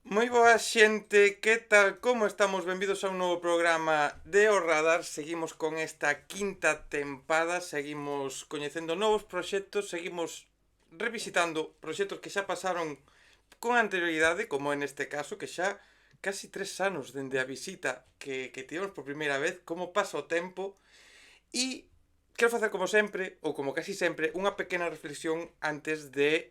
Moi boa xente, que tal? Como estamos? Benvidos a un novo programa de O Radar. Seguimos con esta quinta tempada, seguimos coñecendo novos proxectos, seguimos revisitando proxectos que xa pasaron con anterioridade, como en este caso, que xa casi 3 anos dende a visita que tivemos por primeira vez, como pasa o tempo. E quero facer como sempre, ou como casi sempre, unha pequena reflexión antes de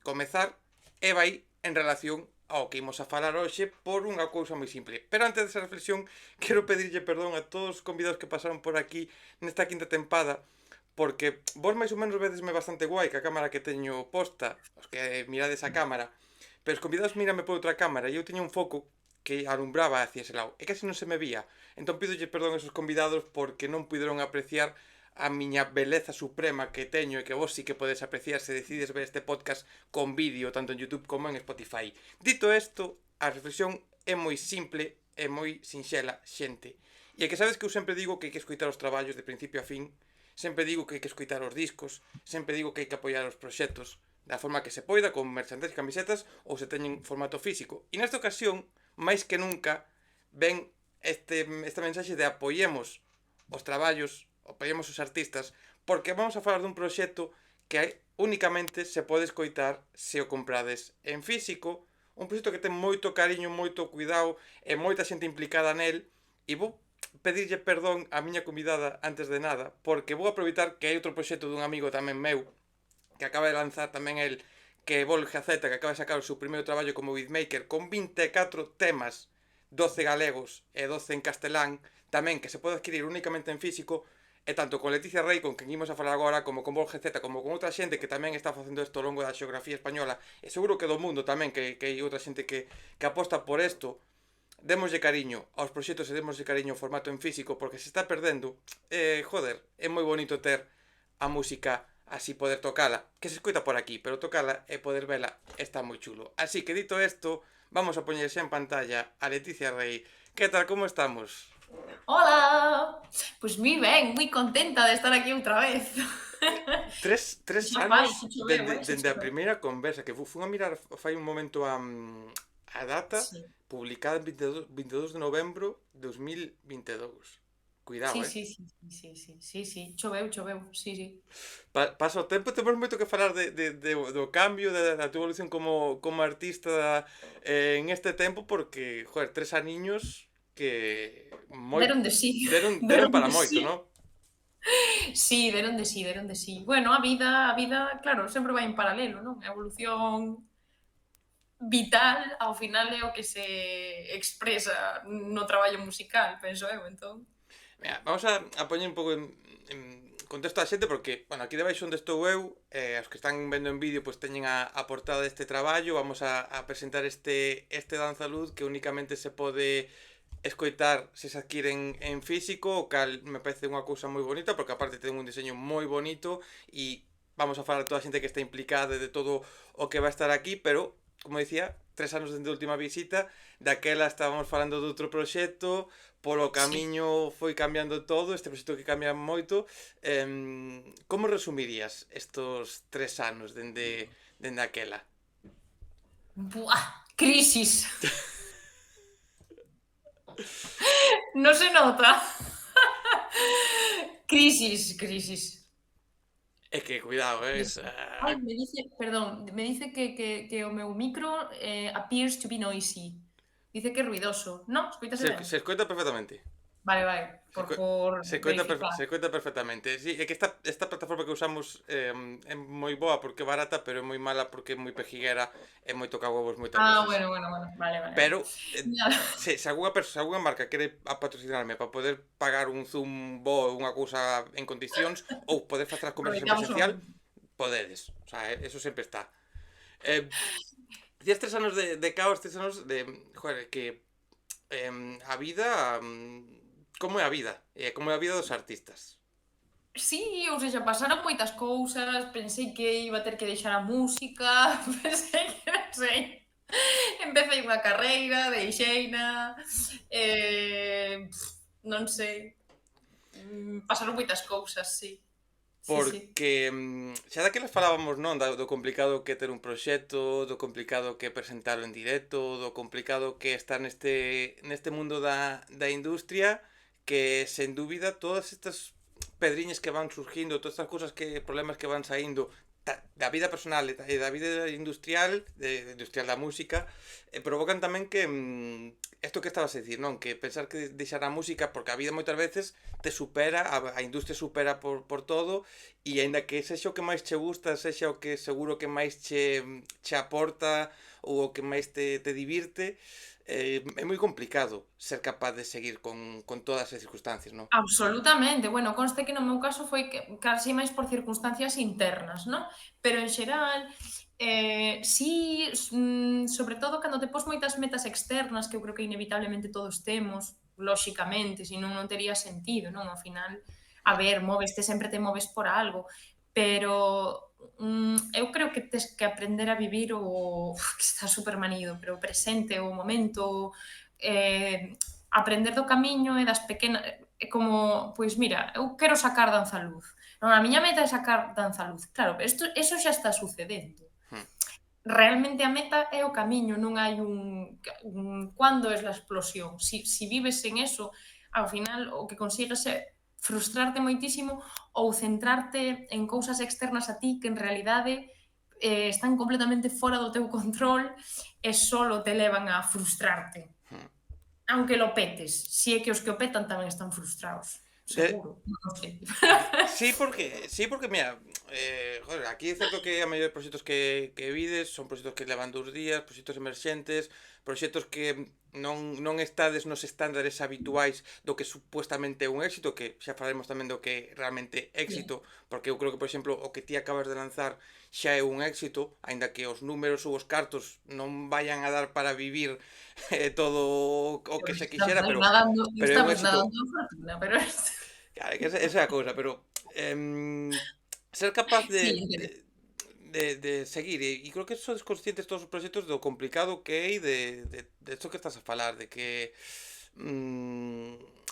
comezar, e vai en relación ao que imos a falar hoxe por unha cousa moi simple. Pero antes desa reflexión, quero pedirlle perdón a todos os convidados que pasaron por aquí nesta quinta tempada, porque vos máis ou menos vedesme bastante guai ca cámara que teño posta, os que mirades a cámara, pero os convidados mírame por outra cámara e eu teño un foco que alumbraba hacia ese lado e casi non se me vía. Entón pidolle perdón a esos convidados porque non puderon apreciar a miña beleza suprema que teño e que vos sí que podes apreciar se decides ver este podcast con vídeo tanto en YouTube como en Spotify. Dito isto, a reflexión é moi simple e moi sinxela, xente. E é que sabes que eu sempre digo que hai que escoitar os traballos de principio a fin, sempre digo que hai que escoitar os discos, sempre digo que hai que apoiar os proxectos da forma que se poida, con merchandise e camisetas ou se teñen formato físico. E nesta ocasión, máis que nunca, ven esta mensaxe de apoiemos os traballos, apoiemos os artistas, porque vamos a falar dun proxecto que únicamente se pode escoitar se o comprades en físico, un proxecto que ten moito cariño, moito cuidado e moita xente implicada nel, e vou pedirlle perdón á miña convidada antes de nada, porque vou aproveitar que hai outro proxecto dun amigo tamén meu, que acaba de lanzar tamén el, que é Volge Z, que acaba de sacar o seu primeiro traballo como beatmaker, con 24 temas, 12 galegos e 12 en castelán, tamén que se pode adquirir únicamente en físico, e tanto con Leticia Rey, con quen imos a falar agora, como con Volge Z, como con outra xente que tamén está facendo isto ao longo da xeografía española, e seguro que do mundo tamén, que hai outra xente que aposta por isto. Démoslle cariño aos proxectos e démoslle cariño ao formato en físico, porque se está perdendo. Joder, é moi bonito ter a música así, poder tocala, que se escoita por aquí, pero tocala e poder vela está moi chulo. Así que dito isto, vamos a poñerse en pantalla a Leticia Rey. Que tal, como estamos? Hola! Pois moi ben, moi contenta de estar aquí outra vez. Tres Xa fai, anos xa choveu, xa dende a choveu. primeira conversa, que fun a mirar fai un momento a data, Sí, publicada en 22 de novembro de 2022. Cuidado, sí, eh? sí, sí, sí, sí, sí, sí, choveu, choveu, sí, sí. Pasa o tempo, temos moito que falar do cambio, da tua evolución como artista en este tempo, porque, joder, 3 aniños que Deron de sí, deron deron para de moito, sí. non? Sí, deron de sí, deron de sí. Bueno, a vida, claro, sempre vai en paralelo, non? A evolución vital, ao final, é o que se expresa no traballo musical, penso eu, entón. Mira, vamos a poñer un pouco en contexto a xente, porque, bueno, aquí debaixo onde estou eu, os que están vendo en vídeo, pois teñen a portada deste traballo. Vamos a presentar este Danza Luz, que únicamente se pode escoitar se se adquiren en físico, o cal me parece unha cousa moi bonita, porque aparte ten un diseño moi bonito, e vamos a falar de toda a xente que está implicada de todo o que va a estar aquí, pero, como dicía, 3 anos dende a última visita, daquela estábamos falando de outro proxecto, polo Sí. camiño foi cambiando todo, este proxecto que cambia moito. Como resumirías estos 3 anos dende aquela? Buah, crisis. No se nota. Crisis, crisis. É que, cuidado, Crisis. Ay, me dice, perdón, me dice que o meu micro appears to be noisy. Dice que é ruidoso. No, escoítase ben. se escoita perfectamente. Vale, vale, Se, por verificar. se cuenta perfectamente. Sí, é que esta plataforma que usamos é moi boa porque é barata, pero é moi mala porque é moi pejiguera e moi toca huevos moitas Ah, veces. bueno, bueno, bueno. Vale, vale, vale. Pero Nada, se algunha marca quere patrocinarme para poder pagar un zoom bo, unha cousa en condicións, ou poder facer a conversación aproveitamos o presencial, momento. podedes. O sea, eso sempre está. Eh, 3 anos de caos, 3 anos de... Joder, que a vida... como é a vida? Como é a vida dos artistas? Sí, ou seja, pasaron moitas cousas, pensei que iba a ter que deixar a música, pensei que, non sei, empecé unha carreira, deixeina, non sei, pasaron moitas cousas, sí. Sí, sí. porque xa daquelas falábamos, non, do complicado que é ter un proxecto, do complicado que é presentalo en directo, do complicado que é estar neste mundo da industria, que sen dúbida todas estas pedriñas que van surgindo, todas estas cousas problemas que van saindo da vida personal e da vida industrial, industrial da música, provocan tamén que isto que estabas a dicir, non? Que pensar que deixar a música, porque a vida moitas veces te supera, a industria supera por todo, e aínda que sexa o que máis che gusta, sexa o que seguro que máis che aporta ou o que máis te divirte, é moi complicado ser capaz de seguir con todas as circunstancias, non? Absolutamente. Bueno, conste que no meu caso foi que casi máis por circunstancias internas, non? Pero en xeral, sí, sobre todo cando te pos moitas metas externas, que eu creo que inevitablemente todos temos, lóxicamente, senón non tería sentido, non? Ao final, a ver, móveste, sempre te moves por algo, pero eu creo que tes que aprender a vivir que está super manido, pero o presente, o momento, aprender do camiño e das pequenas é como, pois mira, eu quero sacar danza á luz. Non, a miña meta é sacar danza á luz. Claro, pero eso xa está sucedendo. Hmm. Realmente a meta é o camiño, non hai un cando es la explosión. Si vives en eso, ao final o que consigues é frustrarte moitísimo ou centrarte en cousas externas a ti que en realidade están completamente fora do teu control e solo te levan a frustrarte. Hmm. Aunque lo petes, si é que os que o petan tamén están frustrados, De, seguro, non sei. sí, porque mira, joder, aquí é certo que a maioría de proxectos que vides son proxectos que levan 2 días, proxectos emerxentes, proxectos que non estades nos estándares habituais do que supuestamente é un éxito, que xa falaremos tamén do que realmente é Sí, éxito, porque eu creo que, por exemplo, o que ti acabas de lanzar xa é un éxito, aínda que os números ou os cartos non vayan a dar para vivir todo o que se quixera, pero é un estamos éxito. nadando en fortuna, pero Claro, que esa é a cousa, pero ser capaz de, sí, de, entendo. de seguir, e creo que sodes conscientes todos os proxectos do complicado que é e de esto que estás a falar, de que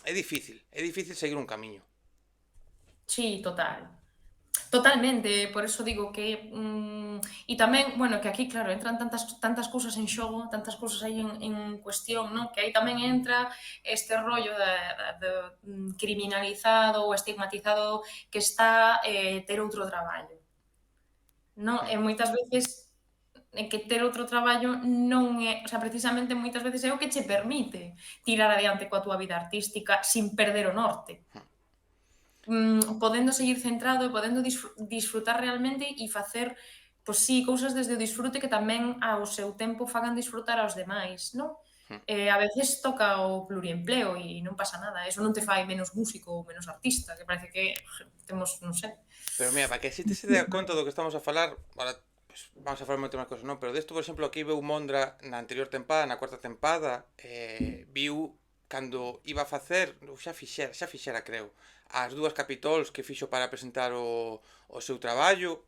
é difícil seguir un camiño. Sí, total. Totalmente, por eso digo que e tamén, bueno, que aquí, claro, entran tantas cousas en xogo, tantas cousas aí en cuestión, non? Que aí tamén entra este rollo criminalizado ou estigmatizado que está ter outro traballo, non? Hmm. E moitas veces que ter outro traballo non é, o sea, precisamente moitas veces é o que che permite tirar adiante coa túa vida artística sin perder o norte. Podendo seguir centrado e podendo disfrutar realmente e facer, pois sí, cousas desde o disfrute que tamén ao seu tempo fagan disfrutar aos demais, non? Hmm. A veces toca o pluriempleo e non pasa nada, eso non te fai menos músico ou menos artista, que parece que temos, non sei. Pero mira, para que a xente se dea conta do que estamos a falar, ahora pues, vamos a falar moito máis cosas, non? Pero desto, por exemplo, aquí veu Mondra na anterior tempada, na cuarta tempada, viu cando iba a facer, ou xa fixera creo, as 2 Capitols que fixo para presentar o seu traballo,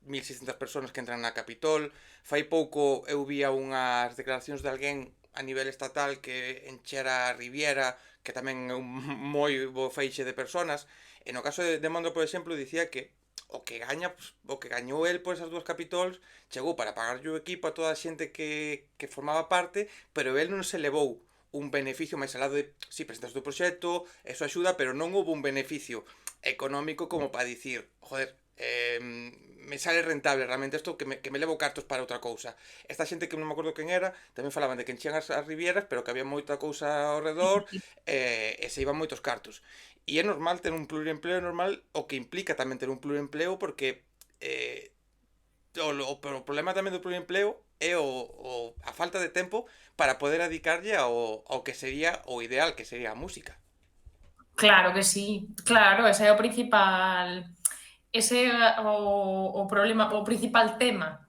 1600 personas que entran na Capitol. Fai pouco eu vía unhas declaracións de alguén a nivel estatal que enchera a Riviera, que tamén é un moi bo feixe de personas. E no caso de Mondo, por exemplo, dicía que o que gañou el por esas 2 Capitols chegou para pagarlle o equipo a toda a xente que formaba parte, pero el non se levou un beneficio máis alado de, si, presentas o teu proxecto, eso axuda, pero non houve un beneficio económico como para dicir, joder, me sale rentable realmente isto, que me levo cartos para outra cousa. Esta xente que non me acordo quen era, tamén falaban de que enchían as rivieras, pero que había moita cousa ao redor, e se iban moitos cartos. E é normal ter un pluriempleo, é normal o que implica tamén ter un pluriempleo, porque pero o problema tamén do pluriempleo é a falta de tempo para poder dedicarlle ao que sería o ideal, que sería a música. Claro que sí, claro, ese é o principal, ese é o problema, o principal tema,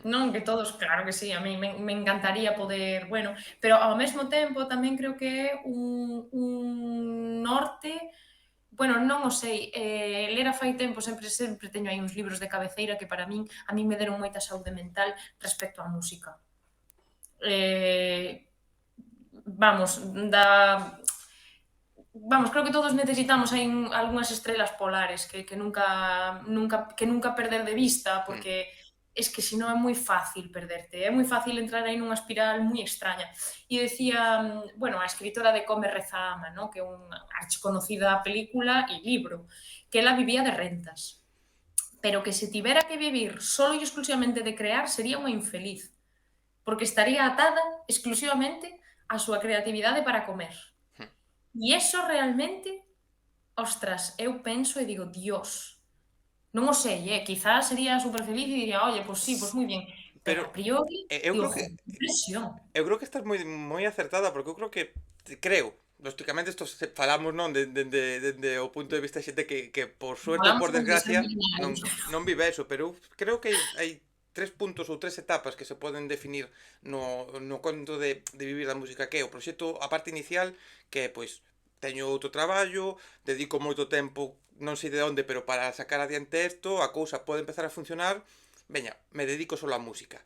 non? Que todos, claro que sí, a mí me encantaría poder, bueno, pero ao mesmo tempo tamén creo que é un norte, bueno, non o sei, lera fai tempo, sempre teño aí uns libros de cabeceira que para min, a min me deron moita saúde mental respecto á música. Eh, vamos, vamos, creo que todos necesitamos aí algunhas estrelas polares que nunca perder de vista, Mm. porque es que senón é moi fácil perderte, é moi fácil entrar aí nunha espiral moi extraña. E decía, bueno, a escritora de Come, Reza, Ama, ¿no? Que é unha archiconocida película e libro, que ela vivía de rentas, pero que se tivera que vivir solo e exclusivamente de crear sería unha infeliz, porque estaría atada exclusivamente á súa creatividade para comer. E eso realmente, ostras, eu penso e digo, Dios, non o sei, quizás sería super feliz e diría, oye, pues sí, pues moi bien, pero Pero a priori, eu digo, creo que jo, que presión. estás moi acertada, porque eu creo que lógicamente isto falamos, non, dende o punto de vista de xente que por suerte ou Falamos por con de ser desgracia millonarios. non vive eso, pero eu creo que hai 3 puntos ou 3 etapas que se poden definir no conto de vivir da música, que é o proxecto, a parte inicial, que é, pois, teño outro traballo, dedico moito tempo, non sei de onde, pero para sacar adiante isto, a cousa pode empezar a funcionar, veña, me dedico solo á música.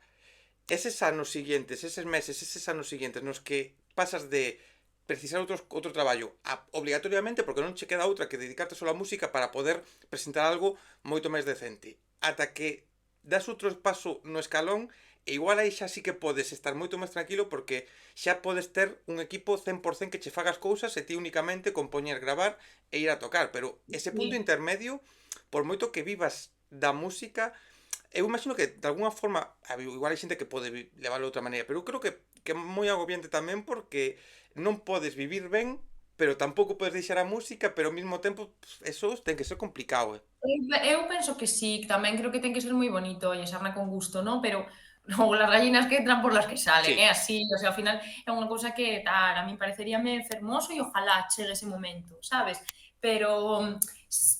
Eses anos siguientes, eses meses, eses anos siguientes nos que pasas de precisar outro traballo obligatoriamente, porque non che queda outra que dedicarte só á música para poder presentar algo moito máis decente, ata que das outro paso no escalón, e igual aí xa sí que podes estar moito máis tranquilo, porque xa podes ter un equipo 100% que che faga as cousas e ti únicamente compoñer, gravar e ir a tocar, pero ese punto Sí. intermedio, por moito que vivas da música, eu imagino que de alguna forma, igual hai xente que pode leválo de outra maneira, pero eu creo que é moi agobiante tamén, porque non podes vivir ben, pero tampouco podes deixar a música, pero ao mesmo tempo eso ten que ser complicado, eh. Eu penso que sí, tamén creo que ten que ser moi bonito, oye, sarna con gusto, ¿no? Pero logo las gallinas que entran por las que salen, Sí. é así, o sea, ao final é unha cousa que tal, a min pareceríame fermoso e ojalá chegue ese momento, sabes? Pero,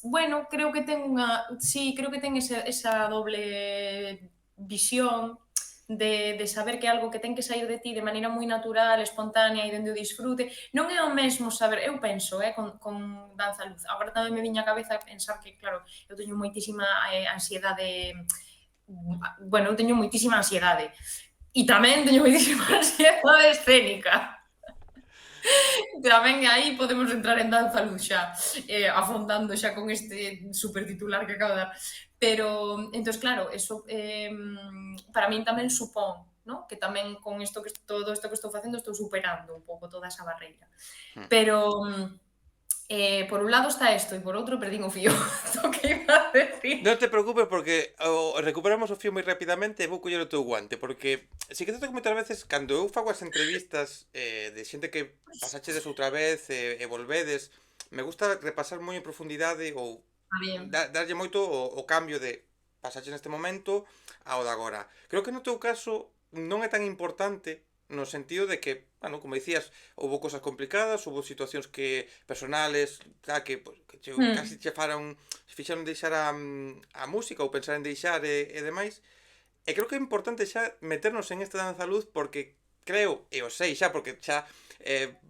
bueno, creo que ten sí, creo que ten esa doble visión de saber que é algo que ten que sair de ti de maneira moi natural, espontánea e dende o disfrute. Non é o mesmo saber, eu penso, con Danza Luz. Agora tamén me viña a cabeza pensar que, claro, eu teño moitísima ansiedade, bueno, eu teño moitísima ansiedade. E tamén teño moitísima ansiedade escénica. Tamén aí podemos entrar en Danza Luz xa, afondando xa con este super titular que acabo de dar. Pero, entón, claro, eso para min tamén supón, ¿no? Que tamén con isto que todo isto que estou facendo estou superando un pouco toda esa barreira. Hmm. Pero, por un lado está isto e por outro perdín o fío do que iba a decir. Non te preocupes, porque recuperamos o fío moi rapidamente e vou coller o teu guante, porque si que certo que moitas veces cando eu fago as entrevistas de xente que pasachedes outra vez e volvedes, me gusta repasar moi en profundidade ou Está bien. darlle moito o cambio de pasache neste momento ao de agora. Creo que no teu caso non é tan importante no sentido de que, bueno, como dicías, houve cosas complicadas, houve situacións que personales, tal, que casi che faran, fixeron deixar a música ou pensar en deixar e demais. E creo que é importante xa meternos en esta danza luz, porque creo, e o sei xa, porque xa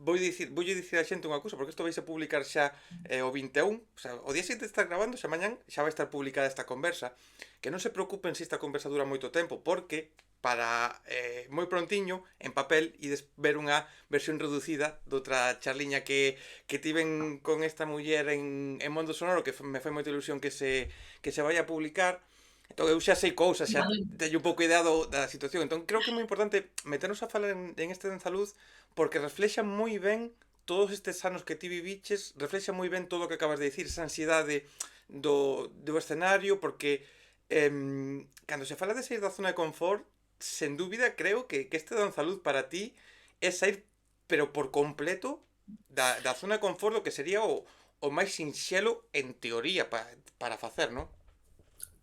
voulle dicir a xente unha cousa, porque isto vais a publicar xa o 21, o sea, o día seguinte de estar grabando, xa mañán xa vai estar publicada esta conversa, que non se preocupen se esta conversa dura moito tempo, porque para moi prontiño, en papel, ides ver unha versión reducida doutra charliña que tiven con esta muller en Mundo Sonoro, que me foi moita ilusión que se vai a publicar. Entón eu xa sei cousas, xa Vale. teño un pouco idea da situación. Entón creo que é moi importante meternos a falar en este Danza Luz, porque reflexa moi ben todos estes anos que ti viviches, reflexa moi ben todo o que acabas de dicir, esa ansiedade do escenario, porque cando se fala de sair da zona de confort, sen dúbida creo que este Danza Luz para ti é sair, pero por completo, da zona de confort do que sería o máis sinxelo en teoría para facer, non?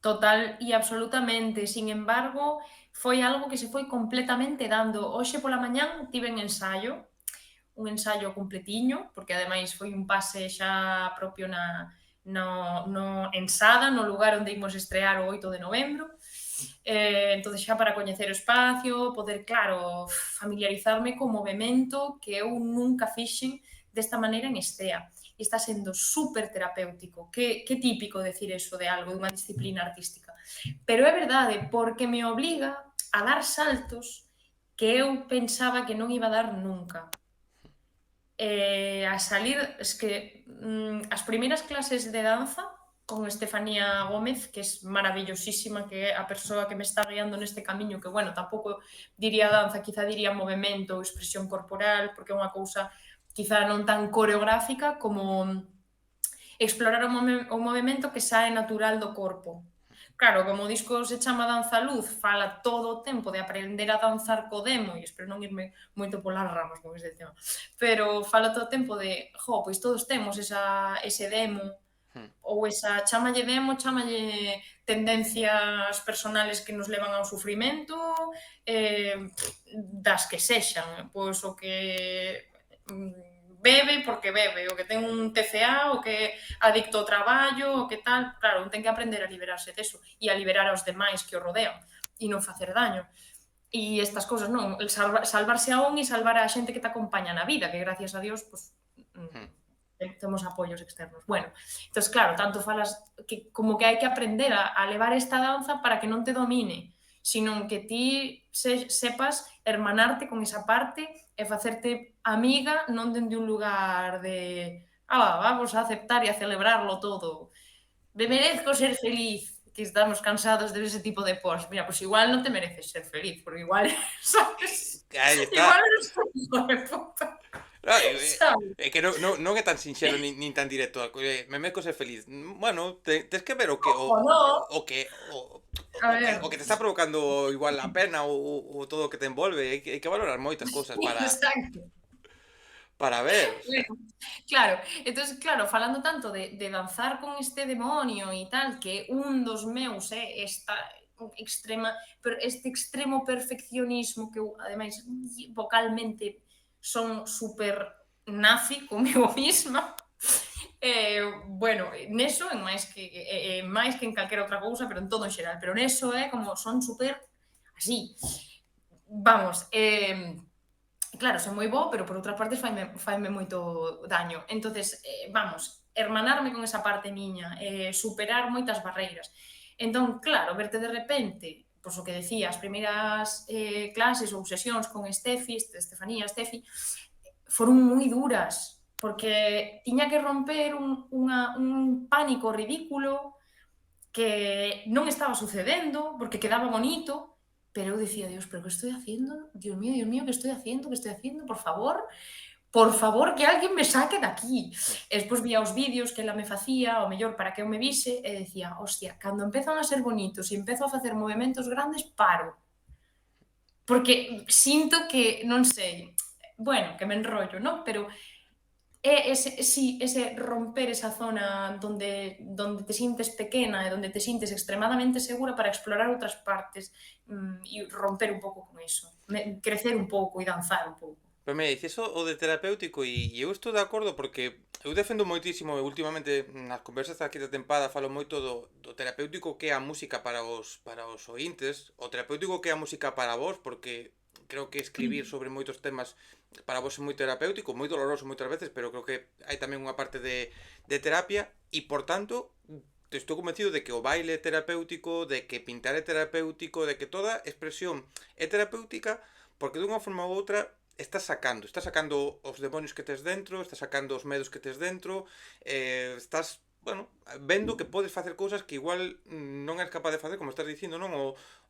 Total e absolutamente. Sin embargo, foi algo que se foi completamente dando. Hoxe pola mañán tiven ensayo, un ensayo completiño, porque ademais foi un pase xa propio no Ensada, no lugar onde imos estrear o 8 de novembro. Entón xa para coñecer o espacio, poder, claro, familiarizarme co movimento que eu nunca fixen desta maneira en Estea. E está sendo super terapéutico. Que típico decir eso de algo, dunha disciplina artística. Pero é verdade, porque me obliga a dar saltos que eu pensaba que non iba a dar nunca. A salir, es que as primeiras clases de danza con Estefanía Gómez, que es maravillosísima, que é a persoa que me está guiando neste camiño, que, bueno, tampouco diría danza, quizá diría movemento ou expresión corporal, porque é unha cousa quizá non tan coreográfica como explorar o movemento que sae natural do corpo. Claro, como o disco se chama Danza Luz, fala todo o tempo de aprender a danzar co demo, e espero non irme moito polas ramas con este tema, pero fala todo o tempo de, pois todos temos ese demo, Hmm. ou esa, chamalle demo, chamalle tendencias personales que nos levan ao sufrimento, das que sexan, pois o que bebe porque bebe, o que ten un TCA, o que é adicto ao traballo, o que tal, claro, ten que aprender a liberarse deso e a liberar aos demais que o rodean e non facer daño. E estas cousas, non, salvarse a un e salvar a xente que te acompaña na vida, que gracias a Dios, pues, Hmm. temos apoios externos. Bueno, entonces claro, tanto falas que como que hai que aprender a levar esta danza para que non te domine, sino que ti sepas hermanarte con esa parte e facerte amiga non dende un lugar de vamos a aceptar e a celebrarlo todo. Me merezco ser feliz, que estamos cansados de ese tipo de post. Mira, pues igual non te mereces ser feliz, porque igual, sabes? Aí Igual está. eres un hijo de puta, Ah, sabes? é que non é tan sinxelo nin tan directo. Me merco ser feliz. Bueno, tes que ver o que O no, o que a ver, o que te está provocando igual a pena ou todo o que te envolve. Hai que valorar moitas cousas exacto. para ver, o sea. Bueno, claro, entonces, claro, falando tanto de danzar con este demonio e tal, que un dos meus é este extremo perfeccionismo que eu, ademais, vocalmente son super nazi comigo misma. Bueno, neso, máis que en calquera outra cousa, pero en todo en xeral, pero neso é como son super así. Vamos, claro, son moi bo, pero por outra parte faime moito daño. Entonces, vamos, hermanarme con esa parte miña, superar moitas barreiras. Entón, claro, verte de repente, pois o que decía, as primeiras clases ou sesións con Estefi, foron moi duras, porque tiña que romper un pánico ridículo que non estaba sucedendo, porque quedaba bonito, pero eu decía, Dios, pero que estou haciendo? Dios mío, que estou haciendo? Que estou haciendo? Por favor, que alguén me saque de aquí. E despois vía os vídeos que ela me facía, ao mellor para que eu me vise, e decía, hostia, cando empezan a ser bonitos e empezo a facer movimentos grandes, paro. Porque sinto que, non sei, bueno, que me enrollo, non? Pero ese romper esa zona donde te sientes pequena e donde te sientes extremadamente segura para explorar outras partes e romper un pouco con eso, crecer un pouco e danzar un pouco. Pero me dices eso o de terapéutico e eu estou de acordo porque eu defendo moitísimo e últimamente nas conversas aquí da tempada falo moito do terapéutico que é a música para os ointes, o terapéutico que é a música para vos, porque creo que escribir sobre moitos temas para vos é moi terapéutico, moi doloroso moitas veces, pero creo que hai tamén unha parte de terapia e por tanto te estou convencido de que o baile é terapéutico, de que pintar é terapéutico, de que toda expresión é terapéutica porque dunha forma ou outra estás sacando os demonios que tes dentro, estás sacando os medos que tes dentro, estás, bueno, vendo que podes facer cousas que igual non eres capaz de facer, como estás dicindo, non?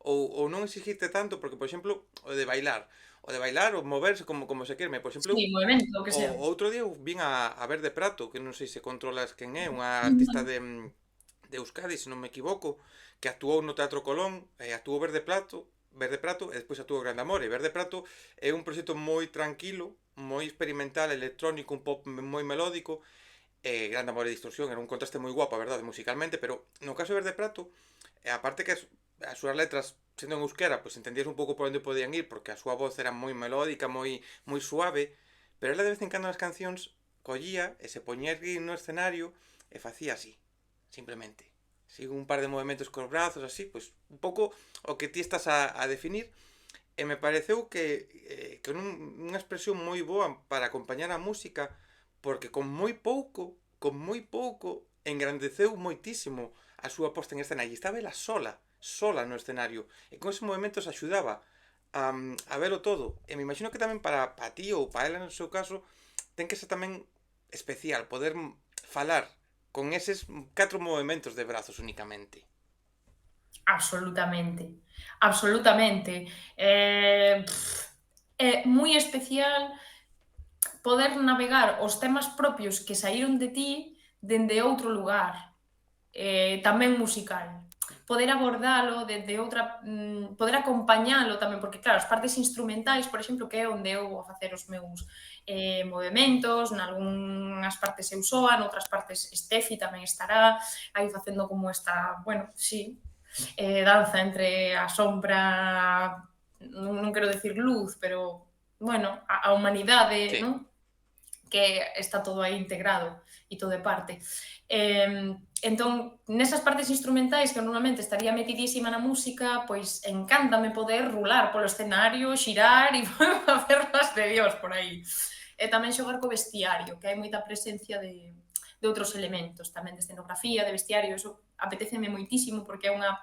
Ou non exigirte tanto, porque, por exemplo, o de bailar, ou moverse como se querme. Por exemplo, Sí, movemento, o que o sea. outro día eu vin a Verde Prato, que non sei se controlas quen é, unha artista de Euskadi, se non me equivoco, que actuou no Teatro Colón, actuou Verde Prato e despois actuou Grande Amore. Verde Prato é un proxecto moi tranquilo, moi experimental, electrónico, un pop moi melódico. Grande Amore de Distorsión era un contraste moi guapo, a verdade, musicalmente, pero no caso de Verde Prato, aparte que as súas letras sendo en euskera, pois entendías un pouco por onde podían ir, porque a súa voz era moi melódica, moi suave, pero ela de vez en cando nas cancións collía e se poñía aquí no escenario e facía así, simplemente. Sigo un par de movimentos cos brazos, así, pois un pouco o que ti estás a definir, e me pareceu que unha expresión moi boa para acompañar a música, porque con moi pouco, engrandeceu moitísimo a súa posta en escena, e estaba ela sola no escenario, e con esos movimentos axudaba a velo todo, e me imagino que tamén para ti ou para ela no seu caso, ten que ser tamén especial, poder falar con eses 4 movementos de brazos únicamente. Absolutamente, absolutamente. É moi especial poder navegar os temas propios que saíron de ti dende outro lugar, tamén musical. Poder abordalo desde outra, poder acompañalo tamén, porque claro, as partes instrumentais, por exemplo, que é onde eu vou facer os meus movementos, nalgúnas partes eu soa, noutras partes Estefi tamén estará aí facendo como esta, bueno, sí, danza entre a sombra, non quero decir luz, pero, bueno, a humanidade, Sí. non? Que está todo aí integrado e todo é parte. Entón, nesas partes instrumentais que normalmente estaría metidísima na música, pois encántame poder rular polo escenario, xirar e facer as de Dios por aí. E tamén xogar co vestiario, que hai moita presencia de outros elementos, tamén de escenografía, de vestiario, eso apetéceme moitísimo porque é unha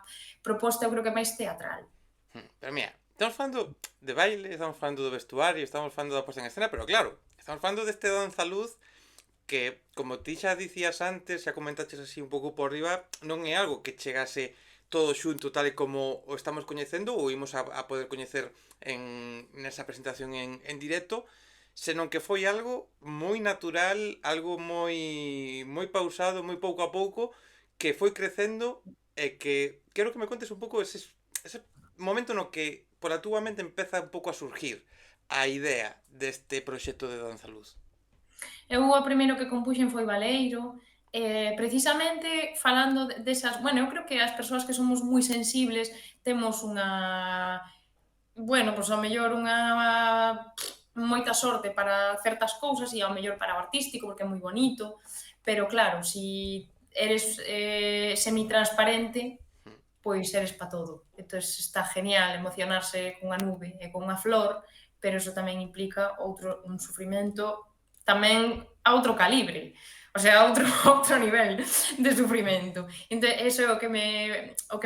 proposta, eu creo que máis teatral. Pero mira, estamos falando de baile, estamos falando do vestuario, estamos falando da posta en escena, pero claro, estamos falando deste danza luz que, como ti xa dicías antes, xa comentaches así un pouco por riba, non é algo que chegase todo xunto tal e como o estamos coñecendo ou imos a poder coñecer nesa presentación en directo, senón que foi algo moi natural, algo moi pausado, moi pouco a pouco, que foi crecendo e que quero que me contes un pouco ese momento no que pola túa mente empeza un pouco a surgir a idea deste proxecto de Danza Luz. Eu o primeiro que compuxen foi Baleiro, precisamente falando desas, bueno, eu creo que as persoas que somos moi sensibles temos unha, bueno, pois ao mellor unha moita sorte para certas cousas e ao mellor para o artístico porque é moi bonito, pero claro, si eres semitransparente, pois eres pa todo. Entón está genial emocionarse cunha nube e con unha flor, pero eso tamén implica un sufrimento tamén a outro calibre, o sea, a outro outro nivel de sufrimento. Entón, eso é o que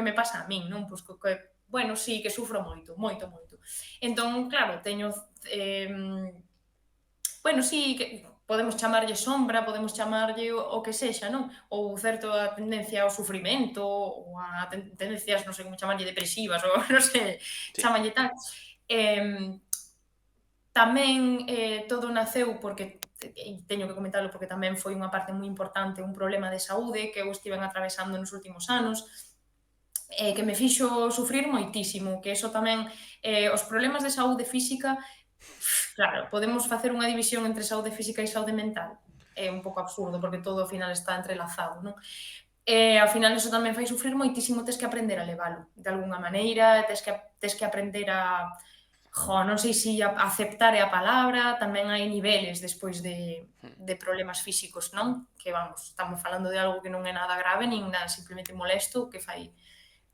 me pasa a min, non? Pois que, bueno, sí, que sufro moito, moito, moito. Entón, claro, teño, eh, bueno, sí, que podemos chamarlle sombra, podemos chamarlle o que sexa, non? Ou certa tendencia ao sufrimento, ou a tendencias, non sei como chamarlle, depresivas, ou non sei, Sí. chamanlle tal. Eh, Tamén todo naceu porque, teño que comentalo porque tamén foi unha parte moi importante, un problema de saúde que eu estiven atravesando nos últimos anos, que me fixo sufrir moitísimo, que eso tamén, os problemas de saúde física, claro, podemos facer unha división entre saúde física e saúde mental. É un pouco absurdo, porque todo ao final está entrelazado, non? E ao final eso tamén fai sufrir moitísimo, tes que aprender a levalo de algunha maneira, tes que aprender a, non sei se aceptar é a palabra, tamén hai niveles despois de problemas físicos, non? Que vamos, estamos falando de algo que non é nada grave, nin nada simplemente molesto, que fai,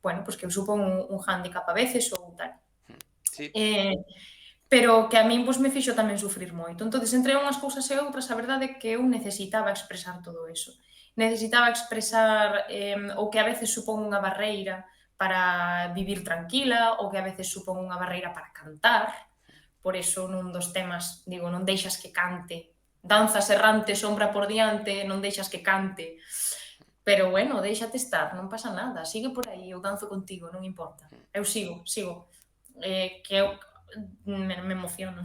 bueno, pois que supón un hándicap a veces ou tal. Sí. Pero que a min pois, me fixo tamén sufrir moito. Entonces, entre unhas cousas e outras, a verdade é que eu necesitaba expresar todo eso. Necesitaba expresar o que a veces supón unha barreira para vivir tranquila, o que a veces supón unha barreira para cantar. Por eso, nun dos temas, digo, non deixas que cante. Danzas errante, sombra por diante, non deixas que cante. Pero, bueno, déixate estar, non pasa nada. Sigue por aí, eu danzo contigo, non importa. Eu sigo, sigo. Que eu me emociono.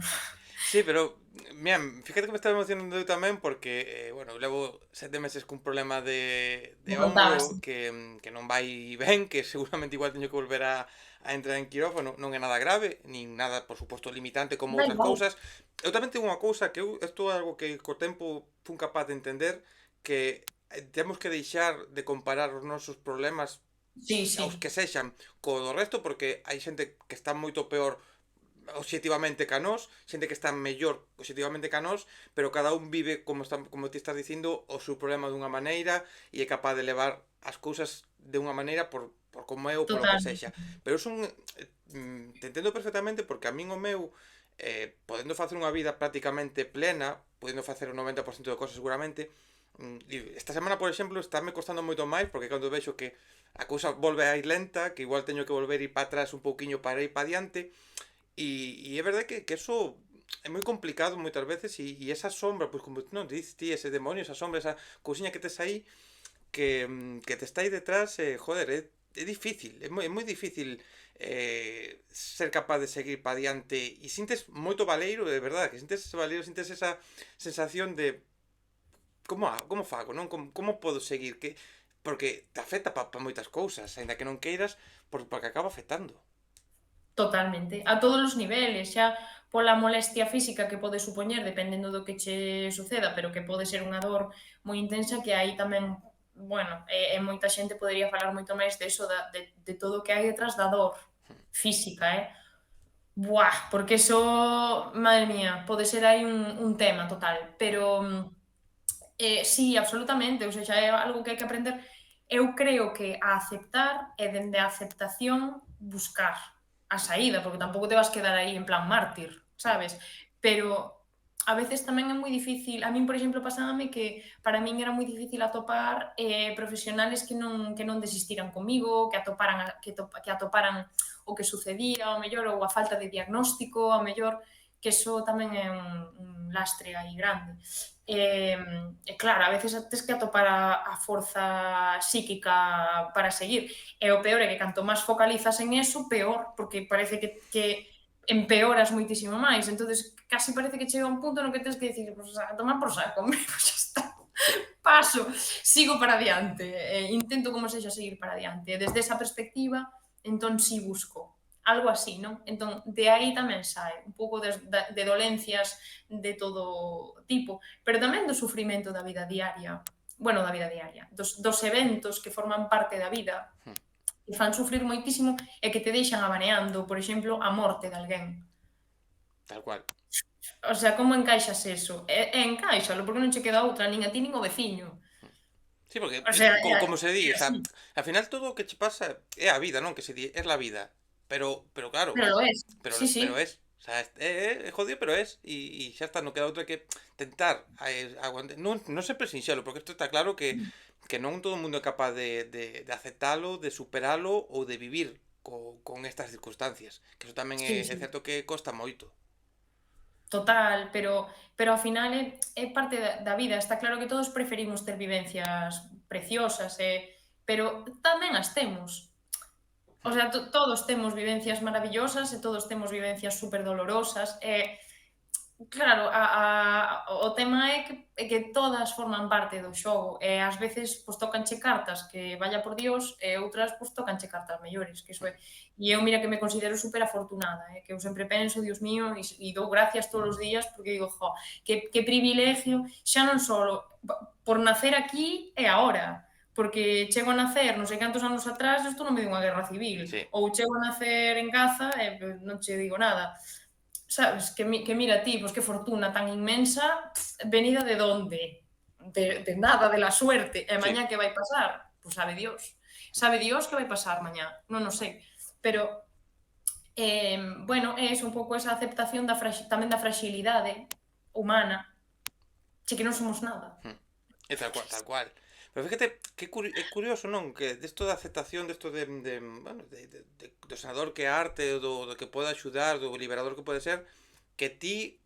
Sí, pero, mira, fíjate que me estaba emocionando eu tamén porque, bueno, eu levo 7 meses cun problema de Me contabas. ombro que non vai ben, que seguramente igual teño que volver a entrar en quirófano, non é nada grave, nin nada, por suposto, limitante como Da outras igual. cousas. Eu tamén tengo unha cousa que isto é algo que co tempo fun capaz de entender, que temos que deixar de comparar os nosos problemas Sí, aos que sí, sexan co do resto, porque hai xente que está moito peor obxectivamente ca nós, xente que está mellor obxectivamente ca nós, pero cada un vive, como ti estás dicindo, o seu problema dunha maneira e é capaz de levar as cousas de unha maneira por como é ou polo que totalmente. sexa. Pero te entendo perfectamente porque a min o meu, podendo facer unha vida prácticamente plena, podendo facer o 90% de cosas seguramente, esta semana, por exemplo, estáme costando moito máis porque cando vexo que a cousa volve a ir lenta, que igual teño que volver ir para atrás un pouquiño para ir para diante, e é verdade que eso é moi complicado moitas veces e esa sombra, pois como non dices ti, ese demonio, esa sombra, esa cousiña que tes aí que te está aí detrás, joder, é difícil, é moi difícil ser capaz de seguir para adiante e sintes moito valeiro, de verdade, que sintes ese valeiro, sintes esa sensación de como fago, non? Como podo seguir? Porque te afecta pa moitas cousas, aínda que non queiras, porque acaba afectando. Totalmente, a todos os niveles, xa pola molestia física que pode supoñer dependendo do que che suceda, pero que pode ser unha dor moi intensa que aí tamén, bueno, moita xente podería falar moito máis de eso, de todo o que hai detrás da dor física, Buah, porque eso, madre mía, pode ser aí un tema total, pero sí, absolutamente, ou seja, é algo que hai que aprender. Eu creo que a aceptar e dende a aceptación buscar a saída, porque tampouco te vas quedar aí en plan mártir, sabes? Pero a veces tamén é moi difícil, a min, por exemplo, pasábame que para min era moi difícil atopar profesionales que non desistiran comigo, que atoparan que atoparan o que sucedía, ao mellor, ou a falta de diagnóstico, ao mellor, que eso tamén é un lastre aí grande. Claro, a veces tes que atopar a forza psíquica para seguir. E o peor é que canto máis focalizas en eso, peor, porque parece que empeoras moitísimo máis. Entonces casi parece que chega un punto no que tens que dicir, pues, a tomar por saco, hombre, pues xa está. Paso, sigo para adiante, intento como sexa seguir para adiante. E desde esa perspectiva, entón si busco algo así, non? Entón, de aí tamén sae un pouco de dolencias de todo tipo, pero tamén do sufrimento da vida diaria, bueno, da vida diaria, dos eventos que forman parte da vida, que fan sufrir moitísimo e que te deixan abaneando, por exemplo, a morte de alguén. Tal cual. O sea, como encaixas eso? Encaixalo, porque non che queda outra, nin a ti nin ao veciño. Sí, porque O sea, como se di, é o sea, así, al final todo o que che pasa é a vida, non? Que se di, é la vida. Pero claro, pero lo es. Sí, pero sí. es. O sea, é jodido, pero es. E xa está, non queda outra que tentar aguantar. Non sempre sinxelo, porque isto está claro que non todo o mundo é capaz de aceptalo, de superalo ou de vivir con estas circunstancias. Que eso tamén Sí, é sí. certo que costa moito. Total, pero ao final é parte da vida. Está claro que todos preferimos ter vivencias preciosas, pero tamén as temos. O sea, todos temos vivencias maravillosas e todos temos vivencias super dolorosas. Claro, o tema é que todas forman parte do xogo e ás veces pois tócanche cartas que vaya por Dios e outras pois tócanche cartas mellores, que iso é. E eu mira que me considero super afortunada, que eu sempre penso, Dios mío, e dou gracias todos os días porque digo, jo, que privilegio, xa non só por nacer aquí e agora, porque chego a nacer non sei cantos anos atrás, isto non me dio unha guerra civil, Sí, ou chego a nacer en Gaza e non che digo nada. Sabes, que mira ti, pois que fortuna tan inmensa, venida de donde? De nada, de la suerte. E sí. mañá que vai pasar? Pois sabe Dios. Sabe Dios que vai pasar mañá, non o sei. Pero, bueno, é un pouco esa aceptación tamén da fragilidade humana, che que non somos nada. É tal cual, tal cual. Pero fíjate, é curioso, non? Que desto da aceptación, desto bueno, do sanador que é arte, do que pode axudar, do liberador que pode ser, que ti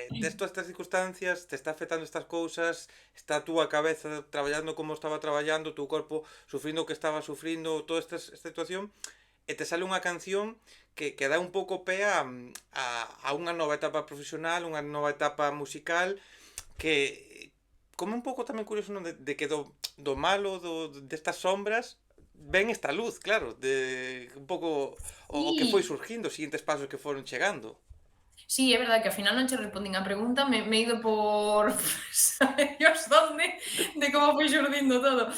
tes todas estas circunstancias, te está afectando estas cousas, está a túa cabeza traballando como estaba traballando, o teu corpo sufrindo o que estaba sufrindo, toda esta situación, e te sale unha canción que dá un pouco pé a unha nova etapa profesional, unha nova etapa musical, que como un pouco tamén curioso, non? De que do malo, destas sombras, ven esta luz, claro, de un pouco o que foi Sí, surgindo, os seguintes pasos que foron chegando. sí, é verdade que ao final non che respondín a pregunta, me he ido por sabe Dios donde, de como foi xurdindo todo.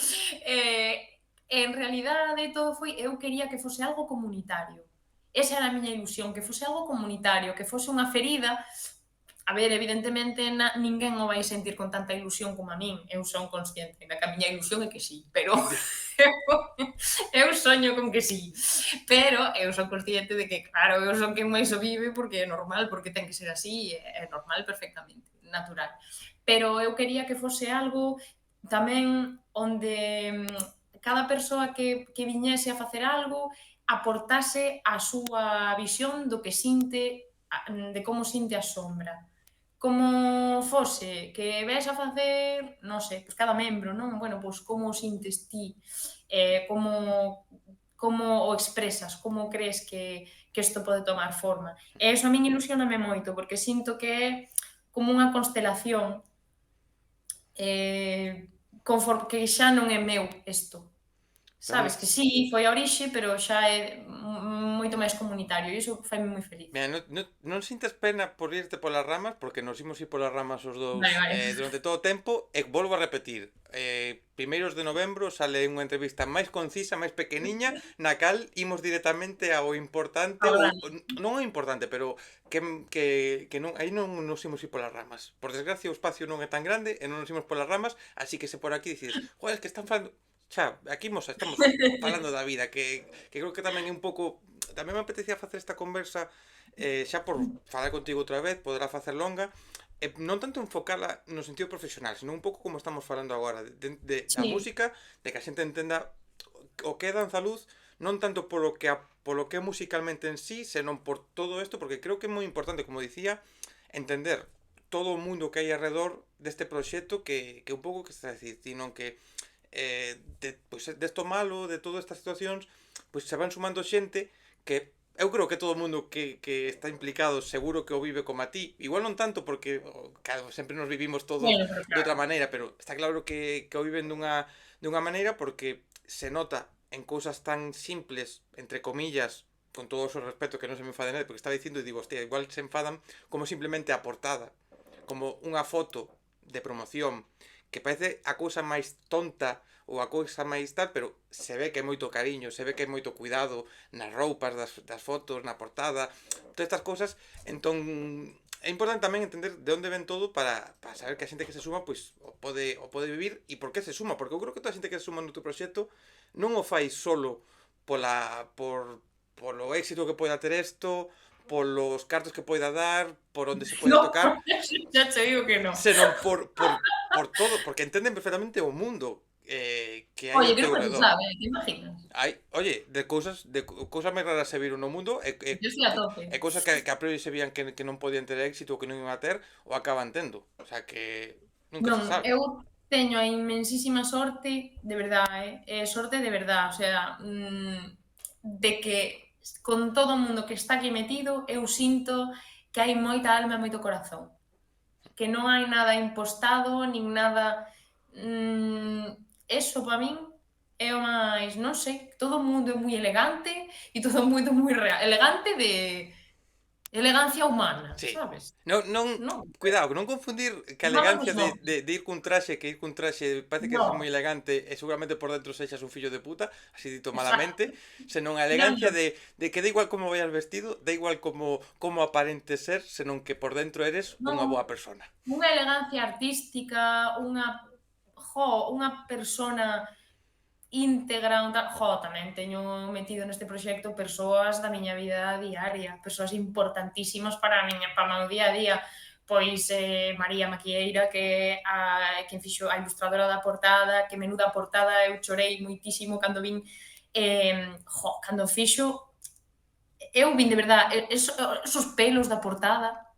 En realidade todo foi, eu quería que fose algo comunitario. Esa era a miña ilusión, que fose algo comunitario, que fose unha ferida. A ver, evidentemente ninguén o vai sentir con tanta ilusión como a min, eu son consciente da que a miña ilusión é que sí, pero eu soño con que sí, pero eu son consciente de que, claro, eu son quen máis o vive porque é normal, porque ten que ser así, é normal perfectamente, natural. Pero eu quería que fose algo tamén onde cada persoa que viñese a facer algo aportase a súa visión do que sinte de como sinte a sombra. Como fose que ves a facer, non sei, pois cada membro, non? Bueno, pois como o sintes ti, como o expresas, como crees que isto pode tomar forma. E iso a min ilusioname moito, porque sinto que é como unha constelación, que xa non é meu isto. Tamén, Sabes que sí, foi a orixe, pero xa é moito máis comunitario e iso faime moi feliz. mira, non sintas pena por irte polas ramas, porque nos imos ir polas ramas os dous Vale, vale. durante todo o tempo, e volvo a repetir, primeiros de novembro sale unha entrevista máis concisa, máis pequeniña, na cal imos directamente ao importante, Ao ou grano. non ao importante, pero que non, aí non nos imos ir polas ramas. Por desgracia o espacio non é tan grande e non nos imos polas ramas, así que se por aquí dices, joder, es que están falando. Xa, aquí estamos falando da vida, que creo que tamén é un pouco. Tamén me apetecía facer esta conversa xa por falar contigo outra vez, poderá facer longa, non tanto enfocala no sentido profesional, senón un pouco como estamos falando agora, da Sí, música, de que a xente entenda o que é Danzaluz, non tanto polo que é musicalmente en sí, senón por todo isto, porque creo que é moi importante, como dicía, entender todo o mundo que hai alrededor deste proxecto que un pouco que está a decir, sino que desto malo, de todas estas situacións, pois se van sumando xente que eu creo que todo o mundo que está implicado seguro que o vive como a ti. Igual non tanto porque, claro, sempre nos vivimos todos bueno, pero de outra claro. maneira, pero está claro que o viven dunha maneira porque se nota en cousas tan simples, entre comillas, con todo o seu respeto, que non se me enfade nada, porque estaba dicindo e digo, hostia, igual se enfadan como simplemente a portada, como unha foto de promoción que parece a cousa máis tonta ou a cousa máis tal, pero se ve que é moito cariño, se ve que é moito cuidado nas roupas das fotos, na portada, todas estas cousas. Entón, é importante tamén entender de onde ven todo para saber que a xente que se suma pois o pode vivir e por que se suma, porque eu creo que toda a xente que se suma no teu proxecto non o fai solo polo éxito que poida ter isto, polos cartos que poida dar, por onde se poida No, tocar, xa te digo que no. senón por todo, porque entenden perfectamente o mundo que hai Oye, ao que teu nunca se redor. sabe, ¿te imaginas? Hai, oye, de cousas máis raras se viron no mundo Yo estoy a tope. cousas que a priori se vían que non podían ter éxito ou que non iban a ter, o acaban tendo. O sea que nunca Non, se sabe. eu teño a inmensísima sorte, de verdade, sorte de verdade, o sea, de que con todo o mundo que está aquí metido, eu sinto que hai moita alma e moito corazón. Que non hai nada impostado, nin nada... eso para min é o máis, non sei, todo o mundo é moi elegante e todo o mundo moi real. Elegante de elegancia humana, Sí. sabes? Non, Non, cuidado, non confundir que a non vamos elegancia de, locos. de, de ir cun traxe, que ir cun traxe parece que eres Non, moi elegante e seguramente por dentro sexas un fillo de puta, así dito malamente, exacto. senón a Non, elegancia non. de que da igual como vayas vestido, da igual como aparentes ser, senón que por dentro eres unha Non, boa persona. unha elegancia artística, unha persona íntegra, tamén teño metido neste proxecto persoas da miña vida diaria, persoas importantísimas para o meu día a día, pois María Maquieira, que é quen fixo a ilustradora da portada, que menuda portada, eu chorei moitísimo cando vin, cando fixo, eu vin de verdade, esos pelos da portada,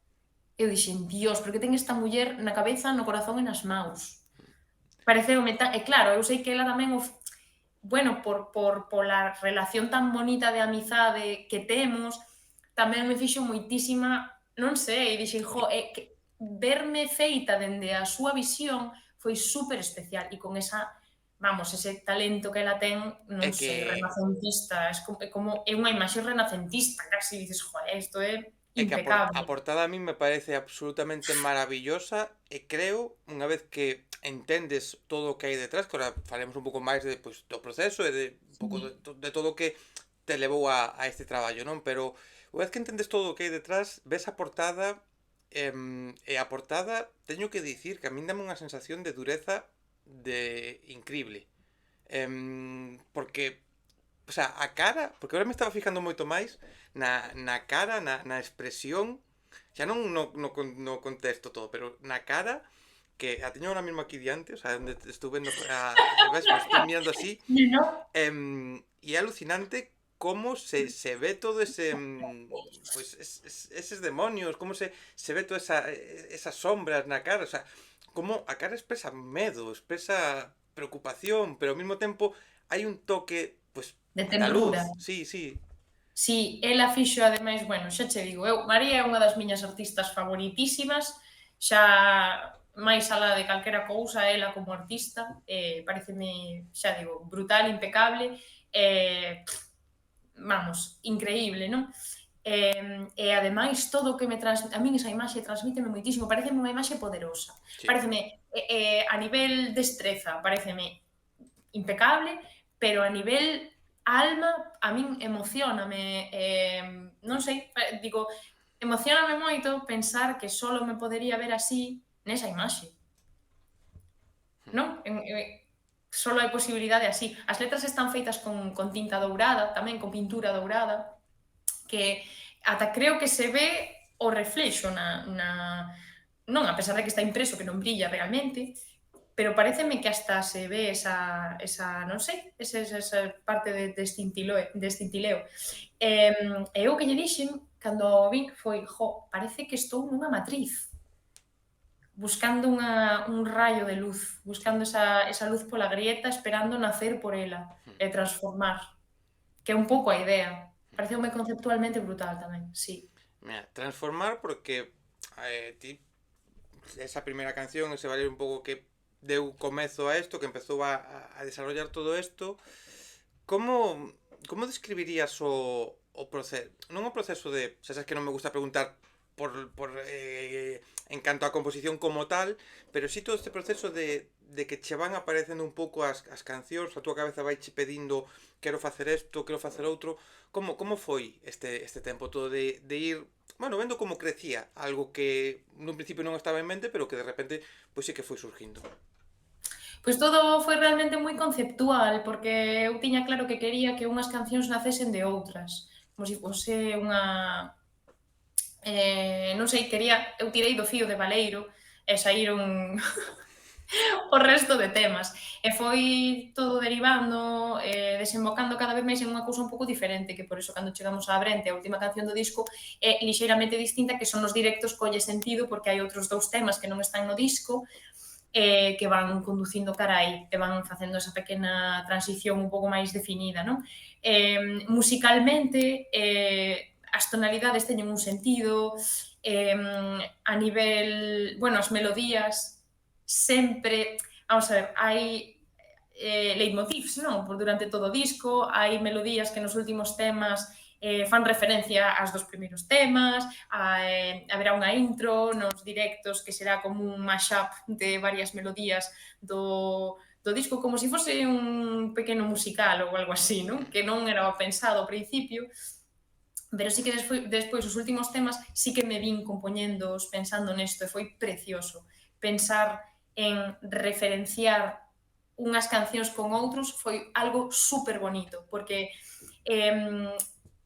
eu dixen, Dios, pero que ten esta muller na cabeza, no corazón e nas maus. Pareceume tan... E claro, eu sei que ela tamén bueno, pola relación tan bonita de amizade que temos, tamén me fixo moitísima, non sei, dixen, que verme feita dende a súa visión foi super especial e con ese talento que ela ten, É non que sei, renacentista, é unha imaxe renacentista, casi dices, isto é É que a impecable. portada a min me parece absolutamente maravillosa e creo, unha vez que entendes todo o que hai detrás, que ahora faremos un pouco máis de, pois, do proceso e de un pouco Sí. de todo o que te levou a este traballo, non? Pero unha vez que entendes todo o que hai detrás, ves a portada e a portada, teño que dicir que a min dame unha sensación de dureza increíble. Porque o sea, a cara, porque ahora me estaba fijando moito máis na cara, na expresión, xa non no contexto todo, pero na cara, que a teño ahora mismo aquí diante, o sea, onde estou vendo, ves, me estou mirando así, No, e é alucinante como se ve todo ese pues eses demonios, como se ve toda esas sombras na cara, o sea, como a cara expresa medo, expresa preocupación, pero ao mesmo tempo hai un toque, pues, de da tenrura. luz, sí, sí. Si, ela fixo ademais, bueno, xa che digo, María é unha das miñas artistas favoritísimas, xa máis alá de calquera cousa, ela como artista, pareceme, xa digo, brutal, impecable, vamos, increíble, non? E ademais todo o que me a min esa imaxe transmíteme moitísimo, pareceme unha imaxe poderosa. Sí. Pareceme a nivel destreza, pareceme impecable, pero a nivel alma a min emocioname, non sei, digo, emocioname moito pensar que solo me podería ver así nesa imaxe, non? Solo hai posibilidade así. As letras están feitas con tinta dourada, tamén con pintura dourada, que ata creo que se ve o reflexo non, a pesar de que está impreso, que non brilla realmente, pero pareceme que hasta se ve non sei, esa parte deste cintileo. E eu que lle dixen, cando o vin, foi, parece que estou nunha matriz, buscando un raio de luz, buscando esa luz pola grieta, esperando nacer por ela e transformar, que é un pouco a idea. Pareceume conceptualmente brutal tamén, sí. Mira, transformar porque ti esa primeira canción, ese valer un pouco que deu comezo a isto, que empezou a desarrollar todo isto, como describirías o proceso? Non o proceso de, xa sabes que non me gusta preguntar por en canto á composición como tal, pero sí todo este proceso de que che van aparecendo un pouco as cancións, a túa cabeza vai che pedindo quero facer isto, quero facer outro. Como foi este tempo todo de ir, bueno, vendo como crecía algo que nun principio non estaba en mente, pero que de repente pois sí que foi surgindo? Pois todo foi realmente moi conceptual, porque eu tiña claro que quería que unhas cancións nacesen de outras, como se fose unha non sei, eu tirei do fío de Baleiro e saíron o resto de temas. E foi todo derivando, desembocando cada vez máis en unha cousa un pouco diferente, que por iso cando chegamos á Brente, a última canción do disco, é lixeiramente distinta, que son os directos colle sentido, porque hai outros dous temas que non están no disco, que van conducindo cara aí, e van facendo esa pequena transición un pouco máis definida, non? Musicalmente, as tonalidades teñen un sentido, a nivel, bueno, as melodías sempre, vamos a ver, hai leitmotivs, non? Por durante todo o disco, hai melodías que nos últimos temas fan referencia ás dos primeiros temas, haberá unha intro nos directos que será como un mashup de varias melodías do disco, como se fose un pequeno musical ou algo así, non? Que non era pensado ao principio, pero sí que despois os últimos temas sí que me vin compoñendos pensando nesto, e foi precioso pensar en referenciar unhas cancións con outros, foi algo super bonito, porque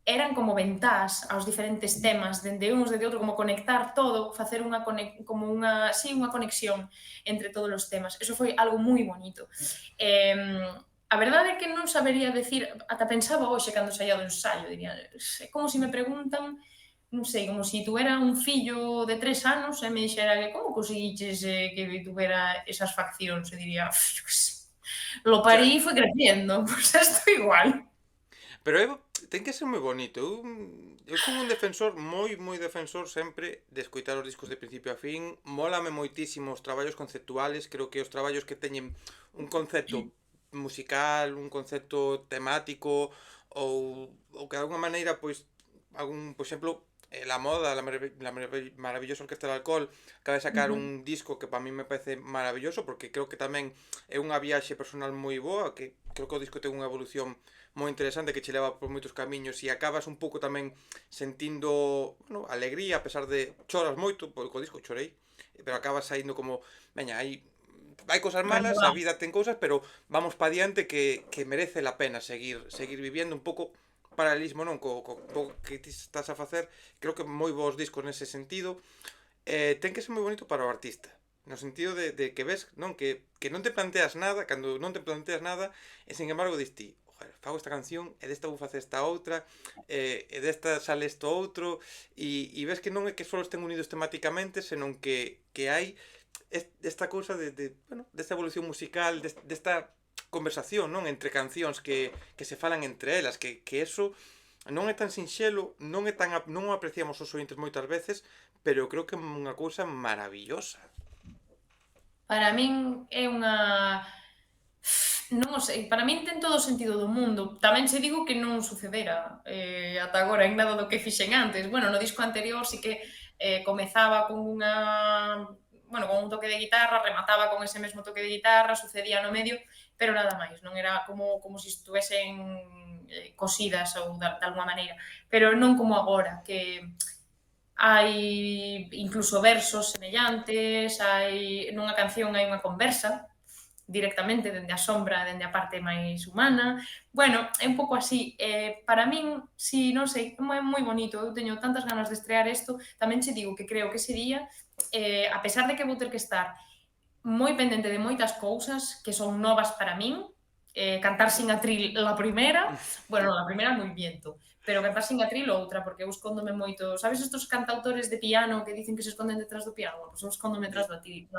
eran como ventás aos diferentes temas, dende uns, dende outro, como conectar todo, facer como unha conexión entre todos os temas. Eso foi algo moi bonito. A verdade é que non sabería decir, ata pensaba hoxe cando saía do ensayo, diría, é como se me preguntan, non sei, como se tuvera un fillo de 3 anos e me dixera que como conseguiches que tuvera esas faccións, e diría, lo Xa, parí e foi creciendo, pois isto igual. pero ten que ser moi bonito. Eu son un defensor, moi defensor sempre de escoitar os discos de principio a fin. Mólame moitísimo os traballos conceptuales, creo que os traballos que teñen un concepto musical, un concepto temático ou que de alguna maneira, pois, por exemplo, La Moda, maravillosa Orquesta del Alcohol, acaba de sacar Ujú. un disco que para mí me parece maravilloso, porque creo que tamén é unha viaxe personal moi boa, que creo que o disco ten unha evolución moi interesante que che leva por moitos camiños e acabas un pouco tamén sentindo, bueno, alegría, a pesar de choras moito, porque co disco chorei, pero acabas saindo como, veña, hai cosas malas, a Renovado. vida ten cousas, pero vamos pa diante que merece la pena seguir viviendo un pouco paralelismo, non? Co que ti estás a facer, creo que moi bons discos nese sentido. Ten que ser moi bonito para o artista, no sentido de que ves, non? Que non te planteas nada, cando non te planteas nada, e sin embargo dis ti, joder, fago esta canción e desta vou facer esta outra e desta sale isto outro e ves que non é que só estén unidos temáticamente, senón que hai esta cousa bueno, desta evolución musical, desta conversación, non, entre cancións que se falan entre elas, que eso non é tan sinxelo, non o apreciamos os ointes moitas veces, pero eu creo que é unha cousa maravillosa. Para min é unha... Non o sei, para min ten todo o sentido do mundo. Tamén se digo que non sucedera ata agora en nada do que fixen antes. Bueno, no disco anterior sí que comezaba con con un toque de guitarra, remataba con ese mesmo toque de guitarra, sucedía no medio, pero nada máis, non era como se estuvesen cosidas ou de alguma maneira. Pero non como agora, que hai incluso versos semellantes, nunha canción hai unha conversa directamente dende a sombra, dende a parte máis humana. Bueno, é un pouco así. Para min, si, non sei, é moi bonito. Eu teño tantas ganas de estrear isto. Tamén che digo que creo que ese día, a pesar de que vou ter que estar moi pendente de moitas cousas que son novas para min, cantar sin atril la primeira, bueno, la primeira moi viento, pero cantar sin atril outra, porque eu escóndome moito. Sabes estos cantautores de piano que dicen que se esconden detrás do piano? Pois eu escóndome detrás do atril.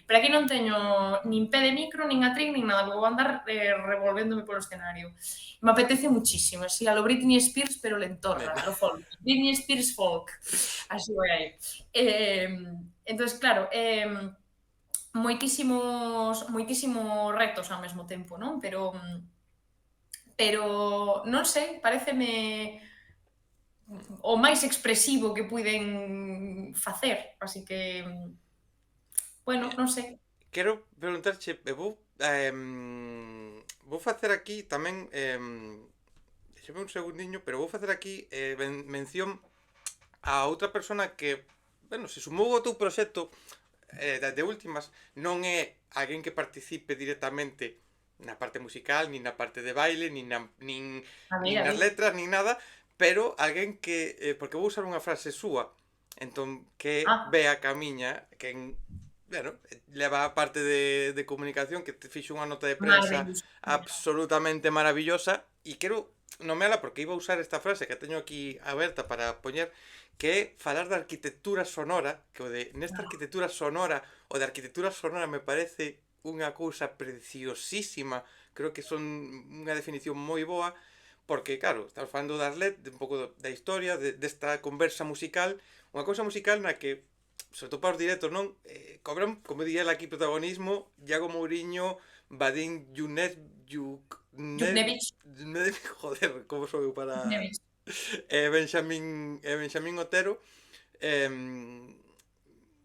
Pero aquí non teño nin pé de micro, nin atril, nin nada, vou andar revolvéndome polo escenario. Me apetece muchísimo, así a lo Britney Spears, pero lentorra, a lo folk. Britney Spears folk, así vai aí. Entonces, claro, moitísimos retos ao mesmo tempo, non? Pero non sei, pareceme o máis expresivo que puiden facer, así que bueno, non sei. Quero preguntarche, vou facer aquí tamén deixame un segundiño, pero vou facer aquí mención a outra persona que, bueno, se sumou ao teu proxecto de últimas, non é alguén que participe directamente na parte musical, nin na parte de baile, nin nas letras, nin nada, pero alguén que, porque vou usar unha frase súa, entón, que Bea Camiña, que bueno, leva a parte de comunicación, que te fixo unha nota de prensa absolutamente maravillosa, e quero nomeala porque iba a usar esta frase que teño aquí aberta para poñer, que é falar da arquitectura sonora, que nesta arquitectura sonora, o de arquitectura sonora me parece unha cousa preciosísima, creo que son unha definición moi boa, porque, claro, estamos falando das letras, un pouco da historia, desta conversa musical, unha cousa musical na que, sobre todo para os directos, non? Cobran, como diría aquí, protagonismo Iago Mouriño, Vadim Yuknevich. Joder, como sou eu para... Yuknevich. Benxamín Otero.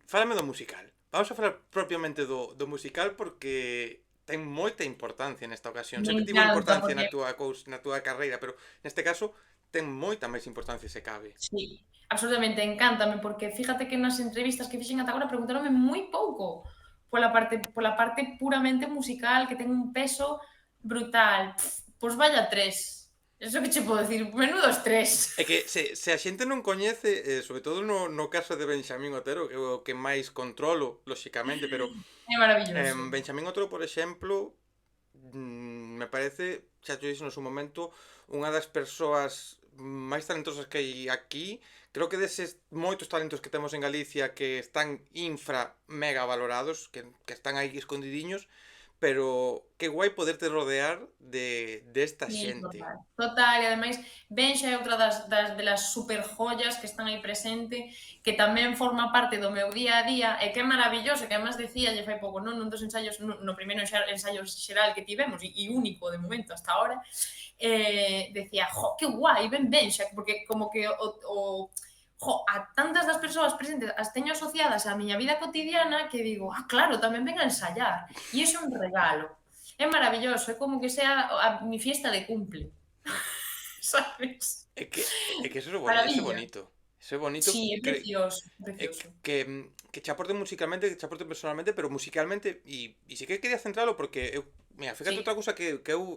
Fálame do musical. Vamos a falar propiamente do musical porque ten moita importancia nesta ocasión. Sempre tivo importancia na túa carreira, pero neste caso ten moita máis importancia se cabe. Sí, absolutamente, encántame, porque fíjate que nas entrevistas que fixen ata agora preguntaronme moi pouco pola parte puramente musical, que ten un peso brutal. Pois vaya tres. Eso que che podo dicir, menudos tres. É que se a xente non coñece, sobre todo no caso de Benxamín Otero, que é o que máis controlo, lóxicamente, pero é maravilloso. Benxamín Otero, por exemplo, me parece, xa te dixo no seu momento, unha das persoas máis talentosas que hai aquí. Creo que deses moitos talentos que temos en Galicia que están mega valorados, que están aí escondidiños, pero que guai poderte rodear desta xente. Total, e ademais Benxa é outra das super joyas que están aí presente, que tamén forma parte do meu día a día e que é maravilloso, que además decía lle fai pouco, non? Nun dos ensaios, no primeiro ensaio xeral que tivemos e único de momento hasta ahora, decía, jo, que guai, ben Benxa, porque como que a tantas das persoas presentes as teño asociadas á miña vida cotidiana que digo, claro, tamén ven a ensayar. E iso é un regalo. É maravilloso, é como que sea a mi fiesta de cumple. Sabes? É que eso é bonito. Eso é bonito. Sí, é precioso, precioso. Que che aporte musicalmente, que che aporte personalmente, pero musicalmente, e si que quería centralo porque eu, mira, fíjate outra cousa que eu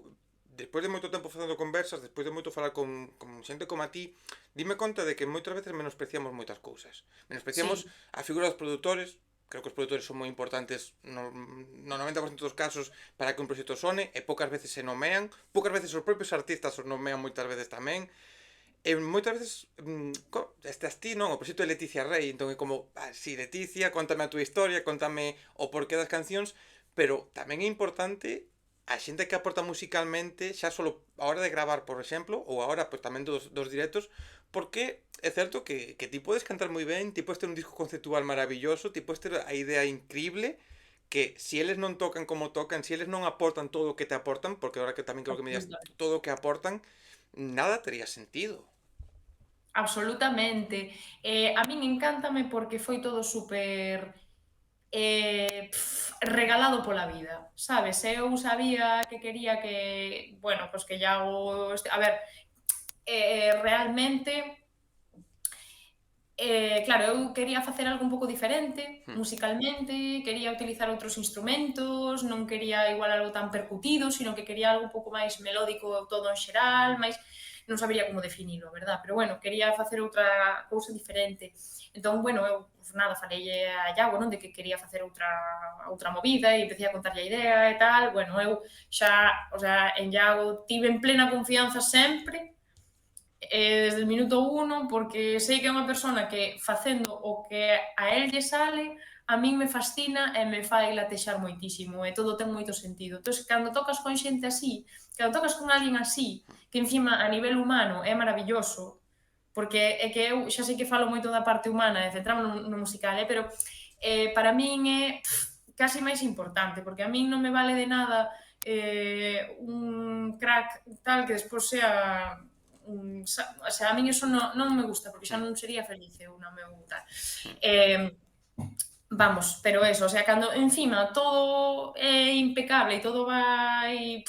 despois de moito tempo facendo conversas, despois de moito falar con xente como a ti, dime conta de que moitas veces menospreciamos moitas cousas. Menospreciamos a figura dos produtores, creo que os produtores son moi importantes no 90% dos casos para que un proxecto sone, e poucas veces se nomean, poucas veces os propios artistas os nomean moitas veces tamén, e moitas veces estás ti, non? O proxecto de Leticia Rey, entón é como, si Leticia, contame a túa historia, contame o porqué das cancións, pero tamén é importante a xente que aporta musicalmente, xa solo a hora de gravar, por exemplo, ou a hora, pois, tamén dos directos, porque é certo que ti podes cantar moi ben, ti podes ter un disco conceptual maravilloso, ti podes ter a idea increíble, que si eles non tocan como tocan, si eles non aportan todo o que te aportan, porque ahora que tamén creo que me digas Absolutamente. todo o que aportan, nada tería sentido. Absolutamente. A min encántame porque foi todo super regalado pola vida, sabes? Eu sabía que quería que, bueno, pues que ya o... A ver, realmente, claro, eu quería facer algo un pouco diferente Hmm. musicalmente, quería utilizar outros instrumentos, non quería igual algo tan percutido, sino que quería algo un pouco máis melódico todo en xeral, máis non sabería como definilo, a verdad, pero bueno, quería facer outra cousa diferente. Entón, bueno, eu pues, nada, faleille a Iago, non, de que quería facer outra movida e empecé a contarlle a idea e tal. Bueno, eu xa, o sea, en Iago tive en plena confianza sempre, desde o minuto uno, porque sei que é unha persona que facendo o que a él lle sale, a min me fascina e me fai latexar moitísimo e todo ten moito sentido. Entón, cando tocas con xente así, cando tocas con alguén así, que encima a nivel humano é maravilloso, porque é que eu xa sei que falo moito da parte humana e centramos no musical, pero para min é casi máis importante, porque a min non me vale de nada un crack tal que despois sea o sea, a min iso non me gusta, porque xa Hmm. non sería feliz eu no meu tal. Hmm. Eh, vamos, pero eso, o sea, cando encima todo é impecable e todo vai,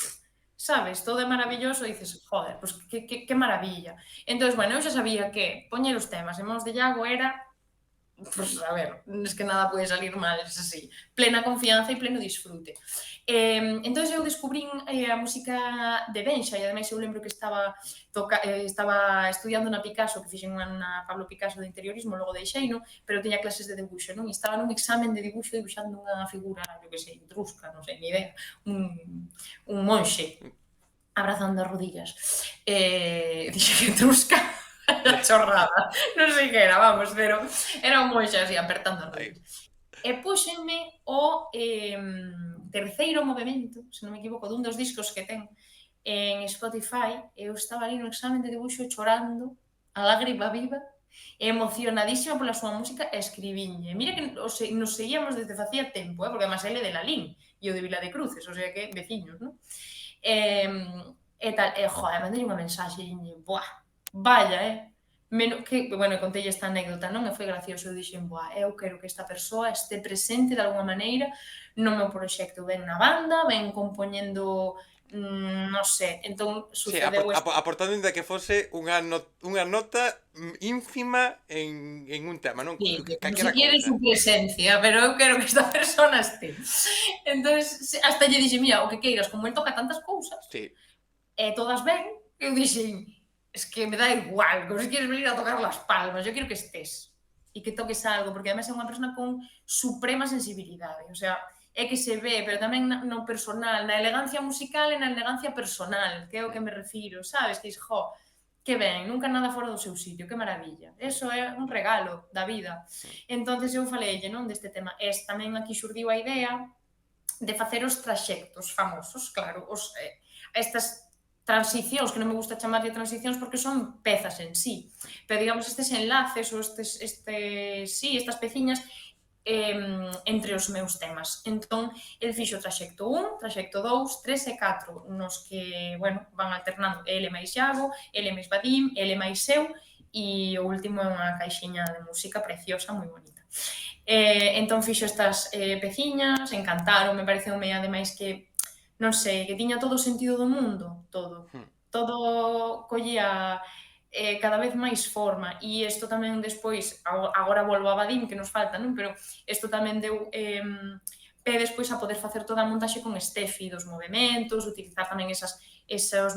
sabes, todo é maravilloso, e dices, joder, pues que maravilla. Entón, bueno, eu xa sabía que poñer os temas en mãos de Iago era, pues a ver, es que nada pode salir mal, es así, plena confianza e pleno disfrute. Entón eu descubrín a música de Benxa, e ademais eu lembro que estaba estudiando na Picasso, que fixen na Pablo Picasso de interiorismo, logo deixeino, pero teña clases de debuxo, non? E estaba nun examen de dibuxo dibuixando unha figura, eu que sei, etrusca, non sei, ni idea, un monxe abrazando as rodillas. Dixe que etrusca, a chorrada, non sei que era, vamos, pero era un monxe así, apertando as Ai. rodillas. E púxenme o terceiro movimento, se non me equivoco, dun dos discos que ten en Spotify, eu estaba ali no examen de dibuixo chorando, a lágrima viva, emocionadísima pola súa música, e escribinlle. Mira que nos seguíamos desde facía tempo, porque además ele de Lalín, e o de Vila de Cruces, o sea que veciños, non? E tal, joder, mandei unha mensaxe e diñe, buah, vaya, bueno, contei esta anécdota, non? E foi gracioso, eu dixen, buah, eu quero que esta persoa este presente de alguma maneira no meu proxecto, ben na banda, ben compoñendo, non sei, entón Sí, sucedeu isto. aportando ainda que fose unha nota ínfima en un tema, non? Sí, non Calquera siquiera cousa. su presencia, pero eu quero que esta persona este. Entón, hasta lle dixe, mira, o que queiras, como el toca tantas cousas, Sí. e todas ben, eu dixen, es que me da igual, como si quieres venir a tocar las palmas, yo quiero que estés e que toques algo, porque además é unha persona con suprema sensibilidade, o sea, é que se ve, pero tamén no personal, na elegancia musical e na elegancia personal, que é o que me refiro, sabes? Que dices, jo, que ben, nunca nada fora do seu sitio, que maravilla. Eso é un regalo da vida. Entonces eu faleille, non, deste tema. Tamén aquí xurdiu a idea de facer os traxectos famosos, claro, estas transicións, que non me gusta chamarlle transicións porque son pezas en sí, pero digamos estes enlaces ou estas peciñas entre os meus temas. Entón, el fixo o traxecto 1, traxecto 2, 3 e 4, nos que, bueno, van alternando ele máis Iago, ele máis Vadim, ele máis eu, e o último é unha caixiña de música preciosa, moi bonita. Entón fixo estas peciñas, encantaron, me pareceume ademais que, non sei, que tiña todo o sentido do mundo, todo. Hmm. Todo collía cada vez máis forma, e isto tamén despois, agora volvo a Vadim, que nos falta, non? Pero isto tamén deu pé despois a poder facer toda a montaxe con Steffi dos movementos, utilizar tamén esos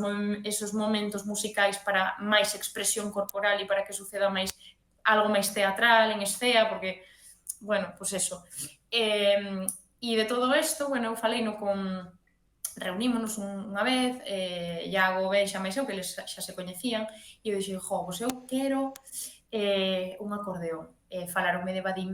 momentos musicais para máis expresión corporal e para que suceda máis algo máis teatral en escena, porque bueno, pues eso. E de todo isto, bueno, eu falei no con reunímonos unha vez, Iago, Benxa, máis eu, que eles xa se coñecían, e eu dixen, jo, pois eu quero un acordeón. Falaronme de Vadim,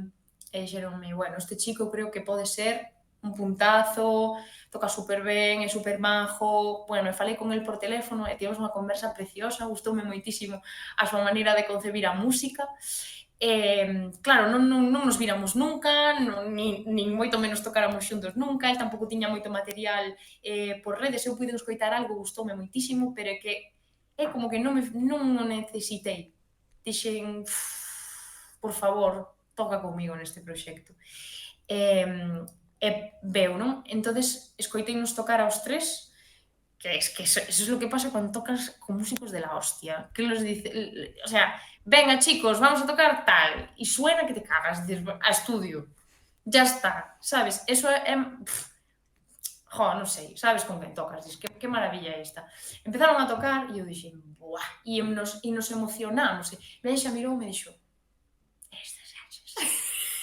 e dixeronme, bueno, este chico creo que pode ser un puntazo, toca super ben, é super majo, bueno, e falei con el por teléfono e tivemos unha conversa preciosa, gustoume moitísimo a súa maneira de concebir a música, claro, non nos viramos nunca, nin moito menos tocáramos xuntos nunca, el tampouco tiña moito material por redes, eu puiden escoitar algo, gustoume moitísimo, pero é que é como que non o necesitei. Dixen, por favor, toca comigo neste proxecto. E veu, non? Entonces, escoiteinos tocar aos tres, que es que eso es lo que pasa cuando tocas con músicos de la hostia. Que los dice, o sea, venga chicos, vamos a tocar tal, y suena que te cagas, dices, a estudio, ya está, sabes? Eso é, jo, non sei, sabes con quen tocas, dices, que maravilla é esta. Empezaron a tocar e eu dixen, buah, e nos emocionamos. Benxa mirou e me dixo, estas anxas.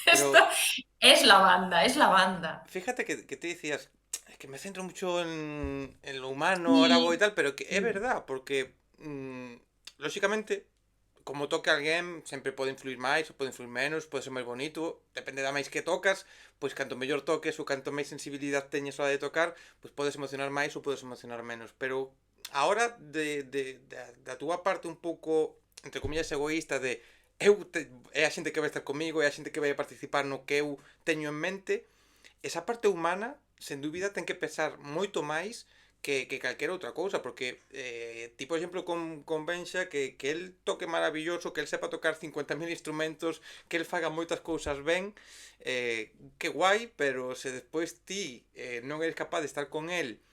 Esta Pero es la banda, es la banda. fíjate que te decías, es que me centro mucho en lo humano, ahora voy y Sí, tal, pero que é sí, verdad, porque lóxicamente, como toque alguén, sempre pode influir máis ou pode influir menos, pode ser máis bonito, depende da máis que tocas, pois canto mellor toques ou canto máis sensibilidade teñes a hora de tocar, pois podes emocionar máis ou podes emocionar menos, pero a hora da túa parte un pouco, entre comillas, egoísta de é a xente que vai estar comigo, é a xente que vai participar no que eu teño en mente, esa parte humana, sen dúbida, ten que pesar moito máis que calquera outra cousa, porque ti, por exemplo, con Benxa, que el toque maravilloso, que el sepa tocar 50.000 instrumentos, que el faga moitas cousas ben, que guai, pero se despois ti non eres capaz de estar con el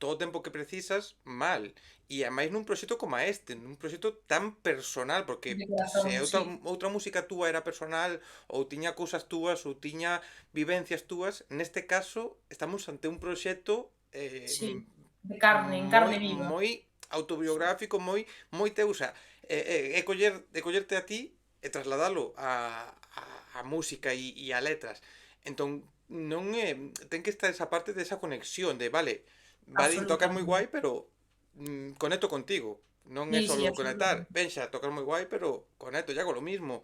todo o tempo que precisas, mal. E ademais nun proxecto como este, nun proxecto tan personal, porque de corazón, se sí. outra música túa era personal, ou tiña cousas túas, ou tiña vivencias túas, neste caso estamos ante un proxecto Sí, de carne, en carne viva. moi autobiográfico, moi teu, o sea, collerte a ti e trasladalo a música e a letras. Entón, non é, ten que estar esa parte desa conexión de, vale, Vadín tocas moi Absolutamente. guai, pero conecto contigo. Non é Sí, só sí, conectar. absolutamente. Benxa, tocas moi guai, pero conecto, ya con lo mismo.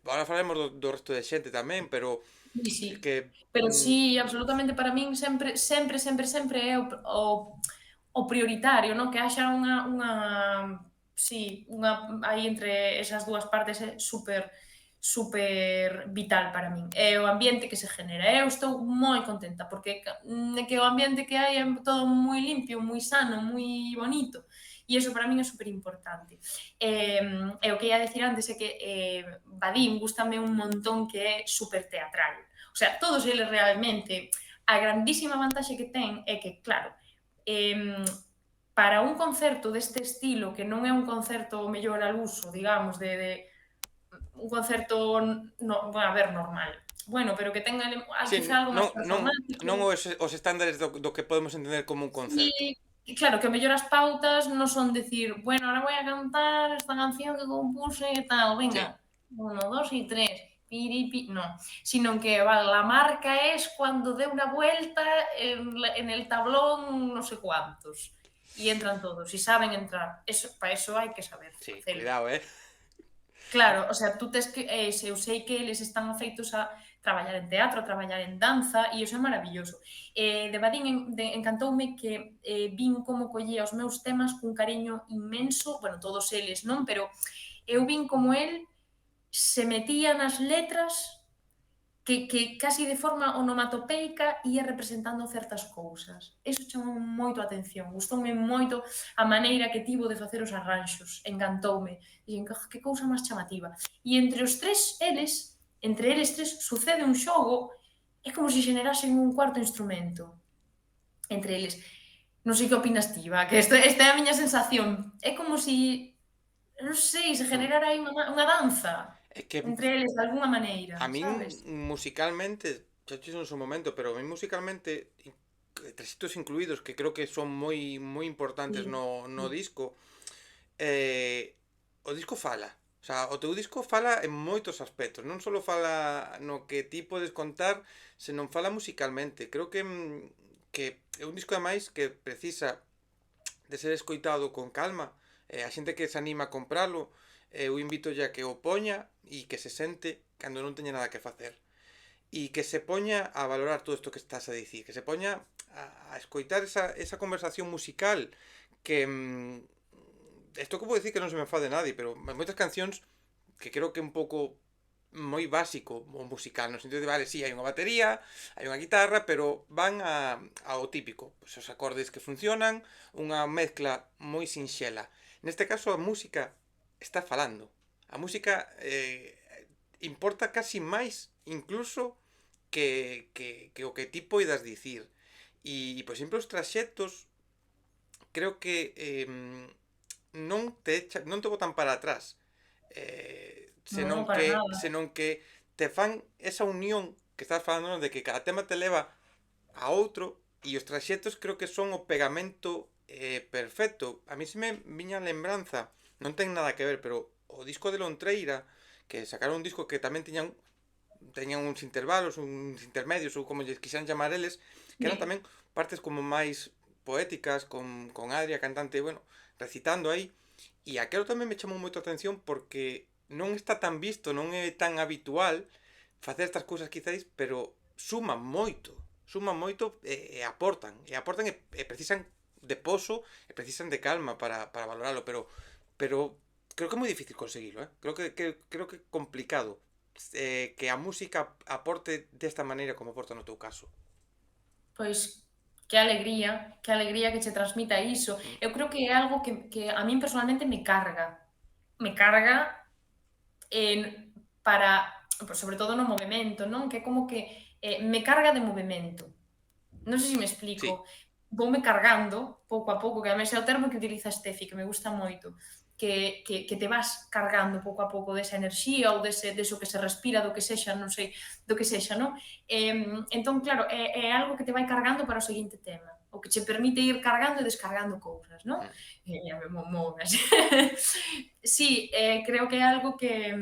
Ahora falaremos do resto de xente tamén, pero Sí, é sí. que Pero sí, absolutamente para min sempre é o prioritario, non? Que haxa sí, unha aí entre esas dúas partes é super vital para min. É o ambiente que se genera. Eu estou moi contenta porque que o ambiente que hai é todo moi limpio, moi sano, moi bonito. E iso para min é super importante. E o que ia decir antes é que Vadim gustame un montón que é super teatral. O sea, todos eles realmente, a grandísima vantaxe que ten é que, claro, eh, para un concerto deste estilo, que non é un concerto mellor al uso, digamos, de un concerto bueno, a ver, normal. Bueno, pero que tenga sí, quizá algo máis non performático. os estándares do que podemos entender como un concerto. Y claro, que mellor as pautas non son decir, bueno, ahora voy a cantar esta canción que compuse e tal, venga, Sí, 1, 2 y 3, piripi, no, sino que vale, la marca es cuando dé una vuelta en el tablón no sé cuántos. Y entran todos, y saben entrar. Eso, para eso hai que saber sí, facelo. cuidado, Claro, o sea, tú tes que, se eu sei que eles están afeitos a traballar en teatro, a traballar en danza, e iso é maravilloso. De Vadín encantoume que vin como collía os meus temas cun cariño inmenso, bueno, todos eles, non? Pero eu vin como el se metía nas letras que casi de forma onomatopeica ia representando certas cousas. Eso chamou moito a atención, gustoume moito a maneira que tivo de facer os arranxos, encantoume. Dixen, que cousa máis chamativa. E entre eles tres, sucede un xogo, é como se generasen un cuarto instrumento entre eles. Non sei que opinas ti, va, que esta é a miña sensación. É como se, non sei, se eh. generara aí unha danza É que entre eles de alguna maneira, a min sabes? musicalmente, xa te en su momento, pero a min musicalmente, tresitos incluídos que creo que son moi importantes Sí, no sí. disco, o disco fala. O sea, o teu disco fala en moitos aspectos, non só fala no que ti podes contar, senón fala musicalmente. Creo que é un disco ademais que precisa de ser escoitado con calma. A xente que se anima a compralo, eu invito a que o poña e que se sente cando non teña nada que facer. E que se poña a valorar todo isto que estás a dicir, que se poña a escoitar esa conversación musical que isto que vou dicir que non se me enfade nadie, pero hai moitas cancións que creo que é un pouco moi básico o musical, no sentido de, vale, sí, hai unha batería, hai unha guitarra, pero van ao típico, pois os acordes que funcionan, unha mezcla moi sinxela. Neste caso a música está falando. A música importa casi máis incluso que o que ti poidas dicir. E, por exemplo, os traxectos creo que non te botan para atrás, No, para nada. senón que te fan esa unión que estás falando, de que cada tema te leva a outro, e os traxectos creo que son o pegamento perfecto. A mí se me viña a lembranza, non ten nada que ver, pero o disco de Lontreira, que sacaron un disco que tamén teñan uns intervalos, uns intermedios, ou como lles quixeran chamar eles, que eran Sí. tamén partes como máis poéticas, con Adria, cantante, bueno, recitando aí. E aquelo tamén me chamou moito a atención porque non está tan visto, non é tan habitual facer estas cousas quizáis, pero suman moito e precisan de poso e precisan de calma para valoralo, pero creo que é moi difícil conseguilo, eh? Creo que é complicado que a música aporte desta maneira como aporta no teu caso. Pois que alegría que che transmita iso. Mm. Eu creo que é algo que a min personalmente me carga. Me carga para, pois, sobre todo no movemento, non? Que é como que me carga de movemento. Non sei se me Sí, explico. Voume cargando pouco a pouco, que ademais é o termo que utiliza Steffi, que me gusta moito, que te vas cargando pouco a pouco desa enerxía ou deso que se respira, do que sexa, non sei, do que sexa, non? Entón, claro, é algo que te vai cargando para o seguinte tema, o que che permite ir cargando e descargando cousas, non? mm, Me move así. Sí, creo que é algo que,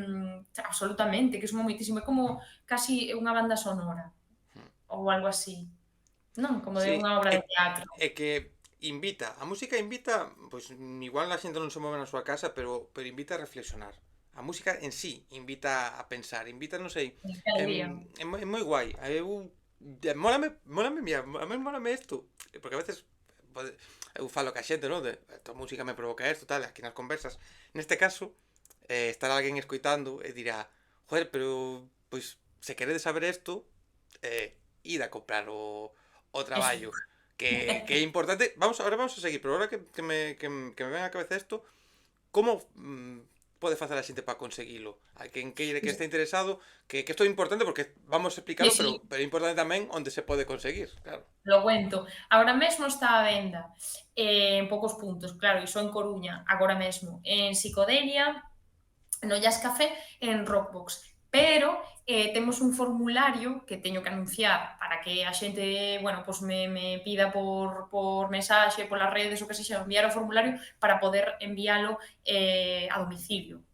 absolutamente, que suma moitísimo, é como casi unha banda sonora, mm. ou algo así. Non, como de Sí, unha obra de teatro. é que invita, a música invita, pois igual a xente non se move na súa casa, pero invita a reflexionar. A música en sí invita a pensar, invita, non sei, Que alegría. é moi guai. Mólame, mira, a mí mólame isto, porque a veces eu falo que a xente, non, de esta música me provoca isto, tal, aquí nas conversas. Neste caso, estará alguén escoitando e dirá, joder, pero, pois, se queredes saber isto, id a comprar o Eso. traballo, que é importante. Ahora vamos a seguir, pero ahora que me ven á cabeza isto, como pode facer a xente para conseguilo? A quen queire que este interesado, que isto é importante porque vamos a Sí, explicarlo, sí, pero é importante tamén onde se pode conseguir, claro. lo cuento. Agora mesmo está á venda, en poucos puntos, claro, iso en Coruña, agora mesmo. En Psicodelia, no Jazz Café, en Rockbox. Pero temos un formulario que teño que anunciar para que a xente, bueno, pues me pida por mensaxe, polas redes, o que sexa, enviar o formulario para poder envialo a domicilio.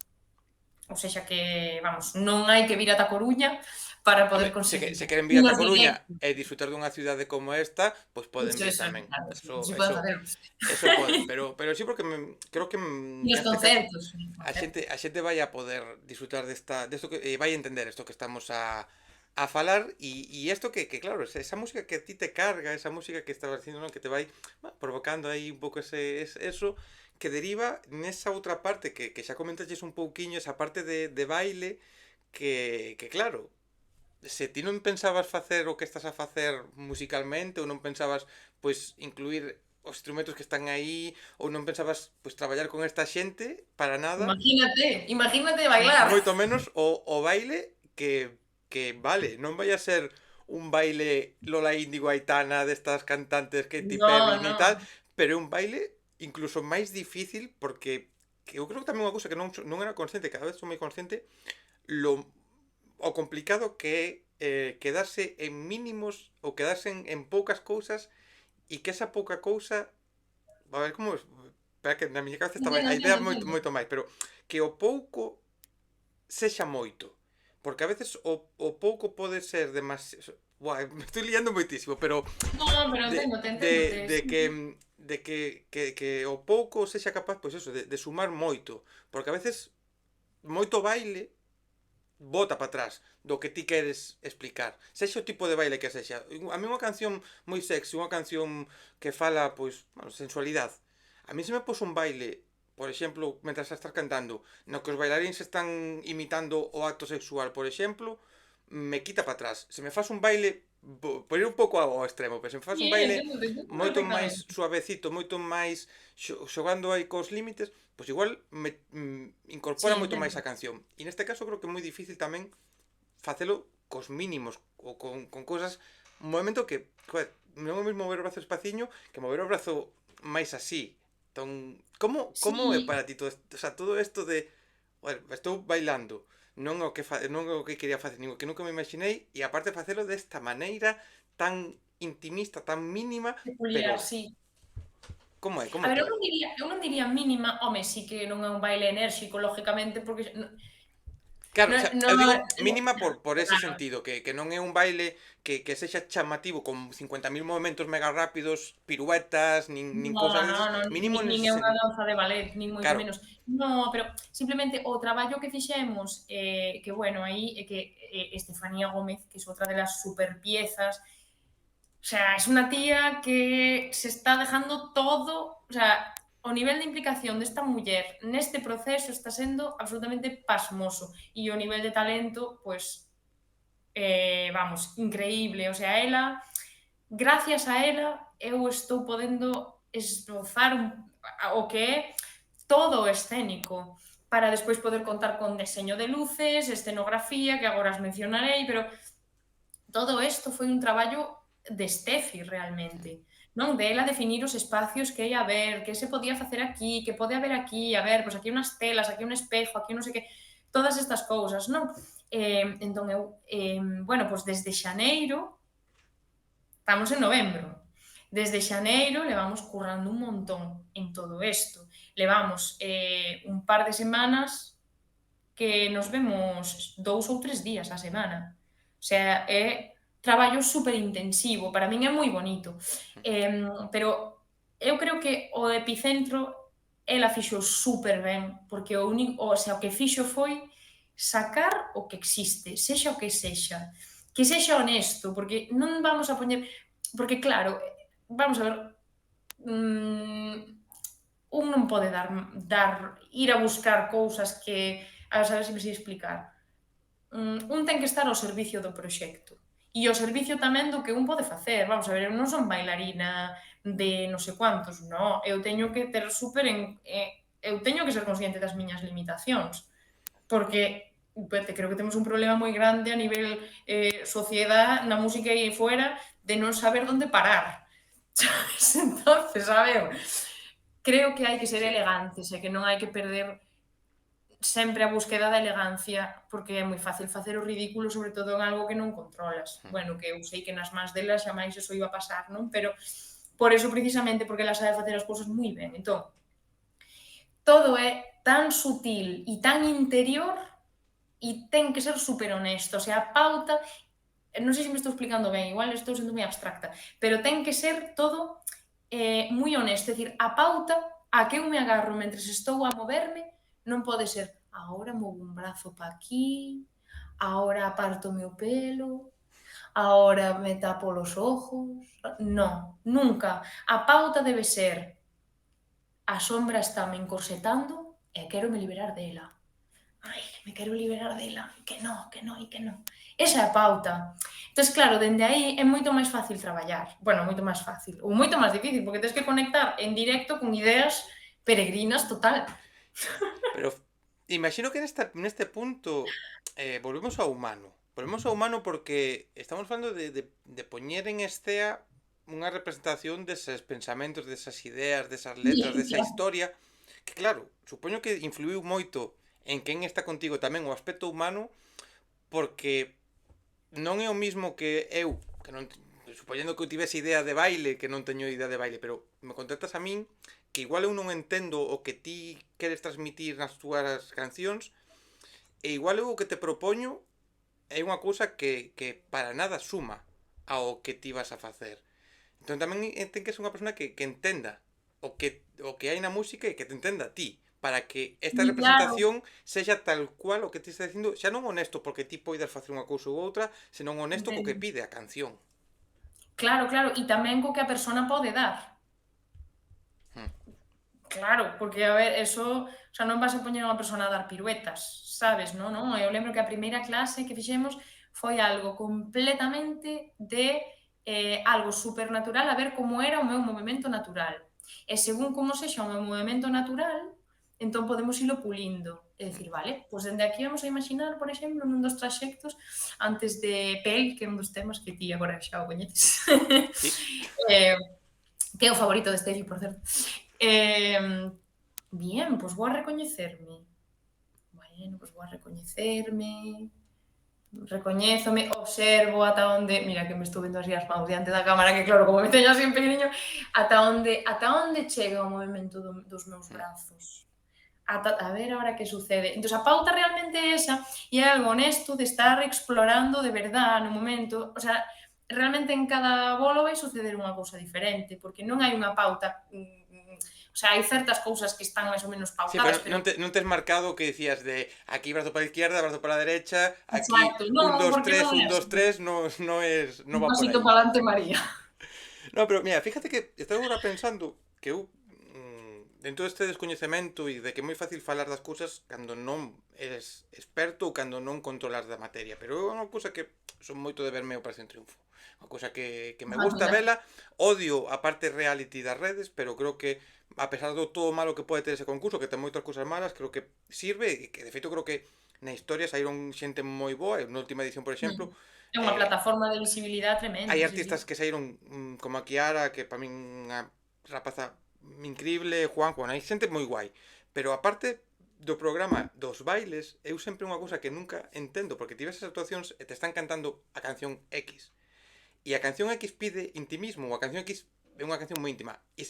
Ou sexa que, vamos, non hai que vir ata Coruña para Home, poder se conseguilo. queren vir Nin ata os Coruña directos, e disfrutar dunha cidade como esta, pois poden vir eso, tamén. claro, Eso, si pode eso, facer. eso poden, pero sí porque creo que Nin os neste caso concertos, nin os concertos. a xente vai a poder disfrutar desto que vai a entender isto que estamos a falar e isto que claro, esa música que a ti te carga, esa música que estabas dicindo, non, que te vai provocando aí un pouco eso que deriva nesa outra parte que xa comentaches un pouquiño, esa parte de baile que claro, se ti non pensabas facer o que estás a facer musicalmente ou non pensabas pois incluir os instrumentos que están aí ou non pensabas pois traballar con esta xente para nada, Imagínate bailar. moito menos o baile que vale, non vai a ser un baile Lola Índigo Aitana destas cantantes Katy Perry No, ni tal, no. pero é un baile incluso máis difícil porque que eu creo que tamén unha cousa que non era consciente, cada vez son moi consciente lo o complicado que é quedarse en mínimos ou quedarse en poucas cousas e que esa pouca cousa, a ver como espera que na miña cabeza estaba Entiendo, a idea entiendo, moito entiendo. moito máis, pero que o pouco sexa moito. Porque a veces o pouco pode ser demasiado... Buah, me estoy liando moitísimo, pero No, pero enténdote, de sí. que o pouco sexa capaz, pois eso, de sumar moito. Porque a veces moito baile bota para atrás do que ti queres explicar. Sexa o tipo de baile que sexa. A mí unha canción moi sexy, unha canción que fala, pois, bueno, sensualidade. A mí se me pos un baile, por exemplo, mentras estás cantando, no que os bailarines están imitando o acto sexual, por exemplo, me quita para atrás. Se me faz un baile, por ir un pouco ao extremo, pero se me faz un Sí, baile entiendo moito máis perfectamente. suavecito, moito máis xogando aí cos límites, pois igual me Sí, incorpora moito máis entiendo. a canción. E neste caso creo que é moi difícil tamén facelo cos mínimos ou con cousas un movimento que, joder, non é o mesmo mover o brazo espaciño que mover o brazo máis así. Entón, como é Sí, para ti todo isto, o sea, todo isto de, joder, estou bailando, non é o que quería facer, nin o que nunca me imaginei e aparte facelo desta maneira tan intimista, tan mínima, peculiar, pero sí. como A é ver, todo? eu non diría mínima, home, sí que non é un baile enérxico, lógicamente, porque Claro, o non, sea, non, eu digo non, mínima por ese claro, sentido, que non é un baile que sexa chamativo con 50.000 movimentos mega rápidos, piruetas, nin no, cosas no, desas, no, mínimo nin nese é unha sentido. danza de ballet, nin moito Claro, menos. No, pero simplemente o traballo que fixemos, que bueno, aí é que Estefanía Gómez, que é outra de las super piezas, o sea, es una tía que se está dejando todo, o sea, o nivel de implicación desta muller neste proceso está sendo absolutamente pasmoso e o nivel de talento, pues, vamos, increíble, o sea, ela, gracias a ela, eu estou podendo esbozar o que é todo o escénico para despois poder contar con deseño de luces, escenografía, que agora as mencionarei, pero todo isto foi un traballo de Steffi realmente, non? De ela definir os espacios que ia haber, que se podía facer aquí, que pode haber aquí, a ver, pois aquí unhas telas, aquí un espejo, aquí non sei que, todas estas cousas, non? Entón eu, bueno, pois desde xaneiro, estamos en novembro, desde xaneiro levamos currando un montón en todo isto. Levamos un par de semanas que nos vemos 2 ou 3 días a semana. O sea, é traballo super intensivo, para min é moi bonito. Pero eu creo que o epicentro ela fixo super ben, porque o único, o sea, o que fixo foi sacar o que existe, sexa o que sexa honesto, porque non vamos a poñer, porque claro, vamos a ver, un non pode ir a buscar cousas que, a saber se me sei explicar. Un ten que estar ao servicio do proxecto. E ao servicio tamén do que un pode facer. Vamos a ver, eu non son bailarina de non sei cuantos, no, eu teño que ter super eu teño que ser consciente das miñas limitacións, porque creo que temos un problema moi grande a nivel sociedade, na música e fora, de non saber onde parar. Sabes? Entonces, a ver, creo que hai que ser sí. elegantes e que non hai que perder sempre a búsqueda da elegancia, porque é moi fácil facer o ridículo, sobre todo en algo que non controlas. Bueno, que eu sei que nas mans delas xa máis eso iba a pasar, non? Pero por eso precisamente, porque ela sabe facer as cousas moi ben. Entón, todo é tan sutil e tan interior e ten que ser super honesto. O sea, a pauta, non sei se me estou explicando ben, igual estou sendo moi abstracta, pero ten que ser todo moi honesto. É dicir, a pauta a que eu me agarro mentres estou a moverme non pode ser agora movo un brazo pa aquí, agora aparto o meu pelo, agora me tapo los ojos. Non, nunca. A pauta debe ser a sombra está me encorsetando e quero me liberar dela. Ai, me quero liberar dela, que non, e que non. Esa é a pauta. Entón, claro, dende aí é moito máis fácil traballar. Bueno, moito máis fácil, ou moito máis difícil, porque tens que conectar en directo con ideas peregrinas total. Pero imagino que neste punto volvemos ao humano. Volvemos ao humano porque estamos falando de poñer en escea unha representación deses pensamentos, desas ideas, desas letras, desa Ciencia. historia, que claro, supoño que influiu moito en quen está contigo tamén o aspecto humano, porque non é o mismo que eu, que non, supoñendo que eu tivese idea de baile, que non teño idea de baile, pero me contactas a min, que igual eu non entendo o que ti queres transmitir nas túas cancións, e igual eu o que te propoño é unha cousa que para nada suma ao que ti vas a facer. Entón tamén ten que ser unha persona que entenda o que hai na música e que te entenda a ti, para que esta Y claro, representación sexa tal cual o que ti está dicindo, xa non honesto porque ti poidas facer unha cousa ou outra, senón honesto co que entendo. pide a canción. Claro, claro, e tamén co que a persona pode dar. Hmm. Claro, porque, a ver, eso, o sea, non vas a poñer a unha persona a dar piruetas, sabes, non? Non, eu lembro que a primeira clase que fixemos foi algo completamente de algo supernatural, a ver como era o meu movimento natural. E según como sexa o meu movimento natural, entón podemos ilo pulindo. É dicir, vale, pois dende aquí vamos a imaginar, por exemplo, nun dos traxectos antes de Pel, que é un dos temas que ti agora xa o coñeces. Sí. eh, que é o favorito de Steffi, por certo. Bien, pues vou a recoñecerme. Bueno, pues vou a recoñecerme, recoñézome, observo ata onde, mira que me estou vendo así as mãos diante da cámara, que claro, como me teño así en pequeniño, ata onde chega o movimento dos meus Hmm. brazos. A ver ahora que sucede. Entón, a pauta realmente é esa, e é algo honesto de estar explorando de verdad no momento, o sea, realmente en cada bolo vai suceder unha cousa diferente, porque non hai unha pauta, o sea, hai certas cousas que están máis ou menos Sí, pero pautadas, pero non tes marcado o que decías de aquí brazo para a izquierda, brazo para a derecha, aquí exacto, un, non, dos, porque tres, non é un, dos, así. tres, no, no Un va por pasito aí. para adelante, María. No, pero mira, fíjate que estaba agora pensando que eu dentro deste descoñecemento e de que é moi fácil falar das cousas cando non eres experto ou cando non controlas da materia, pero é unha cousa que son moito de verme o Operación Triunfo. Unha cousa que me Ah, gusta mira. vela, odio a parte reality das redes, pero creo que a pesar do todo malo que pode ter ese concurso, que ten moitas cousas malas, creo que sirve e que de feito creo que na historia saíron xente moi boa, e na última edición, por Mm. exemplo, É unha plataforma de visibilidade hai tremenda, sí, sí. artistas que saíron como a Kiara, que para min unha rapaza increíble, Juan, hai xente moi guai. Pero aparte do programa dos bailes, eu sempre unha cousa que nunca entendo, porque ti ves as actuacións e te están cantando a canción X. E a canción X pide intimismo, ou a canción X é unha canción moi íntima. E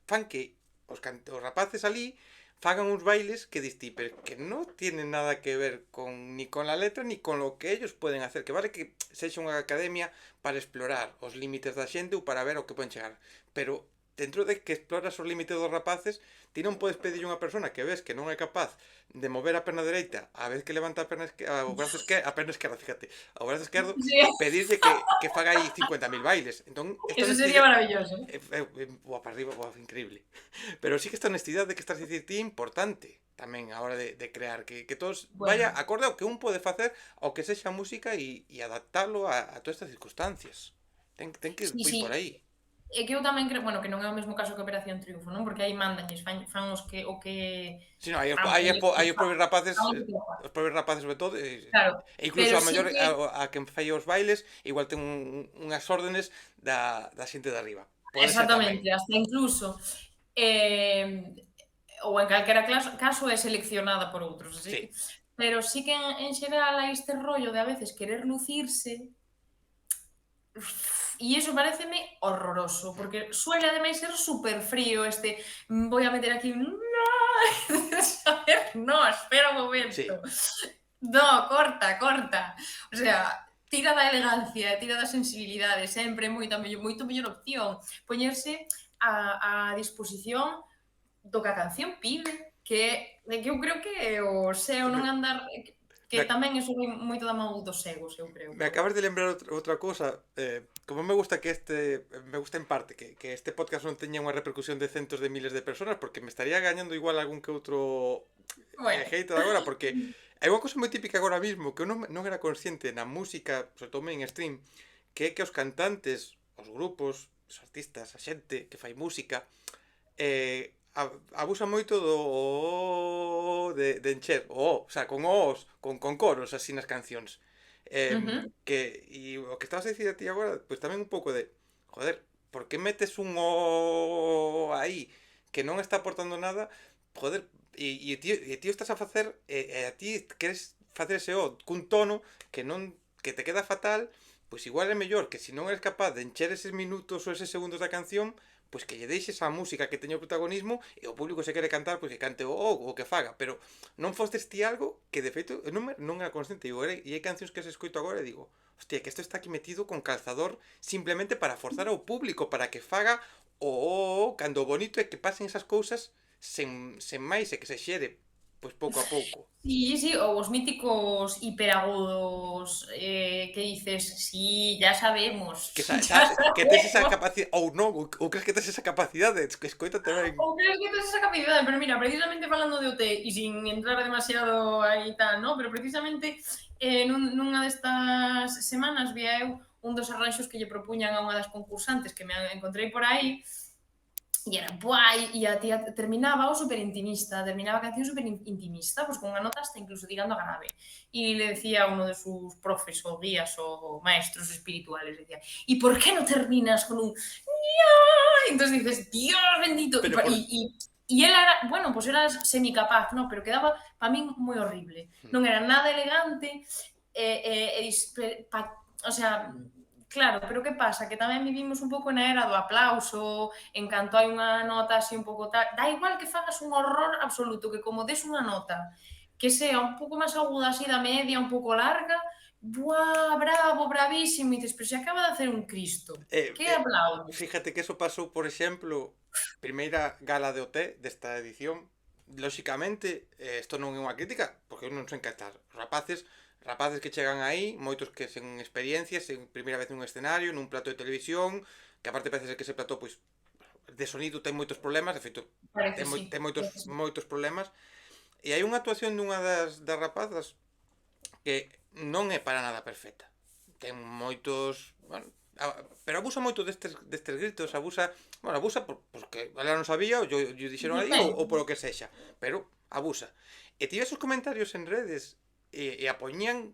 fan que os rapaces ali fagan uns bailes que dis ti, pero que non tienen nada que ver ni con la letra ni con lo que ellos pueden hacer. Que vale que sexa unha academia para explorar os límites da xente ou para ver ao que poden chegar. Pero dentro de que exploras os límites dos rapaces, ti non podes pedir a unha persona que ves que non é capaz de mover a perna dereita a vez que levanta a perna o brazo esquerdo, a perna esquerda, fíjate, o brazo esquerdo, Sí, pedirlle que faga aí 50.000 bailes. Entón, esta eso sería honestidade maravilloso. boa para arriba, boa, increíble. Pero sí que esta honestidade de que estás a dicir ti é importante tamén a hora de crear, que todos vaya Bueno, acorde ao que un pode facer ao que sexa música e adaptalo a todas estas circunstancias. Ten que sí, ir sí. por aí. É que eu tamén creo, bueno, que non é o mesmo caso que Operación Triunfo, non? Porque aí mandanlles, fan o que Si, no, hai, fan eles, hai os propios rapaces, fan o que queren fan. os propios rapaces sobre todo, Claro, e incluso pero a sí mellor que a quen fai os bailes igual ten unhas órdenes da xente de arriba. Pode ser tamén. exactamente, hasta incluso eh, ou en calquera caso é seleccionada por outros, así que Sí. pero sí que en xeral hai este rollo de a veces querer lucirse. E iso pareceme horroroso, porque suele ademais ser super frío este voy a meter aquí un a ver, no, espera un momento. Sí. No, corta, corta. O sea, tira da elegancia, tira da sensibilidade, sempre moito mellor opción. Poñerse a disposición do que a canción pide, que eu creo que é o seo non Me, andar que me, tamén iso vem moito da mão dos egos, eu creo, me pero acabas de lembrar outra cosa. Como me gusta me gusta en parte que este podcast non teña unha repercusión de centos de miles de personas, porque me estaría gañando igual algún que outro bueno. hate agora, porque hai unha cosa moi típica agora mismo que eu non era consciente na música, sobre todo en stream, que é que os cantantes, os grupos, os artistas, a xente que fai música, abusa moito de encher, o sea, con os, con coros así nas cancións. Ujú. O que estabas a dicir a ti agora, pues tamén un pouco de, joder, por que metes un o aí que non está aportando nada? Joder, e ti estás a facer, a ti queres facer ese o cun tono que te queda fatal, pois igual é mellor que se non eres capaz de encher eses minutos ou eses segundos da canción, pois que lle deixes a música que teña o protagonismo e o público se quere cantar, pois que cante o que faga, pero non fostes ti algo que de feito eu non era consciente, digo, e hai cancións que se escoito agora e digo, hostia, que isto está aquí metido con calzador simplemente para forzar ao público, para que faga cando o bonito é que pasen esas cousas sen máis e que se xere, pois pouco a pouco. Sí, sí, ou os míticos hiperagudos que dices, sí, ya sabemos, Que, ya que tes esa sabemos. capacidade, ou non, ou crees que tes esa capacidade, que escoítate ben. Ou creo que tes esa capacidade, pero mira, precisamente falando de OT e sin entrar demasiado aí tal, ¿no? Pero precisamente nunha destas semanas vía eu un dos arranxos que lle propuñan a unha das concursantes que me encontrei por aí. E era guai, e a tía terminaba o super intimista, terminaba a canción super intimista, pues con unha nota hasta incluso tirando a grave. Y le decía a uno de sus profes o guías o maestros espirituales, decía, ¿y por qué no terminas con un ña? Entonces dices, Dios bendito. Pero por... Y él era, bueno, pues era semicapaz, ¿no? Pero quedaba para mí moi horrible. Non era nada elegante, o sea, claro, pero que pasa? Que tamén vivimos un pouco na era do aplauso, en canto hai unha nota así un pouco tal, da igual que fagas un horror absoluto, que como des unha nota que sea un pouco máis aguda así da media, un pouco larga, buah, bravo, bravísimo, e dices, pero se acaba de hacer un Cristo, que aplaudes? Fíjate que eso pasou, por exemplo, primeira gala de OT desta edición. Lóxicamente, isto non é unha crítica, porque eu non sei cantar. Rapaces que chegan aí, moitos que sen experiencias, sen primeira vez nun escenario, nun plato de televisión, que aparte parece ser que ese plato, pois, de sonido ten moitos problemas, de feito, Parece sí, ten parece sí. moitos problemas, e hai unha actuación dunha das rapazas que non é para nada perfecta. Ten moitos, bueno, pero abusa moito destes gritos, abusa porque ela non sabía, ou lle dixeron ali, ou Depende. polo que sexa, pero abusa. E tive esos comentarios en redes e a poñían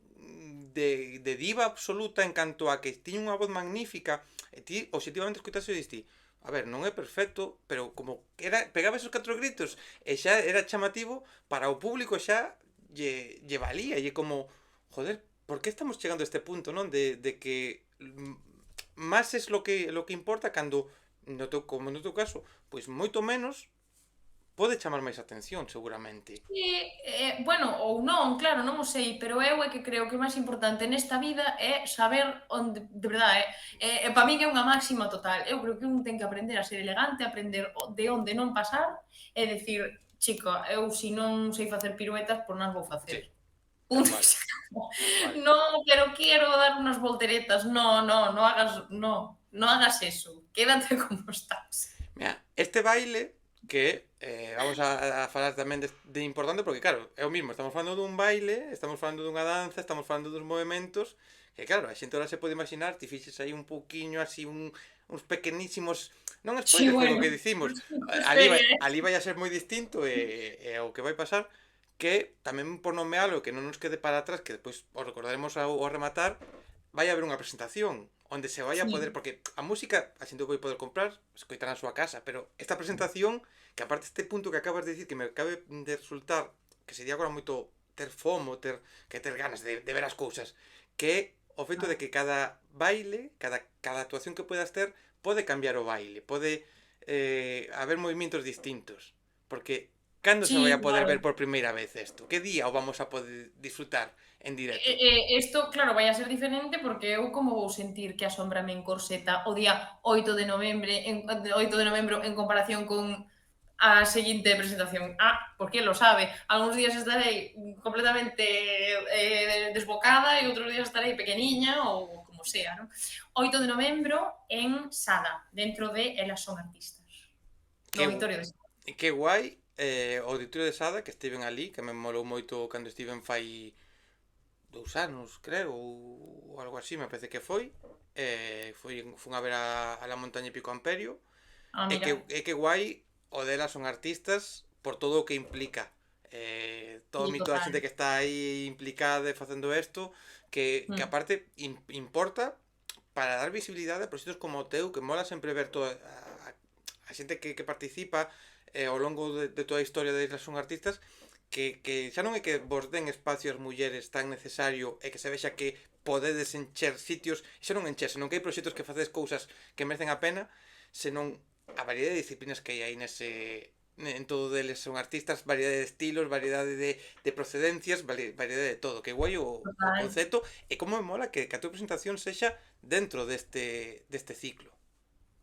de diva absoluta en canto a que tiña unha voz magnífica e ti objetivamente escutaste e diste, a ver, non é perfecto, pero como pegaba esos 4 gritos e xa era chamativo para o público, xa lle valía, e como, joder, por que estamos chegando a este punto, non? De que máis es lo que importa cando como no teu caso, pois moito menos pode chamar máis atención, seguramente. Bueno, ou non, claro, non o sei, pero eu é que creo que o máis importante nesta vida é saber onde, de verdade, para min é unha máxima total. Eu creo que un ten que aprender a ser elegante, aprender de onde non pasar, e decir, chico, eu se non sei facer piruetas, pois non vou Sí, facer. tal Punto. cual, tal cual. No, pero quiero dar unas volteretas. No, no, no hagas eso. Quédate como estás. Mira, este baile que vamos a falar tamén de importante porque claro, é o mismo, estamos falando dun baile, estamos falando dunha danza, estamos falando dos movimentos, que claro, a xente ahora se pode imaginar, ti fixes aí un pouquiño así uns pequenísimos, non Sí, spoilers, pero o bueno, que dicimos, espere. ali vai a ser moi distinto e o que vai pasar que tamén por nomealo, que non nos quede para atrás, que depois o recordaremos ao rematar, vai haber unha presentación onde se vai a poder, Sí, porque a música a xente vai poder comprar, escoitar na súa casa, pero esta presentación, que aparte este punto que acabas de dicir, que me acabe de resultar, que sería agora moito ter fomo, ter ganas de ver as cousas, que é o feito de que cada baile, cada actuación que puedas ter, pode cambiar o baile, pode haber movimientos distintos, porque cando se vai sí, a poder ver claro. por primeira vez isto? Que día o vamos a poder disfrutar en directo? Isto, claro, vai a ser diferente porque eu como vou sentir que a sombra me encorseta o día 8 de novembro 8 de novembro en comparación con a seguinte presentación. Ah, por quién lo sabe. Algúns días estarei completamente desbocada e outros días estarei pequeniña ou como sea, ¿no? 8 de novembro en Sada, dentro de Elas son artistas, no Que, auditorio de Sada. que guai, o auditorio de Sada, que estiven ali, que me molou moito cando estiven fai 2 anos, creo, ou algo así, me parece que foi. Fun a ver a la montaña Pico Amperio. Ah, E que, mira, e que guai, o delas son artistas por todo o que implica. Todo o sí, mito da total. xente que está aí implicada e facendo isto, que Mm. aparte importa para dar visibilidade a proxectos como o teu, que mola sempre ver toda a xente que participa ao longo de toda a historia de Islas son artistas, que xa non é que vos den espacio ás mulleres tan necesario e que se vexa que podedes encher sitios, xa non encher, senón que hai proxectos que facedes cousas que merecen a pena, senón a variedade de disciplinas que hai aí en todo deles son artistas, variedade de estilos, variedade de procedencias, variedade de todo, que guai o Total. concepto, e como me mola que a tua presentación sexa dentro deste ciclo.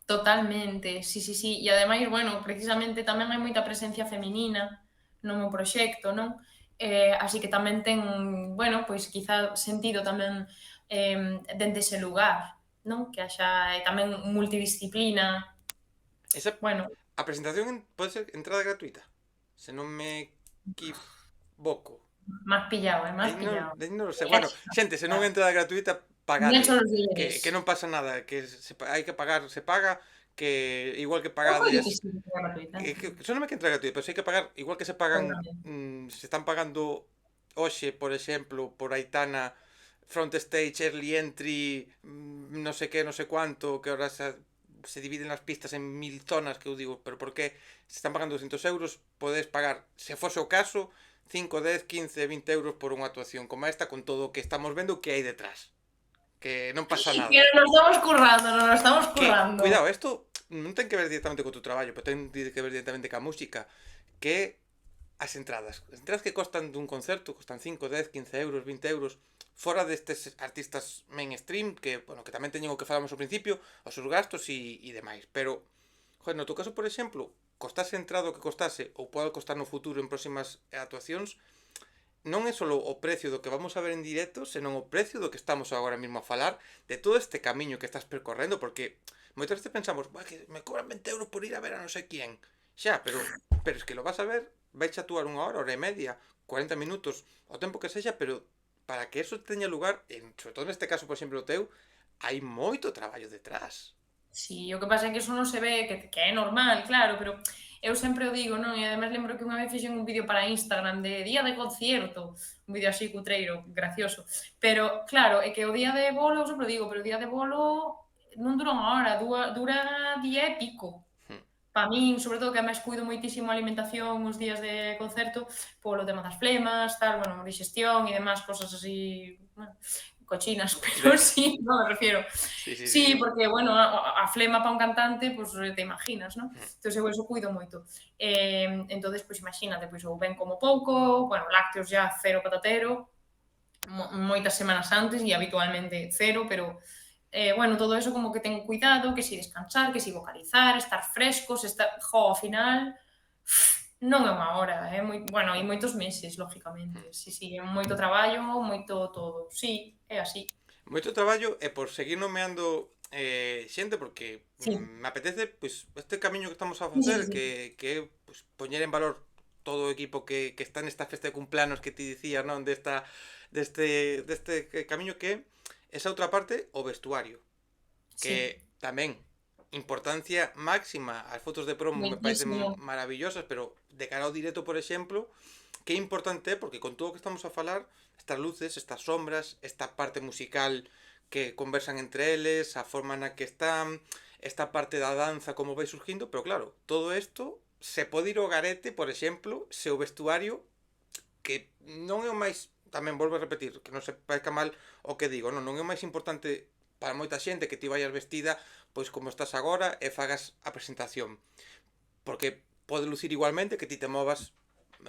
Totalmente, sí, sí, sí. E ademais, bueno, precisamente tamén hai moita presencia feminina no meu proxecto, non? Así que tamén ten, bueno, pois quizá sentido tamén dende ese lugar, non? Que haxa tamén multidisciplina, Esa, bueno, a presentación pode ser entrada gratuita, se non me equivoco. máis pillado, máis pillado. Non lo sei. Bueno, xente, se non é entrada gratuita, Non pagadle. hecho os deberes. Que non pasa nada, que hai que pagar, se paga, que igual que Eu coido que pagades. sí, que é gratuita. Que non me que entra gratuita, pero se hai que pagar, igual que se pagan, Seguramente. se están pagando hoxe, por exemplo, por Aitana, front stage, early entry, non sei que, non sei cuánto, que ahora se dividen as pistas en 1000 zonas, que eu digo, pero por que se están pagando 200 euros, podes pagar, se fose o caso, 5, 10, 15, 20 euros por unha actuación como esta, con todo o que estamos vendo que hai detrás. Que non pasa Que nada. nos estamos currando, nos lo estamos Que, currando. cuidado, isto non ten que ver directamente co teu traballo, pero ten que ver directamente ca música, que as entradas. As entradas que costan dun concerto, costan 5, 10, 15 euros, 20 euros, fora destes artistas mainstream, que, bueno, que tamén teñen o que falamos ao principio, os seus gastos e demais. Pero, joder, no teu caso, por exemplo, costase entrado o que costase, ou pode costar no futuro en próximas actuacións, non é só o precio do que vamos a ver en directo, senón o precio do que estamos agora mesmo a falar, de todo este camiño que estás percorrendo, porque moitas veces pensamos, que me cobran 20 euros por ir a ver a non sei quién. Xa, pero es que lo vas a ver, vai a actuar unha hora, hora e media, 40 minutos, o tempo que sexa, pero para que eso teña lugar, sobre todo neste caso, por exemplo, o teu, hai moito traballo detrás. Sí, o que pasa é que eso non se ve, que é normal, claro, pero eu sempre o digo, non? E ademais lembro que unha vez fixen un vídeo para Instagram de día de concierto, un vídeo así cutreiro, gracioso. Pero, claro, é que o día de bolo, eu sempre o digo, pero o día de bolo non dura unha hora, dura día e pico. Hmm. Para min, sobre todo, que ademais cuido moitísimo a alimentación os días de concerto, polo tema das flemas, tal, bueno, digestión e demás cosas así, bueno, cochinas, pero De... sí, no me refiero. Sí, sí, sí, Sí, sí. porque, bueno, a flema para un cantante, pues te imaginas, ¿no? Hmm. Entón, eu eso cuido moito. Entonces, pois imagínate, pois ou ben como pouco, bueno, lácteos ya cero patatero, moitas semanas antes e habitualmente cero, pero bueno, todo eso como que ten cuidado, que si descansar, que si vocalizar, estar frescos, ao final non é unha hora, é bueno, hai moitos meses, lógicamente. Sí, sí, é moito traballo, moito todo. Sí, é así. Moito traballo e por seguir nomeando xente porque Sí, me apetece pois este camiño que estamos a sí, sí, facer sí. que é pois, poñer en valor todo o equipo que está nesta festa de cumpleanos que ti dicías, non? Deste camiño que esa outra parte, o vestuario, Sí, que tamén importancia máxima, as fotos de promo me parecen moitísimo. maravillosas, pero de cara ao directo, por exemplo, que importante é porque con todo o que estamos a falar, estas luces, estas sombras, esta parte musical que conversan entre eles, a forma na que están, esta parte da danza como vai surgindo, pero claro, todo isto se pode ir ao garete, por exemplo, se o vestuario que non é o máis, tamén volvo a repetir, que non se parezca mal o que digo, non é o máis importante para moita xente que ti vayas vestida pois como estás agora e fagas a presentación, porque pode lucir igualmente que ti te movas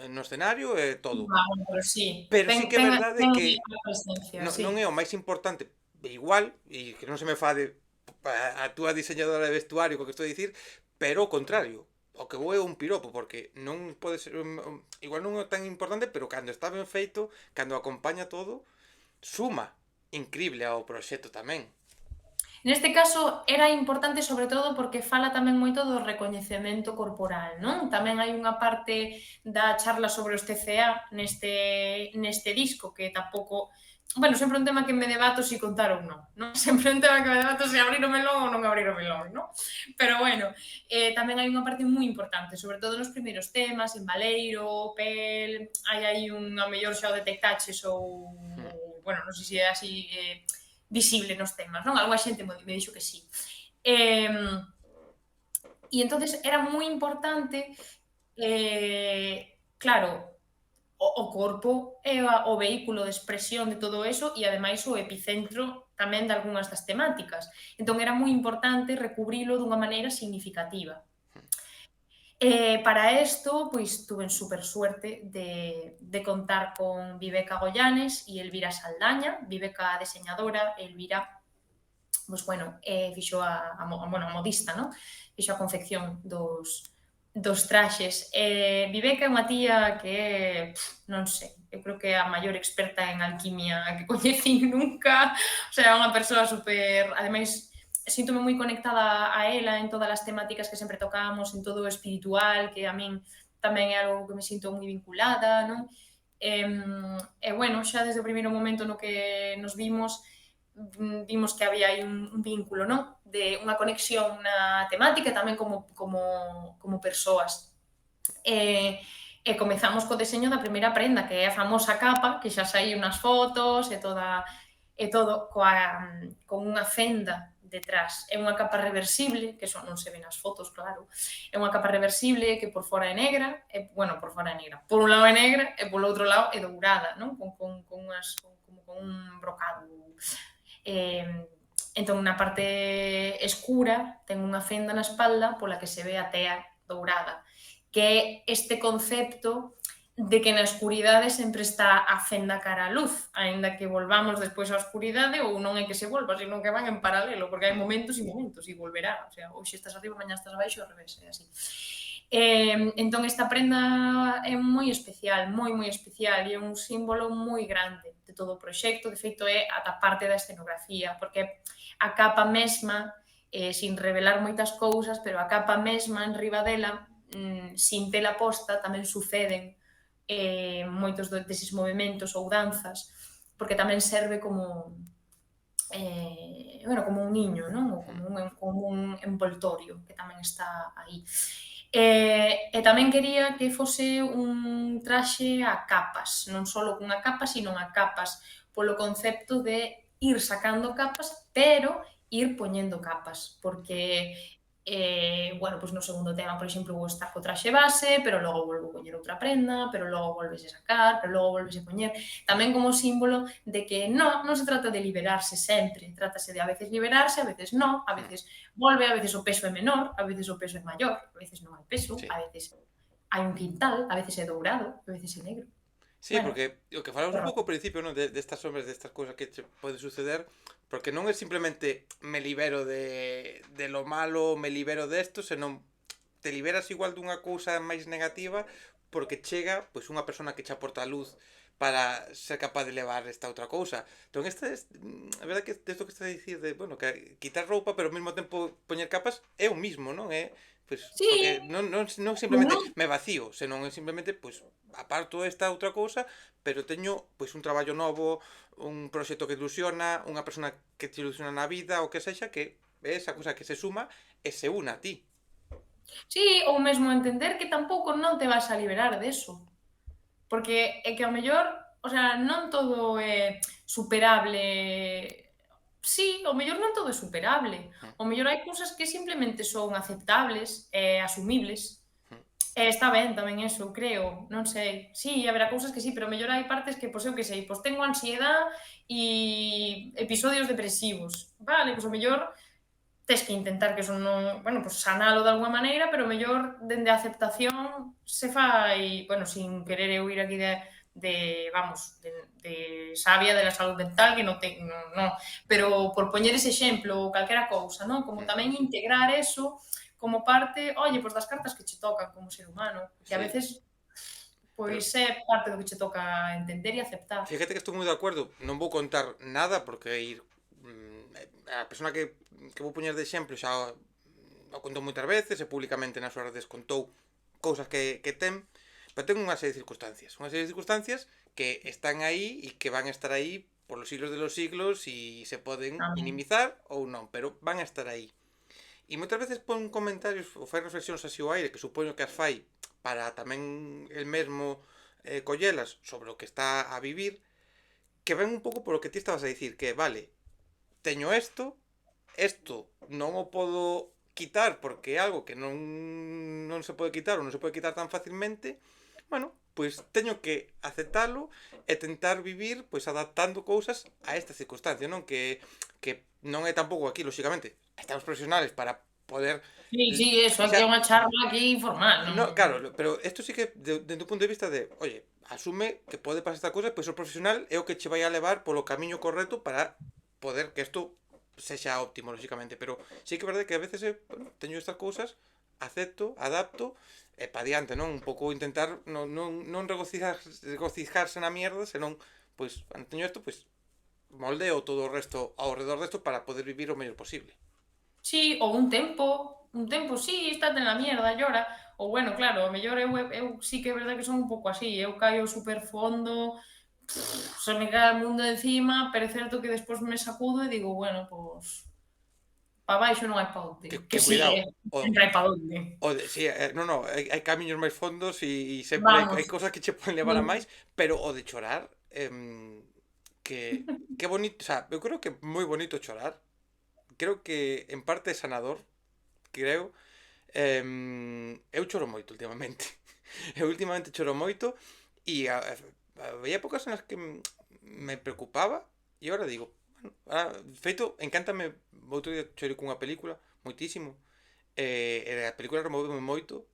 no escenario e todo. Vale, pero sí, Pero sí que é verdade ten que a presencia, non sí. é o máis importante igual, e que non se me fade a túa diseñadora de vestuario co que estou a dicir, pero ao contrario, o que vou é un piropo, porque non pode ser igual non é tan importante, pero cando está ben feito, cando acompaña todo, suma incrible ao proxecto tamén. Neste caso era importante sobre todo porque fala tamén moito do recoñecemento corporal, non? Tamén hai unha parte da charla sobre os TCA neste disco que tampouco, bueno, sempre un tema que me debato se si contar ou non, non? Sempre un tema que me debato se abrir o melón ou non abrir o melón, non? Pero bueno, tamén hai unha parte moi importante, sobre todo nos primeiros temas, en Baleiro, Pel, hai aí unha mellor xa o detectaches ou, Hmm. bueno, non sei se é así, visible nos temas, non? Algo a xente me dixo que sí. E entonces era moi importante, claro, o corpo é o vehículo de expresión de todo eso e ademais o epicentro tamén de algunhas das temáticas. Entón era moi importante recubrilo dunha maneira significativa. Para isto, pois, tuve super suerte de contar con Viveca Goyanes e Elvira Saldaña. Viveca, a deseñadora, Elvira, pois, bueno, fixo a modista, non? Fixo a confección dos traxes. Viveca é unha tía que é, non sei, eu creo que é a maior experta en alquimia que coñecín nunca. O sea, é unha persoa super... Ademais, síntome moi conectada a ela en todas as temáticas que sempre tocamos, en todo o espiritual, que a min tamén é algo que me sinto moi vinculada, non? E bueno, xa desde o primeiro momento no que nos vimos que había aí un vínculo, non? De unha conexión na temática e tamén como persoas. E comezamos co deseño da primeira prenda, que é a famosa capa, que xa saíu nas fotos e todo con unha fenda detrás. É unha capa reversible, que eso non se ve nas fotos, claro. É unha capa reversible que por fora é negra, por fora é negra. Por un lado é negra e polo outro lado é dourada, non? Con un brocado. Entón, na parte escura, ten unha fenda na espalda pola que se ve a tea dourada, que é este concepto de que na escuridade sempre está a fenda cara á luz, aínda que volvamos despois á escuridade, ou non é que se volva, sino que van en paralelo, porque hai momentos e momentos, e volverá, o sea, hoxe estás arriba, mañá estás abaixo, ao revés, é así. Entón, esta prenda é moi especial, moi especial, e é un símbolo moi grande de todo o proxecto. De feito, é ata parte da escenografía, porque a capa mesma, sin revelar moitas cousas, pero a capa mesma en riba dela, sin tela posta, tamén suceden moitos deses movimentos ou danzas, porque tamén serve como como un niño, non? Ou como un envoltorio que tamén está aí. E tamén quería que fose un traxe a capas, non só cunha capa, sino a capas, polo concepto de ir sacando capas, pero ir poñendo capas, porque no segundo tema, por exemplo, vou estar co traxe base, pero logo volvo a poñer outra prenda, pero logo volves a sacar, pero logo volves a poñer, tamén como símbolo de que non se trata de liberarse sempre, trátase de a veces liberarse, a veces non, a veces volve, a veces o peso é menor, a veces o peso é maior, a veces non hai peso, Sí. a veces hai un quintal, a veces é dourado, a veces é negro. Sí, porque o que falamos un pouco ao principio, non? Destas sombras, destas cousas que pode suceder, porque non é simplemente me libero de lo malo, me libero desto, senón te liberas igual dunha cousa máis negativa porque chega pois unha persona que che aporta a luz para ser capaz de levar esta outra cousa. Entón, a verdade que isto que está a dicir de, bueno, que quitar roupa, pero ao mesmo tempo poñer capas é o mismo, non? Pois, porque Sí, non simplemente me vacío, senón é simplemente, pois, aparto esta outra cousa, pero teño, pois, un traballo novo, un proxecto que ilusiona, unha persona que te ilusiona na vida, o que sexa, que é esa cousa que se suma e se une a ti. sí, ou mesmo entender que tampouco non te vas a liberar deso. Porque é que ao mellor, o sea, non todo é superable. Sí, ao mellor non todo é superable. Ao mellor hai cousas que simplemente son aceptables e asumibles. E está ben tamén eso, creo, non sei. Sí, haberá cousas que sí, pero ao mellor hai partes que, pois eu que sei, pois tengo ansiedade e episodios depresivos. Vale, pois ao mellor tes que intentar que eso non, pois sanalo de alguma maneira, pero ao mellor dende a aceptación se fai, sin querer eu ir aquí de sabia de la salud mental, que non ten, non, pero por poñer ese exemplo ou calquera cousa, non? Como tamén integrar eso como parte, pois das cartas que che tocan como ser humano, que a Sí. veces Pero pois é parte do que che toca entender e aceptar. fíjate que estou moi de acordo, non vou contar nada porque ir a persona que vou poñer de exemplo xa o contou moitas veces e públicamente nas súas redes contou cousas que ten, pero ten unha serie de circunstancias que están aí e que van a estar aí por los siglos de los siglos e se poden minimizar ou non, pero van a estar aí. E moitas veces pon comentarios ou fai reflexións así ao aire, que supoño que as fai para tamén el mesmo collelas sobre o que está a vivir, que ven un pouco polo que ti estabas a dicir, que vale, teño isto non o podo quitar porque é algo que non se pode quitar ou non se pode quitar tan facilmente, bueno, pois teño que aceptalo e tentar vivir pois adaptando cousas a esta circunstancia, non? Que non é tampouco aquí, lóxicamente, estamos profesionales para poder Sí, sí, eso, aquí é xa, unha charla aquí informal, non? no, claro, pero isto sí que desde un punto de vista de, oye, asume que pode pasar esta cousa, pois o profesional é o que che vai a levar polo camiño correcto para poder que isto sexa óptimo, lóxicamente, pero sí que é verdade que a veces bueno, teño estas cousas, acepto, adapto e pa diante, non? Un pouco intentar non regocijarse na mierda, senón, pois, cando teño isto, pois, moldeo todo o resto ao redor desto para poder vivir o mellor posible. Sí, ou un tempo sí, estate na mierda, llora. Ou bueno, claro, o mellor eu sí que é verdade que son un pouco así, eu caio super fondo, se me cae o mundo encima, pero é certo que despois me sacudo e digo, bueno, pois pa baixo non hai pa onde. Que Que sí, cuidado, sempre hai pa onde. sí, no, hai camiños máis fondos e sempre Vamos, hai cosas que che poden levar a sí. máis, pero o de chorar, que bonito, o sea, eu creo que é moi bonito chorar. Creo que en parte é sanador, creo. Eu choro moito últimamente. Eu últimamente choro moito e había épocas nas que me preocupaba e agora digo, bueno, feito, encántame, outro día chorei cunha película, moitísimo, e a película removeume moito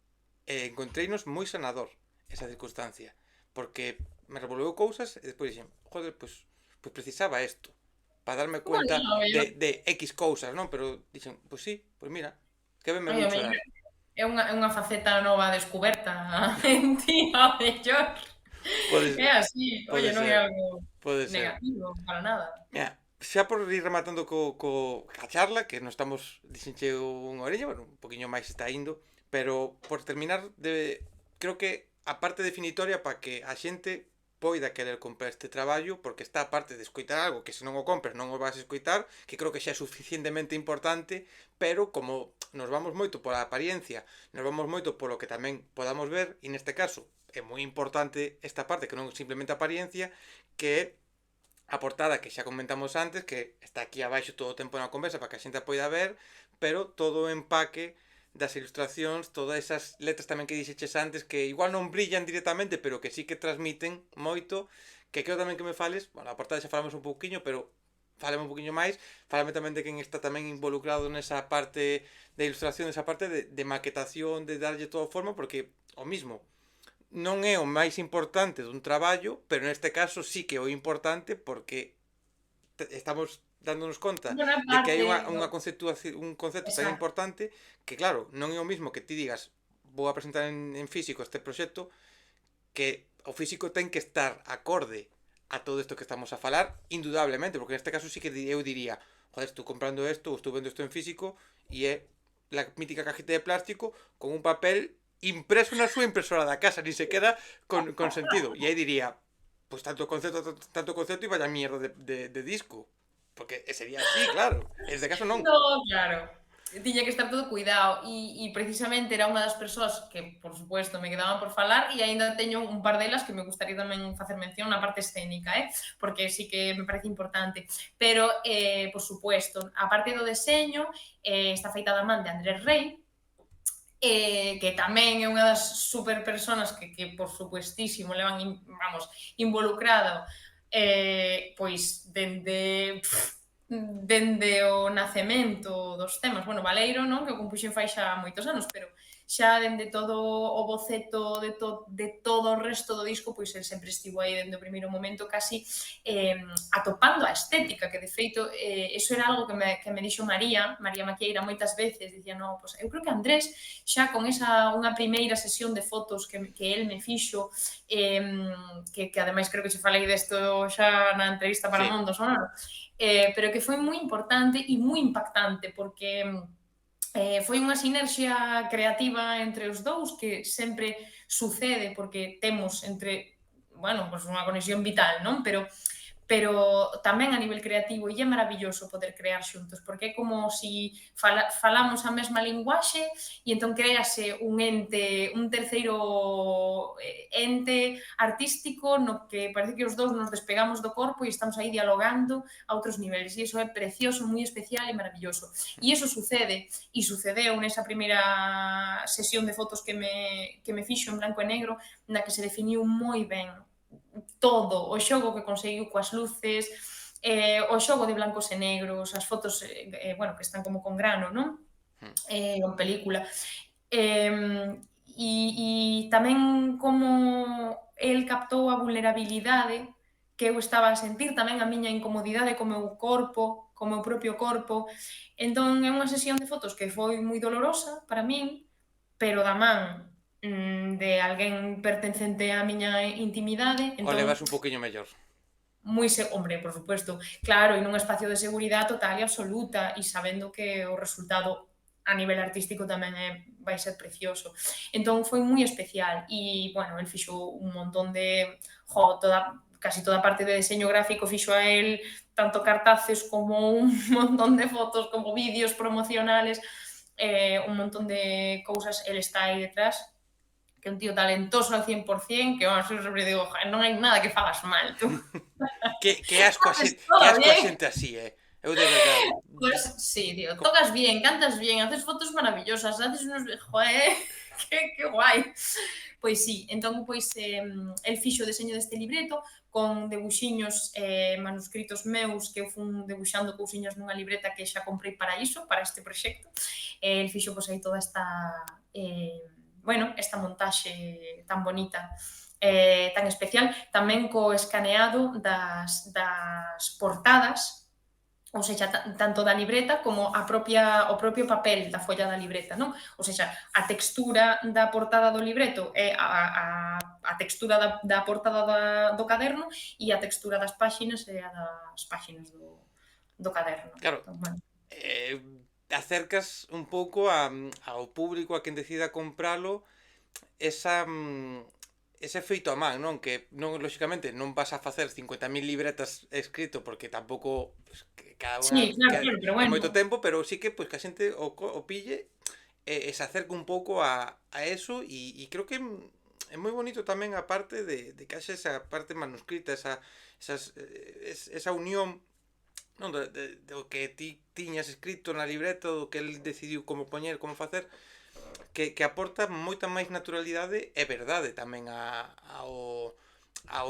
e encontreinos moi sanador esa circunstancia, porque me revolveu cousas e despois dixen, joder, pues precisaba isto para darme Bueno, cuenta ao mellor, de X cousas, non? Pero dixen, pues sí, pues mira, que ben me ai, veu ao mellor chorar. é unha faceta nova descuberta en ti, ao mellor. É Pode, así, oye, pode non é ser, algo pode ser. negativo para nada. Mira, xa por ir rematando ca charla, que non estamos dixenche unha orella, bueno, un poquinho máis está indo, pero por terminar, creo que a parte definitoria para que a xente poida querer comprar este traballo, porque está a parte de escoitar algo que se non o compres non o vas a escoitar, que creo que xa é suficientemente importante, pero como nos vamos moito pola apariencia, nos vamos moito polo que tamén podamos ver, e neste caso é moi importante esta parte que non é simplemente apariencia, que é a portada que xa comentamos antes, que está aquí abaixo todo o tempo na conversa para que a xente a poida ver, pero todo o empaque das ilustracións, todas esas letras tamén que dixeches antes, que igual non brillan directamente, pero que sí que transmiten moito, que creo tamén que me fales, bueno, a portada xa falamos un pouquiño, pero fálame un poquinho máis, fálame tamén de quen está tamén involucrado nesa parte de ilustración, nesa parte de maquetación, de darlle toda forma, porque o mismo, non é o máis importante dun traballo, pero neste caso sí que é o importante porque estamos dándonos conta Buena de que hai parte, un concepto tan exacto. importante que claro, non é o mismo que ti digas vou a presentar en físico este proxecto, que o físico ten que estar acorde a todo isto que estamos a falar, indudablemente, porque neste caso sí que eu diría, joder, estou comprando isto, ou estou vendo isto en físico, e é la mítica cajita de plástico con un papel impreso na súa impresora da casa, ni se queda con sentido. E aí diría, pues tanto concepto e vaya mierda de disco. Porque sería así, claro. En este caso non. No, claro. Tiña que estar todo cuidado e precisamente era unha das persoas que, por suposto, me quedaban por falar e aínda teño un par delas que me gustaría tamén facer mención na parte escénica, porque sí que me parece importante. Pero, por suposto, a parte do deseño, está feita da man de Andrés Rey, que tamén é unha das super personas que por supuestísimo levan, vamos, involucrado pois dende o nacemento dos temas. Bueno, Valeiro, non? Que o compuxen fai xa moitos anos, pero xa dende todo o boceto de todo o resto do disco, pois el sempre estivo aí dende o primeiro momento casi atopando a estética, que de feito eso era algo que me dixo María Maquieira moitas veces, dicía, no, pois eu creo que Andrés xa con esa unha primeira sesión de fotos que el me fixo, que ademais creo que se falei desto xa na entrevista para Sí. Mondo Sonoro, pero que foi moi importante e moi impactante, porque foi unha sinerxia creativa entre os dous que sempre sucede porque temos entre, bueno, pues unha conexión vital, non? pero tamén a nivel creativo, e é maravilloso poder crear xuntos, porque é como si falamos a mesma linguaxe e entón créase un terceiro ente artístico no que parece que os dous nos despegamos do corpo e estamos aí dialogando a outros niveles, e iso é precioso, moi especial e maravilloso. E iso sucede, e sucedeu nesa primeira sesión de fotos que me fixo en blanco e negro, na que se definiu moi ben todo, o xogo que conseguiu coas luces, o xogo de blancos e negros, as fotos, bueno, que están como con grano, non? En película. E tamén como el captou a vulnerabilidade que eu estaba a sentir, tamén a miña incomodidade co meu corpo, co meu propio corpo. Entón, é unha sesión de fotos que foi moi dolorosa para min, pero da man de alguén pertencente á miña intimidade, O entón levas un poquinho mellor. hombre, por suposto, claro, e nun espacio de seguridade total e absoluta e sabendo que o resultado a nivel artístico tamén vai ser precioso. Entón foi moi especial e, bueno, el fixo un montón de, casi toda a parte de deseño gráfico fixo a el, tanto cartaces como un montón de fotos, como vídeos promocionales, un montón de cousas, el está aí detrás, que é un tío talentoso al 100%, que, vamos, eu sempre digo, non hai nada que fagas mal, tú. Que asco Haces que todo asco a bien. xente así, Eu de verdade. Pues sí, tío, tocas bien, cantas bien, haces fotos maravillosas, haces unos... Joder, que guai. Pois sí, entón, el fixo o deseño deste libreto con debuxiños manuscritos meus que eu fun debuxando cousiñas nunha libreta que xa comprei para iso, para este proxecto. El fixo, pois, aí toda esta esta montaxe tan bonita, tan especial, tamén co escaneado das portadas, ou seja, tanto da libreta como o propio papel da folla da libreta, non? Ou seja, a textura da portada do libreto é a textura da portada do caderno e a textura das páxinas é a das páxinas do caderno. Claro, Entón, bueno. Acercas un pouco ao público, a quen decida compralo, ese feito a man, non? Que non, lóxicamente, non vas a facer 50.000 libretas escrito porque tampouco que cada unha Sí, claro, claro, pero é bueno. moito tempo, pero sí que que a xente o pille e se acerque un pouco a eso e creo que é moi bonito tamén a parte de que haxe esa parte manuscrita, esa unión, non, do que ti tiñas escrito na libreta, do que el decidiu como poñer, como facer, que aporta moita máis naturalidade e verdade tamén ao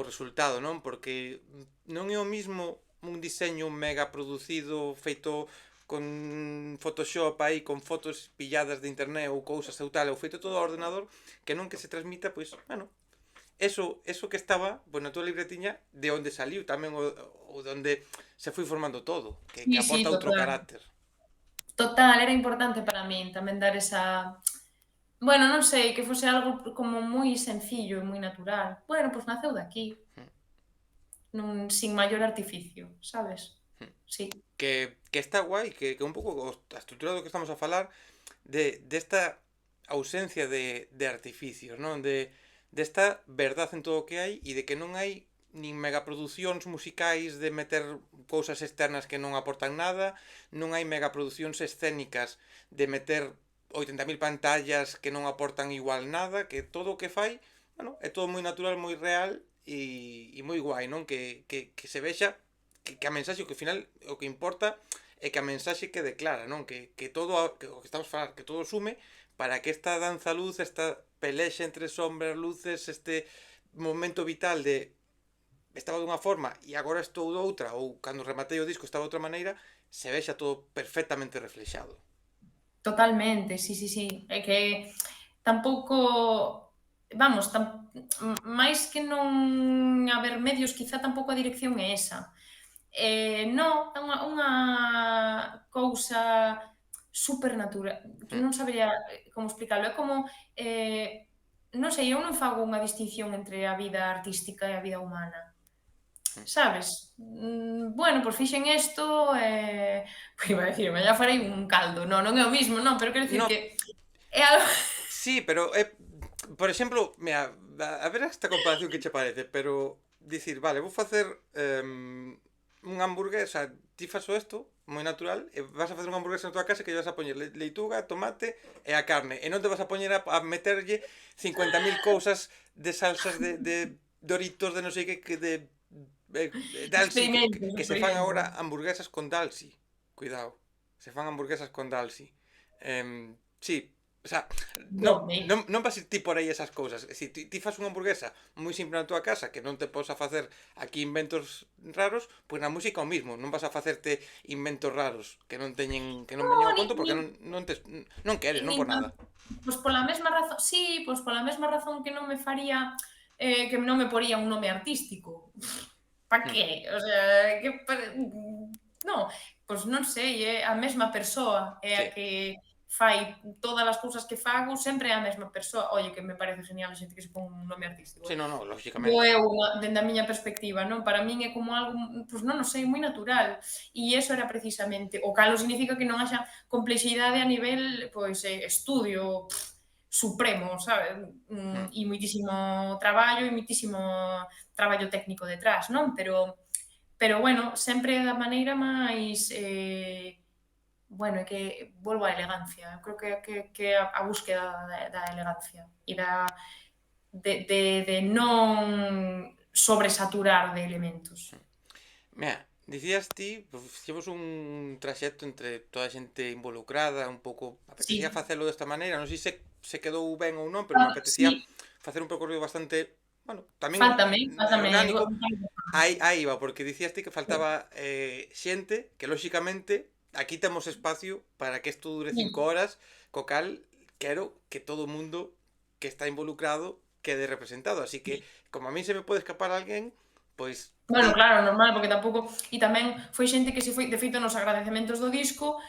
resultado, non? Porque non é o mismo un diseño mega producido, feito con Photoshop aí, con fotos pilladas de internet ou cousas ou tal, ou feito todo ao ordenador, que non que se transmita, pois, bueno, eso que estaba, pois, na tua libretiña, de onde saliu tamén, ou de onde se foi formando todo, que Sí, sí, aporta outro total. carácter. Total, era importante para min tamén dar esa... Bueno, non sei, que fose algo como moi sencillo e moi natural. Bueno, pois naceu daqui, sin maior artificio, sabes? Sí. Que está guai, que un pouco a estrutura do que estamos a falar desta ausencia de artificios, non? Desta verdade en todo o que hai e de que non hai nin megaproducións musicais de meter cousas externas que non aportan nada, non hai megaproducións escénicas de meter 80.000 pantallas que non aportan igual nada, que todo o que fai, bueno, é todo moi natural, moi real e moi guai, non? Que se vexa que a mensaxe, que ao final o que importa é que a mensaxe quede clara, non? Que todo que o que estamos a falar, que todo sume para que esta danza luz, esta pelexa entre sombras, luces, este momento vital de estaba dunha forma e agora estou doutra, ou cando rematei o disco estaba de outra maneira, se vexa todo perfectamente reflexado. Totalmente, sí, sí, sí. É que tampouco, vamos, máis que non haber medios, quizá tampouco a dirección é esa. Non, é unha cousa supernatural, que non sabería como explicarlo. É como, non sei, eu non fago unha distinción entre a vida artística e a vida humana. Sabes? Bueno, pois fixen isto e... Iba a dicir, ya farei un caldo. Non, non é o mismo, non, pero quero dicir No, que é algo... sí, pero por exemplo, mira, a ver esta comparación que che parece, pero dicir, vale, vou facer unha hamburguesa, ti faso isto, moi natural, e vas a facer unha hamburguesa na tua casa que lle vas a poñer leituga, tomate e a carne, e non te vas a poñer a meterlle 50.000 cousas de salsas de Doritos, de non sei que de Dalsi, Experimentos, que se fan experimentos. agora hamburguesas con Dalsi. Cuidado, se fan hamburguesas con Dalsi. Sí, o sea, Donde? non vas ir ti por aí esas cousas. Si ti fas unha hamburguesa moi simple na tua casa que non te podes a facer aquí inventos raros, pois na música o mismo, non vas a facerte inventos raros que non veñen No, ao conto porque non queres, non nin por nada. pois pola mesma razón, sí, pois pola mesma razón que non me faría, que non me poría un nome artístico. Pa Hmm. que? O sea, non, pois non sei, é a mesma persoa, é a Sí, que fai todas as cousas que fago, sempre é a mesma persoa. Oye, que me parece genial a xente que se pon un nome artístico. sí, no, Digo lógicamente. eu, dende a miña perspectiva, non? Para min é como algo, pois non o sei, moi natural. E iso era precisamente, o calo significa que non haxa complexidade a nivel, pois, estudio supremo, sabe? Hmm. E moitísimo traballo e moitísimo traballo técnico detrás, non? Pero bueno, sempre da maneira máis, bueno, é que volvo á elegancia. Eu creo que a búsqueda da elegancia e de non sobresaturar de elementos. Mira, dicías ti, pues, fixemos un traxecto entre toda a xente involucrada, un pouco, apetecía Sí, facelo desta maneira, non sei se quedou ben ou non, pero me apetecía sí, facer un percorrido bastante, bueno, tamén fáltame, orgánico. Aí iba, porque dicías ti que faltaba xente, que lóxicamente aquí temos espacio para que isto dure 5 horas, co cal quero que todo o mundo que está involucrado quede representado, así que como a mí se me pode escapar alguén, pois bueno, ti. claro, normal, porque tampouco e tamén foi xente que se foi, de feito, nos agradecementos do disco,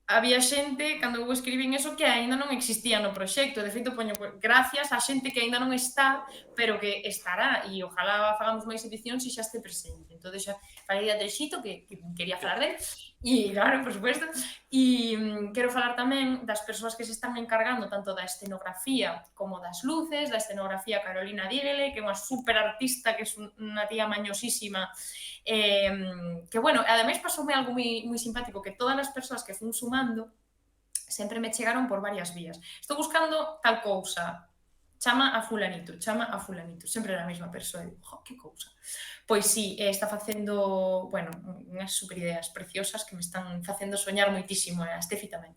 había xente, cando eu escribín eso, que aínda non existía no proxecto. De feito, poño gracias á xente que aínda non está, pero que estará, e ojalá fagamos máis edicións e xa este presente. Entón, xa falei de Adrexito, que quería falar del, e claro, por supuesto, e quero falar tamén das persoas que se están encargando tanto da escenografía como das luces, da escenografía Carolina Díguele, que é unha super artista, que é unha tía mañosísima, que bueno, ademais pasoume algo moi simpático, que todas as persoas que fun sumando sempre me chegaron por varias vías. Estou buscando tal cousa, chama a fulanito, sempre era a mesma persoa, e digo, jo, que cousa. Pois sí, está facendo, bueno, unhas super ideas preciosas que me están facendo soñar moitísimo, e a Estefi tamén.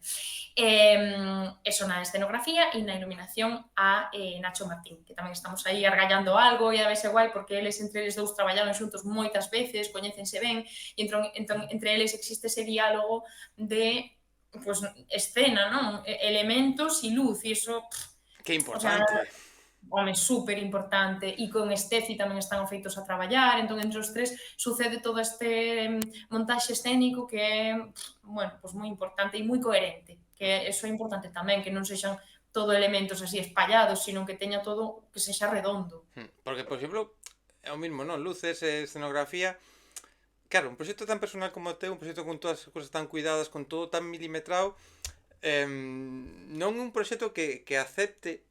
Eso na escenografía e na iluminación a Nacho Martín, que tamén estamos aí argallando algo e a veces guai porque eles entre eles dous traballaron xuntos moitas veces, coñécense ben, e entón, entre eles existe ese diálogo de pues, escena, non? Elementos e luz, e iso, Que o sea, importante. home, super importante, e con Estefi tamén están feitos a traballar, entón entre os tres sucede todo este montaxe escénico que é, bueno, pues moi importante e moi coherente, que eso é importante tamén, que non sexan todo elementos así espallados, sino que teña todo, que sexa redondo. Porque, por exemplo, é o mismo, non? Luces e escenografía. Claro, un proxecto tan personal como o teu, un proxecto con todas as cousas tan cuidadas, con todo tan milimetrado, non é un proxecto que acepte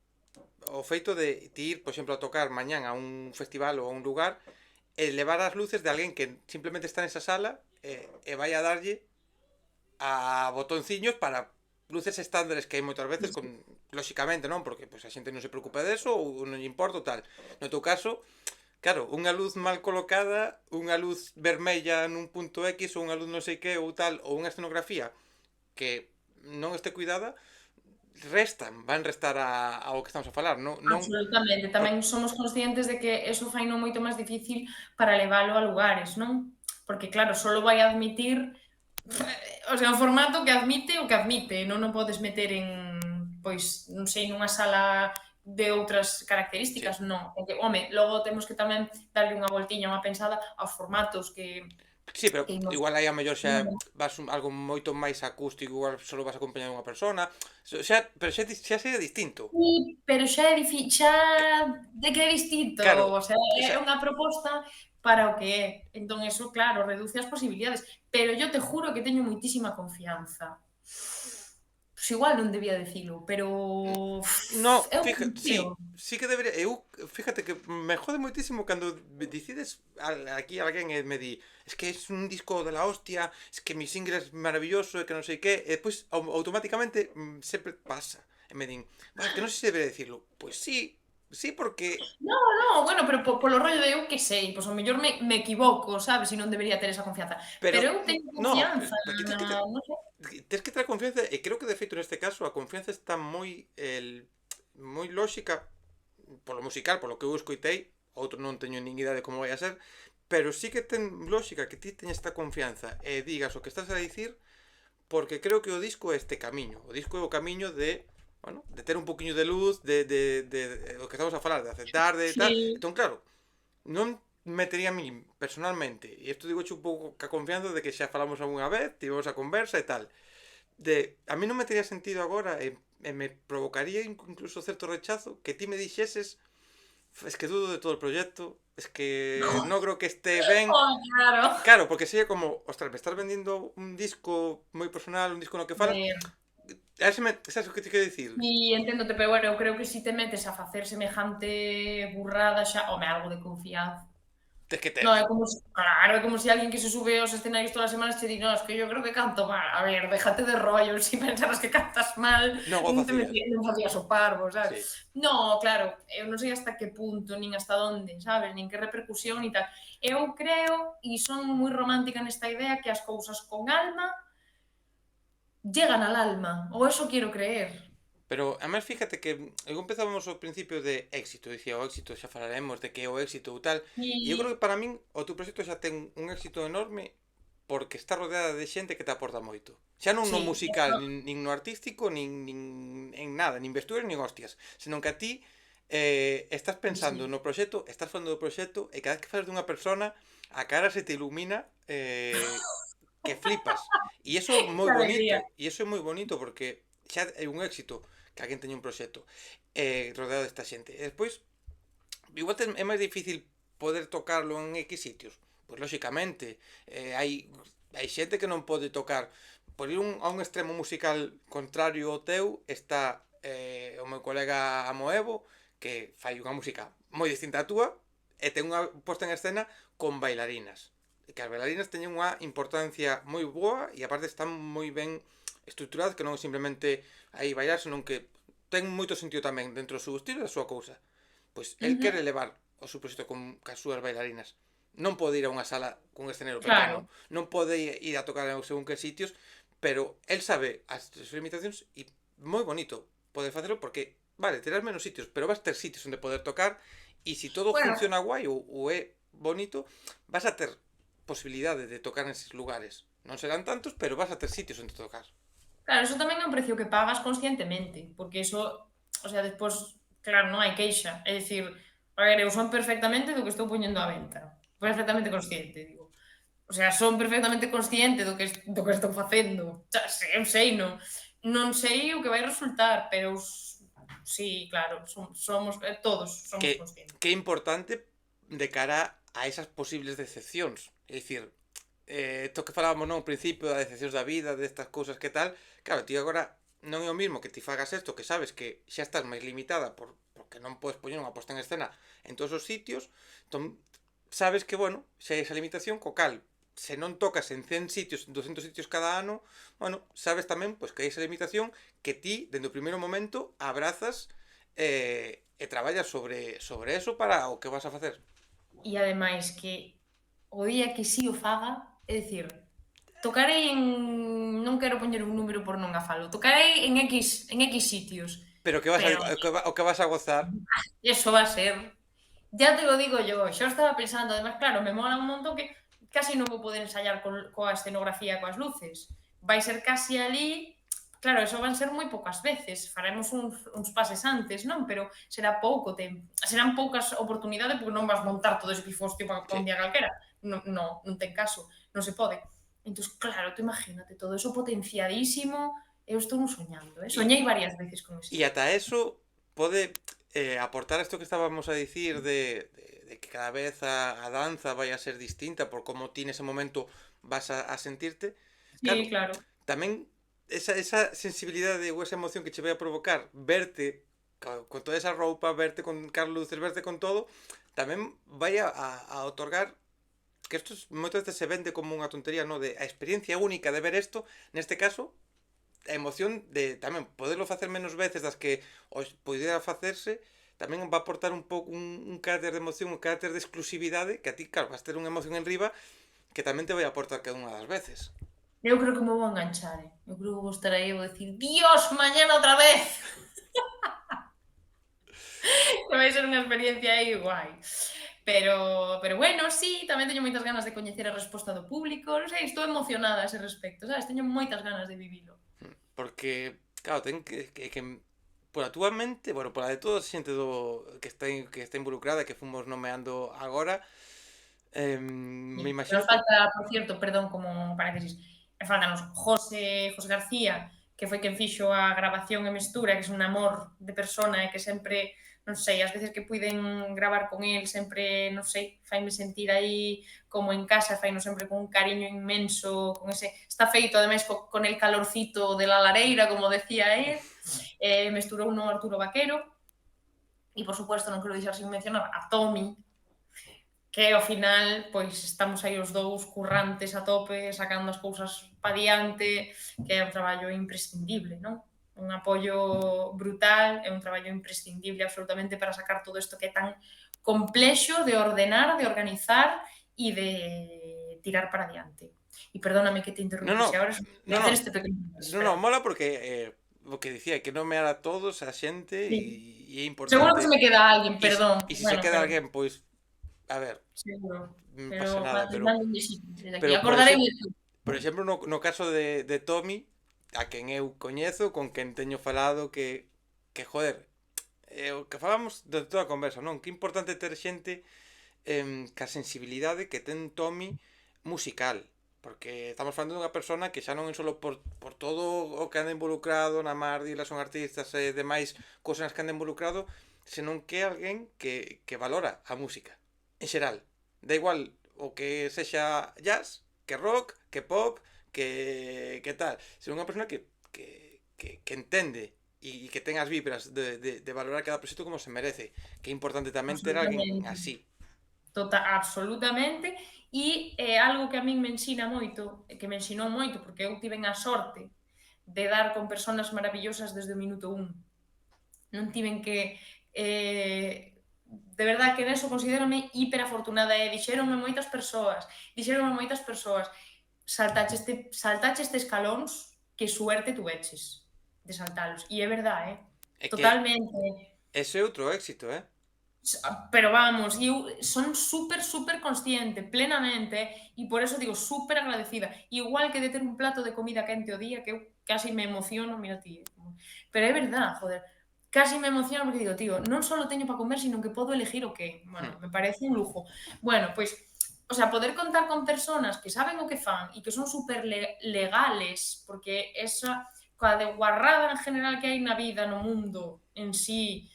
o feito de ti ir, por exemplo, a tocar mañán a un festival ou a un lugar e levar as luces de alguén que simplemente está nesa sala e vai a darlle a botonciños para luces estándares que hai moitas veces con, lóxicamente, non? Porque pois, a xente non se preocupa deso ou non lle importa ou tal. No teu caso, claro, unha luz mal colocada, unha luz vermella nun punto X ou unha luz non sei que ou tal, ou unha escenografía que non este cuidada, van restar ao que estamos a falar, non Absolutamente. por, Tamén somos conscientes de que eso faino moito máis difícil para leválo a lugares, non? Porque claro, só vai admitir, o sea, un formato que admite o que admite, non o podes meter en, pois, non sei, nunha sala de outras sí. características, non. Porque, home, logo temos que tamén darlle unha voltiña, unha pensada aos formatos Sí, pero que imos. igual aí a mellor xa vas algo moito máis acústico, igual só vas acompañado dunha persona, pero xa sería distinto. Sí, pero xa é xa Eh, de que é distinto, Claro, o sea, xa, é unha proposta para o que é. Entón, eso, claro, reduce as posibilidades, pero yo te juro que teño moitísima confianza. igual non debía dicilo, pero No, é o que fíjate, confío. sí que debería. Fíjate que me jode moitísimo cando decides aquí alguén me di, es que es un disco de la hostia, es que mi single es maravilloso, e que non sei que, e despois automáticamente sempre pasa. E me din, "Bah, es que non sei se debería decirlo." Pues sí, sí, porque. No, no, bueno, pero polo rollo de eu que sei, pois ao mellor me equivoco, sabes, e non debería ter esa confianza. Pero, Pero eu teño no, confianza pero aquí na non sei. tens que ter confianza, e creo que de feito neste caso a confianza está moi lóxica polo musical, polo que eu escoitei, outro non teño nin idea de como vai a ser, pero sí que ten lógica que ti teñas esta confianza e digas o que estás a dicir, porque creo que o disco é este camiño. O disco é o camiño de, bueno, de ter un poquinho de luz, de o que estamos a falar, de aceptar, de tal. Sí. Entón, claro, non metería a mí personalmente, e isto digo un pouco ca confianza de que xa falamos algunha vez, tivemos a conversa e tal, a mí non me tería sentido agora e me provocaría incluso certo rechazo que ti me dixeses, es que dudo de todo el proyecto, es que no creo que esté ben. Oh, claro. Claro, porque sería como, ostras, me estás vendiendo un disco moi personal, un disco no que A falas, ver, a ver se me, sabes o que te quero dicir? si enténdote, pero bueno, eu creo que si te metes a facer semejante burrada xa, home, algo de confianza. Tes que ter. No, é como si, claro, é como si alguén que se sube aos escenarios todas as semanas te di, no, es que yo creo que canto mal. A ver, déjate de rollos, si pensaras que cantas mal, Non o facías. non facías o parvo, sabes? Sí. No, claro, eu non sei hasta que punto, nin hasta onde, sabes? Nin que repercusión, ni tal. Eu creo, e son moi romántica nesta idea, que as cousas con alma llegan al alma, ou eso quiero creer. Pero, además, fíjate que empezábamos ao principio de éxito, dicía o éxito, xa falaremos de que é o éxito ou tal, e eu creo E que para min o teu proxecto xa ten un éxito enorme porque está rodeada de xente que te aporta moito. Xa non no sí, musical, nin no artístico, nin en nada, nin vestuario, nin hostias, senón que a ti estás pensando sí. no proxecto, estás falando do proxecto, e cada vez que falas dunha persona, a cara se te ilumina que flipas. E iso é moi Qué bonito, alegría. e iso é moi bonito porque xa é un éxito que alguén teña un proxecto rodeado desta xente. E despois, igual é máis difícil poder tocarlo en X sitios. Pois lóxicamente, hai xente que non pode tocar. Por ir a un extremo musical contrario ao teu está o meu colega Amoevo, que fai unha música moi distinta á túa e ten unha posta en escena con bailarinas, que as bailarinas teñen unha importancia moi boa e aparte están moi ben estructuradas, que non é simplemente aí bailar, senón que ten moito sentido tamén dentro do seu estilo e da súa cousa. Pois el Ujú, quere levar o seu proxecto cas súas bailarinas. Non pode ir a unha sala cun escenario pequeno, claro. non pode ir a tocar en según que sitios, pero el sabe as súas limitacións e moi bonito poder facelo porque, vale, terás menos sitios, pero vas ter sitios onde poder tocar e se todo Bueno, funciona guai ou é bonito, vas a ter posibilidade de tocar neses lugares. Non serán tantos, pero vas a ter sitios onde tocar. claro, eso tamén é un precio que pagas conscientemente, porque eso, o sea, despois, claro, non hai queixa. É dicir, a ver, eu son perfectamente do que estou poñendo á venta. Perfectamente consciente, digo. O sea, son perfectamente consciente do que estou facendo. Xa, eu sei, non sei o que vai resultar, pero sí, claro, somos, todos somos Que conscientes. é importante de cara a esas posibles decepcións. É dicir, isto que falábamos no principio das decepcións da vida, destas cousas que tal, claro, ti agora non é o mismo que ti fagas isto, que sabes que xa estás máis limitada porque non podes poñer unha posta en escena en todos os sitios, entón sabes que, bueno, xa hai esa limitación co cal se non tocas en 100 sitios, 200 sitios cada ano, bueno, sabes tamén pois que hai esa limitación que ti, dende o primeiro momento, abrazas e traballas sobre eso para o que vas a facer. E ademais que o día que si o faga, é dicir, tocarei en, non quero poñer un número por non gafalo, tocarei en X sitios, Pero que vas a, pero o que vas a gozar. eso va a ser, ya te lo digo yo, xa o estaba pensando, además, claro, me mola un montón que casi non vou poder ensayar coa escenografía, coas luces, vai ser casi ali, claro, eso van ser moi poucas veces, faremos uns pases antes, non? Pero será pouco tempo, serán poucas oportunidades porque non vas montar todo ese pifostio para Sí. un día calquera, non ten caso, non se pode. Entón, claro, tú imagínate, todo eso potenciadísimo, eu estou soñando, E, soñei varias veces con ese e disco. ata eso pode aportar isto que estábamos a dicir de que cada vez a danza vai a ser distinta por como ti nese momento vas a sentirte. Claro, Sí, claro. tamén esa sensibilidade ou esa emoción que che vai a provocar verte con toda esa roupa, verte con Carlos Luces, verte con todo, tamén vai a otorgar que isto moitas veces se vende como unha tontería, no, de a experiencia única de ver isto, neste caso, a emoción de tamén poderlo facer menos veces das que os poidera facerse, tamén va a aportar un pouco un carácter de emoción, un carácter de exclusividade que a ti, claro, vas ter unha emoción en riba que tamén te vai a aportar cada unha das veces. Eu creo que me vou enganchar, eh. Eu creo que vou estar aí e vou decir Dios, mañana outra vez. Que vai ser unha experiencia aí guai. Pero bueno, sí, tamén teño moitas ganas de coñecer a resposta do público. Non sei, estou emocionada a ese respecto, sabes? Teño moitas ganas de vivilo. Porque, claro, ten que por a túa mente, bueno, por a de toda a xente que está involucrada, que fomos nomeando agora, Sí. me Pero imagino que... falta, por cierto, perdón, como paréntesis, faltanos José García, que foi quen fixo a grabación e mestura, que é un amor de persona e que sempre, non sei, as veces que puiden gravar con el, sempre, non sei, faime sentir aí como en casa, faino sempre con un cariño inmenso, con ese, está feito ademais con el calorcito de la lareira, como decía él, mesturou no Arturo Vaquero, e por suposto non quero deixar sin mencionar a Tommy, que ao final pois estamos aí os dous currantes a tope, sacando as cousas pa diante, que é un traballo imprescindible, non? Un apoio brutal, é un traballo imprescindible absolutamente para sacar todo isto que é tan complexo de ordenar, de organizar e de tirar para diante. E perdóname que te No, no, interrumpise agora, no, voy a no, hacer este pequeno no, espera. mola porque o que dicía, que nomear a todos a xente Sí. e é Seguro que importante. se me queda alguien, E, perdón. e se se Bueno, queda pero alguén, pois, a ver, seguro. non Pero pasa nada, mando un besito desde aquí. pero Acordarei de tú. por exemplo no caso de Tommy, a quen eu coñezo, con quen teño falado que joder, o que falamos de toda a conversa, non? Que importante ter xente ca sensibilidade que ten Tommy musical. Porque estamos falando dunha persona que xa non é só por todo o que anda involucrado na Mardila, son artistas e demais cousas nas que anda involucrado, senón que é alguén que valora a música, en xeral. Da igual o que sexa jazz, que rock, que pop, que tal. Senón unha persona que entende e que ten as vibras de valorar cada proxecto como se merece. Que é importante tamén ter alguén Absolutamente. así. Absolutamente. E algo que a min me ensina moito, que me ensinou moito, porque eu tiven a sorte de dar con persoas maravillosas desde o minuto un. Non tiven que... de verdad que neso considérame hiperafortunada e dixeronme moitas persoas, saltache este escalóns, que suerte tuveches de saltalos. E é verdad, É que totalmente. ese é outro éxito, eh? Pero vamos, eu son super consciente, plenamente, e por eso digo, super agradecida. Igual que de ter un plato de comida quente o día, que eu casi me emociono, mira ti. Pero é verdad, joder, casi me emociono porque digo, tío, non só teño para comer, sino que podo elegir o que. Bueno, me parece un lujo. Bueno, pois, o sea, poder contar con personas que saben o que fan e que son super legales, porque esa, coa de guarrada en general que hai na vida, no mundo en sí,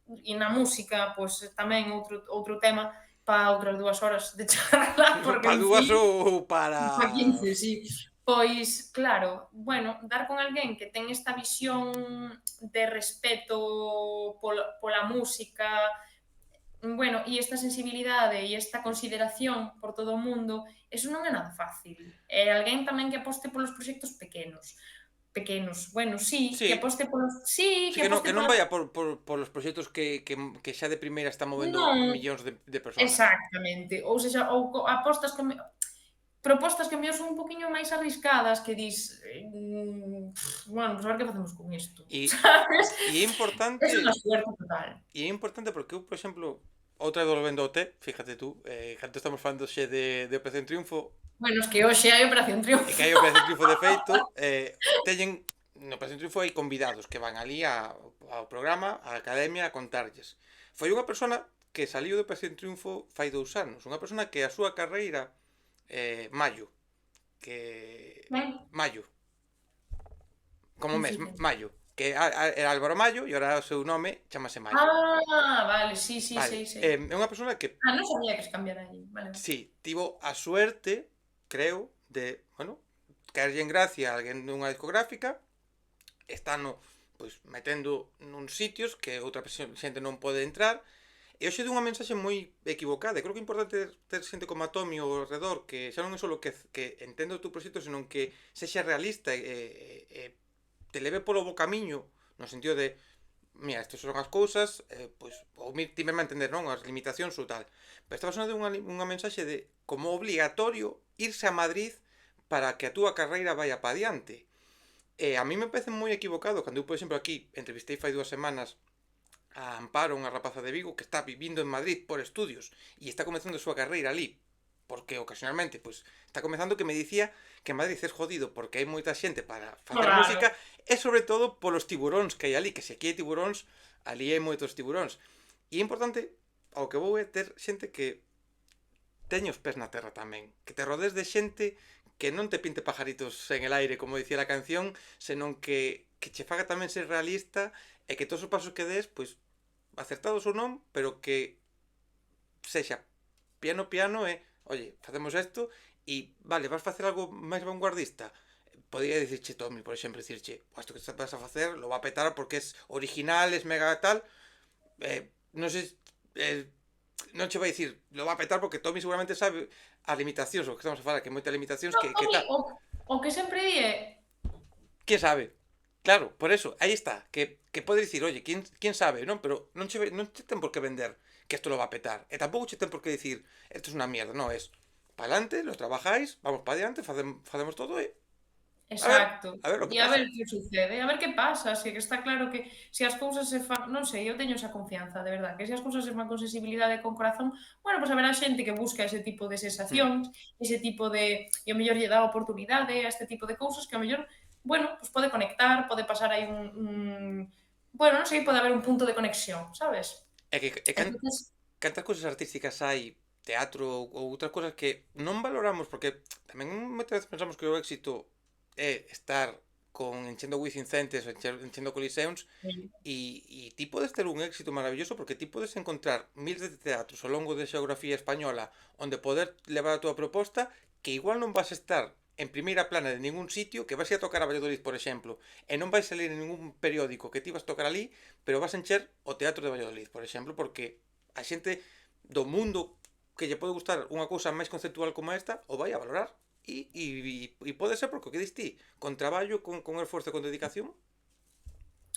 e na música, pois tamén outro tema para outras 2 horas de charla, porque Para en dúas fin, ou para... para 15, sí. Pois, claro, bueno, dar con alguén que ten esta visión de respeto pola música, bueno, e esta sensibilidade e esta consideración por todo o mundo, eso non é nada fácil. É alguén tamén que aposte polos proxectos pequenos, bueno, sí, que Sí, aposte polos, sí, sí que aposte que non polas, vaya por los proxectos que xa de primeira están movendo non, millóns de personas. exactamente, ou seja, ou apostas que propostas que me son un poquinho máis arriscadas que dis, bueno, pues a ver que facemos con isto, E, sabes? e é importante, Es unha suerte total. porque eu, por exemplo, outra vez volvendo ao té, fíjate tú, cando estamos falando xe de Operación Triunfo, Bueno, es que hoxe hai Operación e que Triunfo. hai Operación Triunfo de feito, teñen, no Operación Triunfo hai convidados que van ali ao programa, á academia, a contarlles. Foi unha persona que saliu de Operación Triunfo fai 2 anos, unha persona que a súa carreira, Mayo, que... Ben, Mayo, como quen mes, fixo? Mayo, que era Álvaro Mayo e agora o seu nome chamase Mayo. Vale, sí, sí, Vale, sei. é unha persona que Non sabía que se cambiara aí, vale. sí, tivo a suerte, creo, de, bueno, querlle en gracia a alguén dunha discográfica, estano pois metendo nuns sitios que outra xente non pode entrar. E hoxe dunha mensaxe moi equivocada. Creo que é importante ter xente como a Tommy ao redor que xa non é só que entenda o teu proxecto, senón que sexa realista e te leve polo bo camiño, no sentido de mira, estas son as cousas, pois, ou ti mesma entender, non? As limitacións ou tal. Pero estaba sonando unha mensaxe de como obrigatorio irse a Madrid para que a túa carreira vaya pa adiante. E a mí me parece moi equivocado cando eu, por exemplo, aquí entrevistei fai 2 semanas a Amparo, unha rapaza de Vigo que está vivindo en Madrid por estudios e está comezando a súa carreira ali porque ocasionalmente pois está comezando, que me dicía que en Madrid é jodido porque hai moita xente para facer Claro. música e sobre todo polos tiburóns que hai ali, que se aquí hai tiburóns, ali hai moitos tiburóns. E é importante, ao que vou é ter xente que teña os pés na terra tamén, que te rodees de xente que non te pinte pajaritos en el aire, como dicía la canción, senón que che faga tamén ser realista e que todos os pasos que des, pois, acertados ou non, pero que sexa piano e, oye, facemos isto e, vale, vas facer algo máis vanguardista? Podría dicirche Tommy, por exemplo, dicirche, isto que vas a facer lo va a petar porque es original, es mega tal, non sei, non che vai dicir, lo va a petar porque Tommy seguramente sabe as limitacións, o que estamos a falar, que hai moitas limitacións No, que Tommy, tal. o que sempre di é, ¿Quién sabe? Claro, por eso, aí está, que pode dicir, oye, ¿quién sabe, non? Pero non che ten por que vender que esto lo va a petar. E tampouco che ten por que dicir, esto es una mierda, no, es, pa'lante, lo trabajáis, vamos pa diante, facemos todo e exacto. a ver o que E a pasa. ver que sucede, a ver que pasa, se que está claro que se as cousas se fan, non sei, eu teño esa confianza, de verdad, que se as cousas se fan con sensibilidade e con corazón, bueno, pois haberá xente que busca ese tipo de Hmm. sensacións, ese tipo de e o mellor lle dá oportunidade a este tipo de cousas que o mellor, bueno, pois pode conectar, pode pasar aí bueno, non sei, pode haber un punto de conexión, sabes? É que Entonces, cantas cousas artísticas hai, teatro ou outras cousas que non valoramos porque tamén moitas veces pensamos que o éxito é estar con enchendo Wizzing ou enchendo coliseums e ti podes ter un éxito maravilloso porque ti podes encontrar miles de teatros ao longo de xeografía española onde poder levar a túa proposta que igual non vas a estar en primeira plana de ningún sitio, que vas a ir a tocar a Valladolid, por exemplo, e non vais salir en ningún periódico que ti vas tocar ali, pero vas a encher o Teatro de Valladolid, por exemplo, porque a xente do mundo que lle pode gustar unha cousa máis conceptual como esta, o vai a valorar. E pode ser porque o que diste con traballo, con esforzo e con dedicación,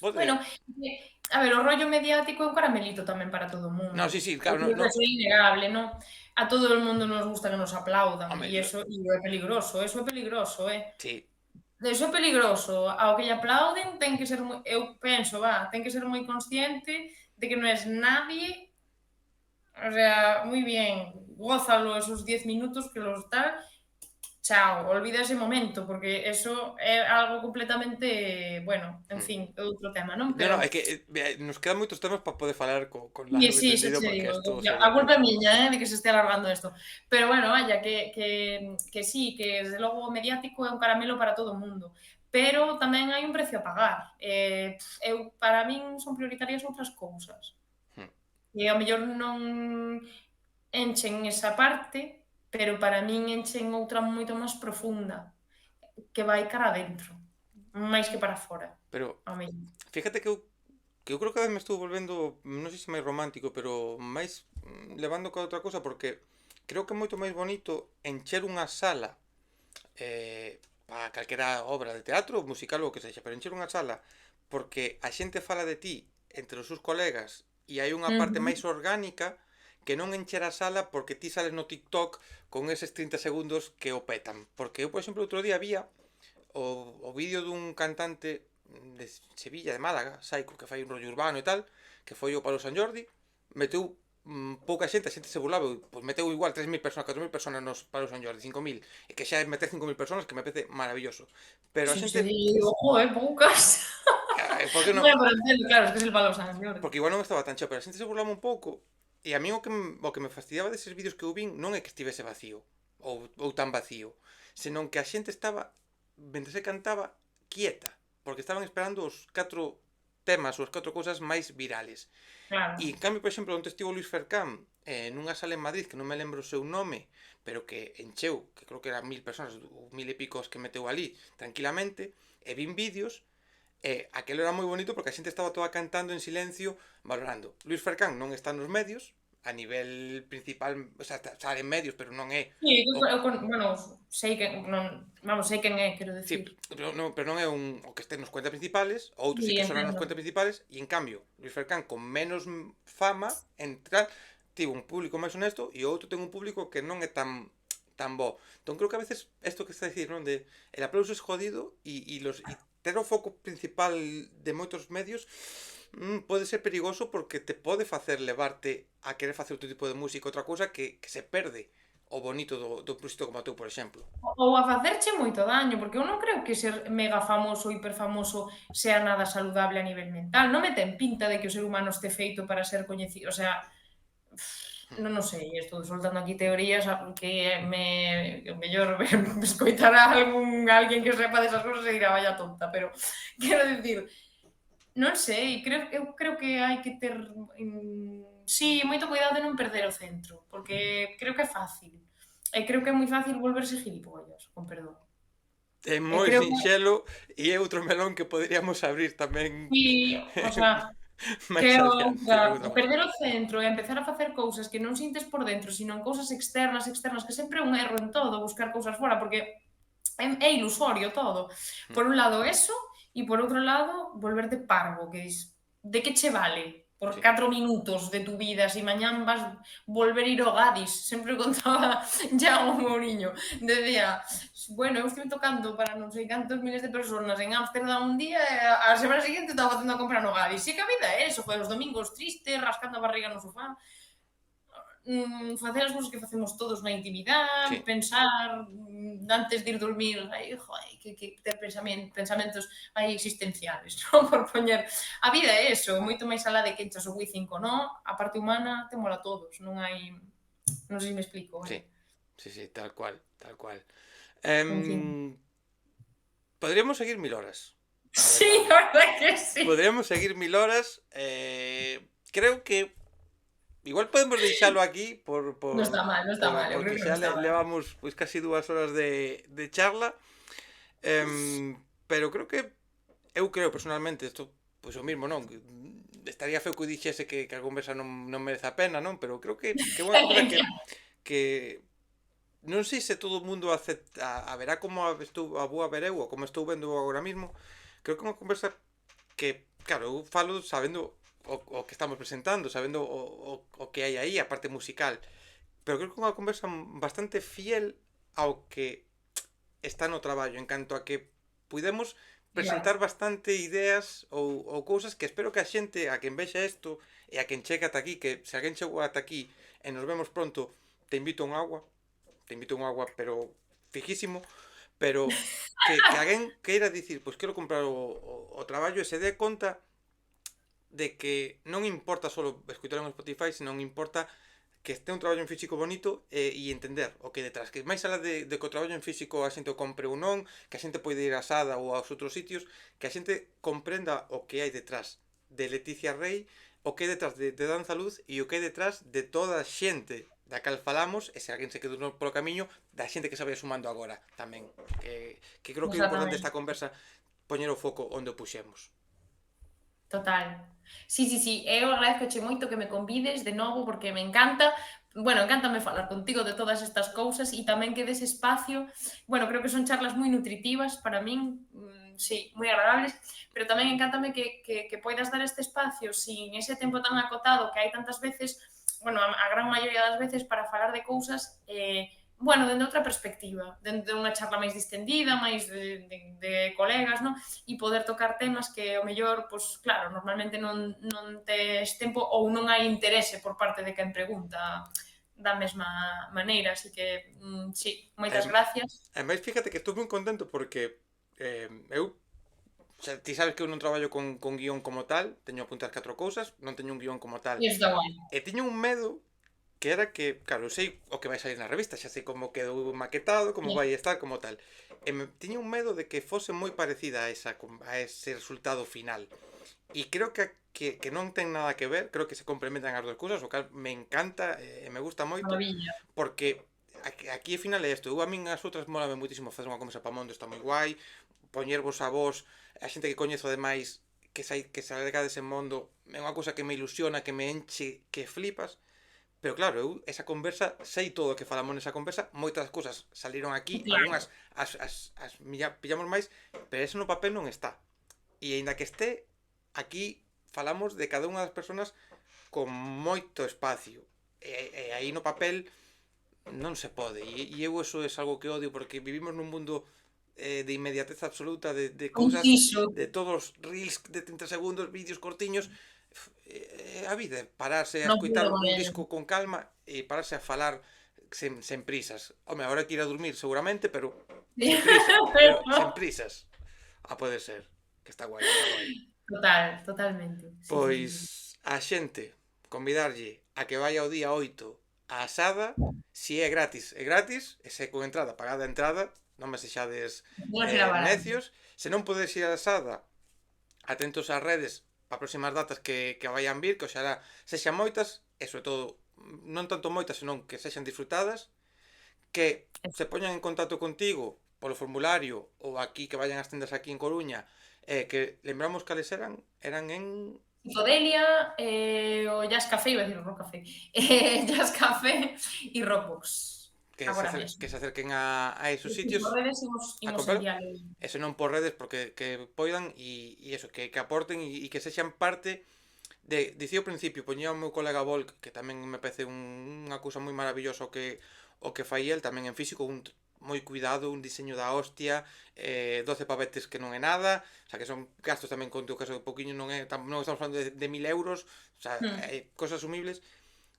bueno, pode... a ver, o rollo mediático é un caramelito tamén para todo o No, mundo. sí, sí, Eu claro, no, creo no. que eso é innegable, non? A todo o mundo nos gusta que nos aplaudan Home, e é peligroso, eso é peligroso, sí, Eso é peligroso. Ao que lle aplauden ten que ser moi, eu penso, ten que ser moi consciente de que non es nadie, o sea, moi bien, gózalo esos 10 minutos que los tal, chao, olvida ese momento, porque eso é algo completamente, bueno, en mm. fin, é outro tema, non? No, no, Pero é que nos quedan moitos temas para poder falar con sí, largo sí, xa entendido che porque digo, isto a sería culpa é moito. miña, de que se este alargando isto. Pero bueno, vaya, que sí, que desde logo o mediático é un caramelo para todo o mundo, pero tamén hai un precio a pagar. Para min son prioritarias outras cousas. Mm. E ao mellor non enchen esa parte, pero para min enchen outra moito máis profunda, que vai cara adentro, máis que para fora, Pero ao mellor. fíjate que eu creo que cada vez me estou volvendo, non sei se máis romántico, pero máis levando ca outra cousa porque creo que é moito máis bonito encher unha sala para calquera obra de teatro, musical ou o que sexa, pero encher unha sala porque a xente fala de ti entre os seus colegas e hai unha parte Ujú. máis orgánica que non encher a sala porque ti sales no TikTok con eses 30 segundos que o petan. Porque eu, por exemplo, outro día vía o vídeo dun cantante de Sevilla, de Málaga, Saico, que fai un rollo urbano e tal, que foi o Palo San Jordi, meteu pouca xente, a xente se burlaba, pois meteu igual 3.000 personas, 4.000 personas nos Palo San Jordi, 5.000, e que xa é meter 5.000 personas que me parece maravilloso. Pero a Sí, xente, sí, ojo, poucas. por que non? Bueno, pero entiendo, claro, es que es el palo San Jordi. Porque igual non estaba tan cheo, pero a xente se burlaba un pouco, e a mí o que me fastidiaba deses vídeos que eu vin non é que estivese vacío, ou tan vacío, senón que a xente estaba, mentre se cantaba, quieta, porque estaban esperando os 4 temas ou as 4 cousas máis virales. Claro. E en cambio, por exemplo, onde estivo Luis Fercán nunha sala en Madrid que non me lembro o seu nome, pero que encheu, que creo que eran 1000 personas ou 1000 e picos que meteu ali tranquilamente, e vin vídeos. Aquelo era moi bonito porque a xente estaba toda cantando en silencio, valorando. Luis Fercán non está nos medios, a nivel principal, o sea, sale en medios, pero non é Sí, o... bueno, sei que non, vamos, sei quen é, quero Sí, decir. pero non é o que este nos cuentas principales, o outros sí Sí, que sonan nas entendo. cuentas principales, e en cambio, Luis Fercán con menos fama, entrar, tivo un público máis honesto, e o outro ten un público que non é tan bo. Entón creo que a veces isto que está a dicir, non, de el aplauso es jodido e ter o foco principal de moitos medios pode ser perigoso porque te pode facer levarte a querer facer outro tipo de música, outra cousa que se perde o bonito do proxecto como tú, por exemplo. Ou a facerche moito daño, porque eu non creo que ser mega famoso, hiperfamoso, sea nada saludable a nivel mental. Non me ten pinta de que o ser humano este feito para ser coñecido, o sea, non o sei, estou soltando aquí teorías que o mellor me escoitará alguén que sepa desas cousas e dirá vaya tonta, pero quero dicir, non sei, eu creo que hai que ter, sí, moito cuidado de non perder o centro, porque creo que é fácil. E creo que é moi fácil volverse gilipollas, con perdón. É E moi creo que sinxelo e é outro melón que poderíamos abrir tamén sí, o sea, máis que adiante, é outra o cousa. perder o centro e empezar a facer cousas que non sintes por dentro, sino en cousas externas, que sempre é un erro en todo, buscar cousas fora, porque é ilusorio todo. Por un lado eso, e por outro lado, volverte parvo, que dis, de que che vale? Por Sí. 4 minutos de tu vida, si mañán vas volver ir ao Gadis, sempre contaba Jaume Mouriño, decía, bueno, eu estive tocando para non sei cantos miles de personas en Ámsterdam un día e a semana seguinte estaba facendo a compra no Gadis. Si que a vida é eso, joder, os domingos triste, rascando a barriga no sofá, facer as cousas que facemos todos na intimidade, Sí. pensar antes de ir dormir, ai, joder, que ter pensamentos aí existenciales, non? Por poñer... A vida é eso, moito máis alá de que enchas o Wizzing o no, a parte humana témola todos, non hai... Non sei se me explico, Sí. vale? Sí, tal cual, tal cual. En fin. Podríamos seguir 1000 horas, a Sí, verdade. a verdad que sí. Podríamos seguir 1000 horas. Creo que igual podemos deixalo aquí Non está mal, non está mal, eu creo porque que non xa está mal. levamos pois casi 2 horas de charla. Pero creo que eu creo personalmente isto pois o mismo, non? Estaría feo que eu dixese que a conversa non merece a pena, non? Pero creo que é unha cousa que non sei se todo o mundo acepta, a verá como a vou a ver eu ou como estou vendo agora mismo. Creo que é unha conversa que, claro, eu falo sabendo o que estamos presentando, sabendo o que hai aí, a parte musical, pero creo que é unha conversa bastante fiel ao que está no traballo, en canto a que puidemos Ya. presentar bastante ideas ou cousas que espero que a xente, a quen vexa isto e a quen chegue ata aquí, que se alguén chegou ata aquí e nos vemos pronto, te invito a un agua, pero fijísimo, pero que alguén queira dicir, pois quero comprar o traballo e se dé conta de que non importa só escutar en Spotify, senón importa que este un traballo en físico bonito e entender o que detrás, que máis alá de que o traballo en físico a xente o compre ou non, que a xente pode ir a Sada ou aos outros sitios, que a xente comprenda o que hai detrás de Leticia Rey, o que hai detrás de Danza Luz e o que hai detrás de toda a xente da cal falamos, e se alguén se quedou polo camiño, da xente que se vai sumando agora tamén. Que creo que é importante Exactamente. esta conversa poñer o foco onde o puxemos. Total. Sí, eu agradezcoche moito que me convides de novo porque me encanta, bueno, encántame falar contigo de todas estas cousas e tamén que des espacio, bueno, creo que son charlas moi nutritivas para min, sí, moi agradables, pero tamén encántame que poidas dar este espacio sin ese tempo tan acotado que hai tantas veces, bueno, a gran maioría das veces para falar de cousas bueno, dende outra perspectiva, dende unha charla máis distendida, máis de colegas, non? E poder tocar temas que ao mellor, pois claro, normalmente non tes tempo ou non hai interese por parte de quen pregunta da mesma maneira, así que sí, E, moitas gracias. e máis fíjate que estou moi contento porque eu xa, ti sabes que eu non traballo con guión como tal, teño apuntar 4 cousas, non teño un guión como tal. E isto está guai. E tiño un medo que era que, claro, eu sei o que vai salir na revista, xa sei como quedou maquetado, como vai estar, como tal. Tiña un medo de que fose moi parecida a ese resultado final. E creo que non ten nada que ver, creo que se complementan as dúas cousas, o cal me encanta e me gusta moito, Maravilla. porque aquí ao final é isto, eu a min as outras molame moitísimo facer unha conversa pa Mondo, está moi guai, poñervos a vos, a xente que coñezo ademais, que salga dese mundo, é unha cousa que me ilusiona, que me enche, que flipas, pero claro, eu esa conversa, sei todo o que falamos nesa conversa, moitas cousas saliron aquí, Claro. algunhas pillamos máis, pero eso no papel non está. E aínda que este, aquí falamos de cada unha das persoas con moito espacio. E aí no papel non se pode. E eu eso é algo que odio porque vivimos nun mundo de inmediatez absoluta, de cousas, Conciso. de todos reels de 30 segundos, vídeos cortiños. A vida é pararse a Non escoitar puido con un ello. disco con calma e pararse a falar sen prisas. Home, agora hai que ir a dormir seguramente, pero sen prisas. Pero sen prisas. Pode ser. Que está guai, está guai. Total, totalmente. Sí, sí, sí, Pois sí. a xente convidarlle a que vaya o día 8 á asada, si é gratis, e se con entrada, pagada a entrada, non me sexades Non será barato. necios, se non podes ir á asada, atentos ás redes para próximas datas que vayan vir, que oxalá sexan moitas, e sobre todo, non tanto moitas, senón que sexan disfrutadas, que se poñan en contacto contigo polo formulario ou aquí que vayan ás tendas aquí en Coruña, que lembramos cales eran en Psicodelia, o Jazz Café, iba a decir Rock Café, Jazz Café y Rockbox, agora que mesmo. se acerquen a esos Sí, por sitios redes a imos compralo, enviar e se non por redes porque que poidan e eso, que aporten e que sexan parte dicía ao principio, poñía o meu colega Volk, que tamén me parece unha cousa moi maravillosa o que fai el, tamén en físico, moi cuidado, un diseño da hostia, 12 pavetes que non é nada, o sea, que son gastos tamén con teu caso de pouquiño, non estamos falando de 1000 euros, o sea, Mm. cosas asumibles,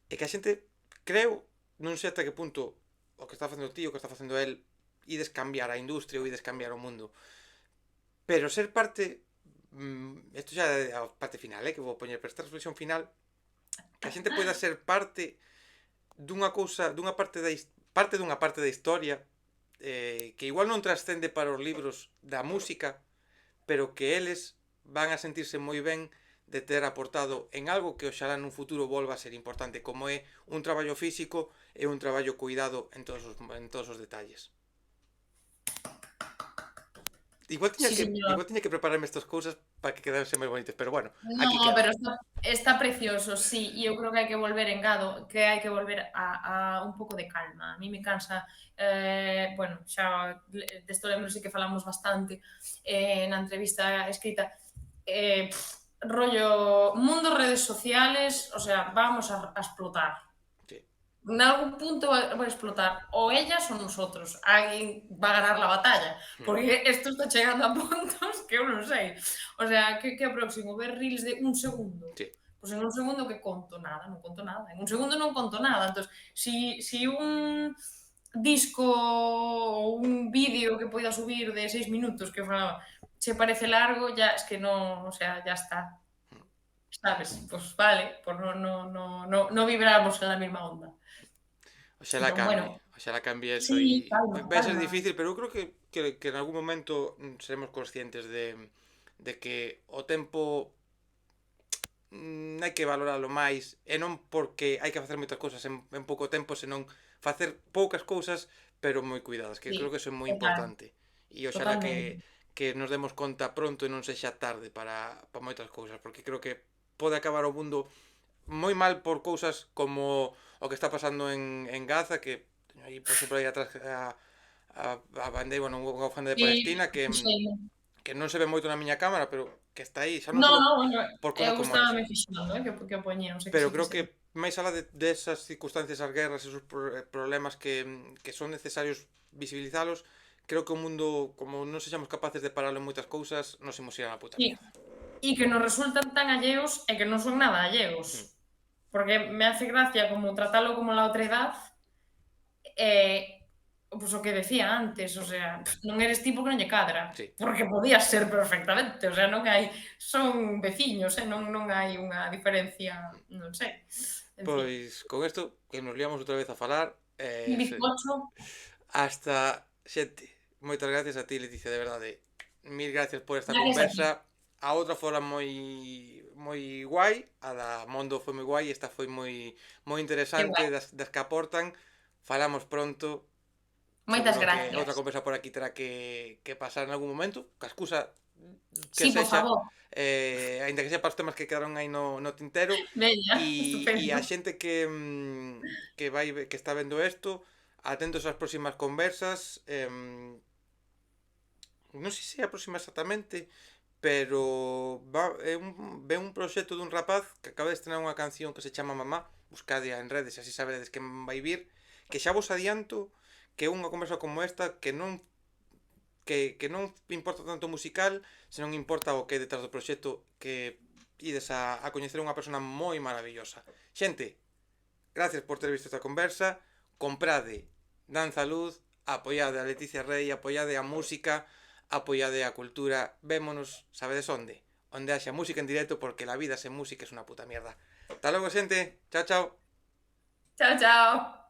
e que a xente, creo, non sei ata que punto o que está facendo o tío, o que está facendo el, ides cambiar a industria ou ides cambiar o mundo, pero ser parte, isto xa é a parte final, que vou poñer, pero esta reflexión final, que a xente poida ser parte dunha cousa, dunha parte da historia, que igual non trascende para os libros da música, pero que eles van a sentirse moi ben de ter aportado en algo que oxalá nun futuro volva a ser importante, como é un traballo físico e un traballo cuidado en todos os detalles. Igual tiña Sí, que señor. igual tiña que prepararme estas cousas para que quedasen máis bonitas, pero bueno, aquí No, quedan. pero está precioso, sí, e eu creo que hai que volver que hai que volver a un pouco de calma. A mí me cansa, bueno, xa desto lembro sí que falamos bastante na entrevista escrita, rollo mundo redes sociales, o sea, vamos a explotar. Sí. En algún punto va a explotar, o ellas o nosotros. Alguén va a ganar la batalla, Hmm. porque esto está chegando a puntos que eu non sei. O sea, que é próximo? Ver reels de un segundo? Sí. Pois en un segundo que conto? Nada, non conto nada. En un segundo non conto nada. Entón, si un disco ou un vídeo que poida subir de 6 minutos que falaba che parece largo, ya es que non, o sea, ya está. Sabes? Pues vale, pues no vibramos en la misma onda. Oxalá Entón, cambie, bueno, oxalá cambie eso sí, e calma, vai ser calma. difícil, pero eu creo que en algún momento seremos conscientes de que o tempo hai que valoralo máis e non porque hai que facer moitas cousas en pouco tempo, senón facer poucas cousas pero moi cuidadas, que Sí, creo que eso é moi total, importante e oxalá totalmente. que nos demos conta pronto e non sexa tarde para moitas cousas, porque creo que pode acabar o mundo moi mal por cousas como o que está pasando en Gaza, que aí, por exemplo, aí atrás a bandeira, bueno, unha ofrenda de Sí, Palestina fixei. que non se ve moito na miña cámara, pero que está aí, xa non No, só no, bueno, por eu cousas como estábame esa. fixando, que o poñía, non sei que Pero sí que creo sei. que máis alá desas circunstancias, as guerras, esos problemas que son necesarios visibilizalos, creo que o mundo, como non sexamos capaces de paralo en moitas cousas, nos imos ir a la puta Sí, mierda. e que nos resultan tan alleos e que non son nada alleos. Hmm. Porque me hace gracia como tratalo como la otredad, e pois o que decía antes, o sea, non eres ti porque non lle cadra, Sí. porque podías ser perfectamente, o sea, non hai, son veciños, non hai unha diferencia, non sei, en fin. Pois con isto, que nos liamos outra vez a falar, Un bizcocho, hasta xente. Moitas gracias a ti, Leticia, de verdade. Mil gracias por esta gracias a ti. conversa. a outra fora moi guai, a da Mondo foi moi guai, esta foi moi Que interesante, guai. das que aportan. Falamos pronto. Moitas Seguro que outra gracias. conversa por aquí terá que pasar en algún momento, ca excusa que Sí, por sexa, favor. aínda que sepa os temas que quedaron aí no tintero, Veña, e a estupendo. xente que está vendo isto, atentos ás próximas conversas, non sei se é a próxima exactamente, pero ven un proxecto dun rapaz que acaba de estrenar unha canción que se chama Mamá, buscade en redes, así sabedes que vai vir, que xa vos adianto que é unha conversa como esta que non importa tanto o musical, senón importa o que é detrás do proxecto, que ides a coñecer unha persona moi maravillosa. Xente, gracias por ter visto esta conversa, comprade Danza Luz, apoiade a Leticia Rey, apoiade a música, apoiade a cultura, vémonos, sabedes onde? Onde haxa música en directo, porque la vida sen música es unha puta mierda. Hasta logo, xente, chao, chao. Chao, chao.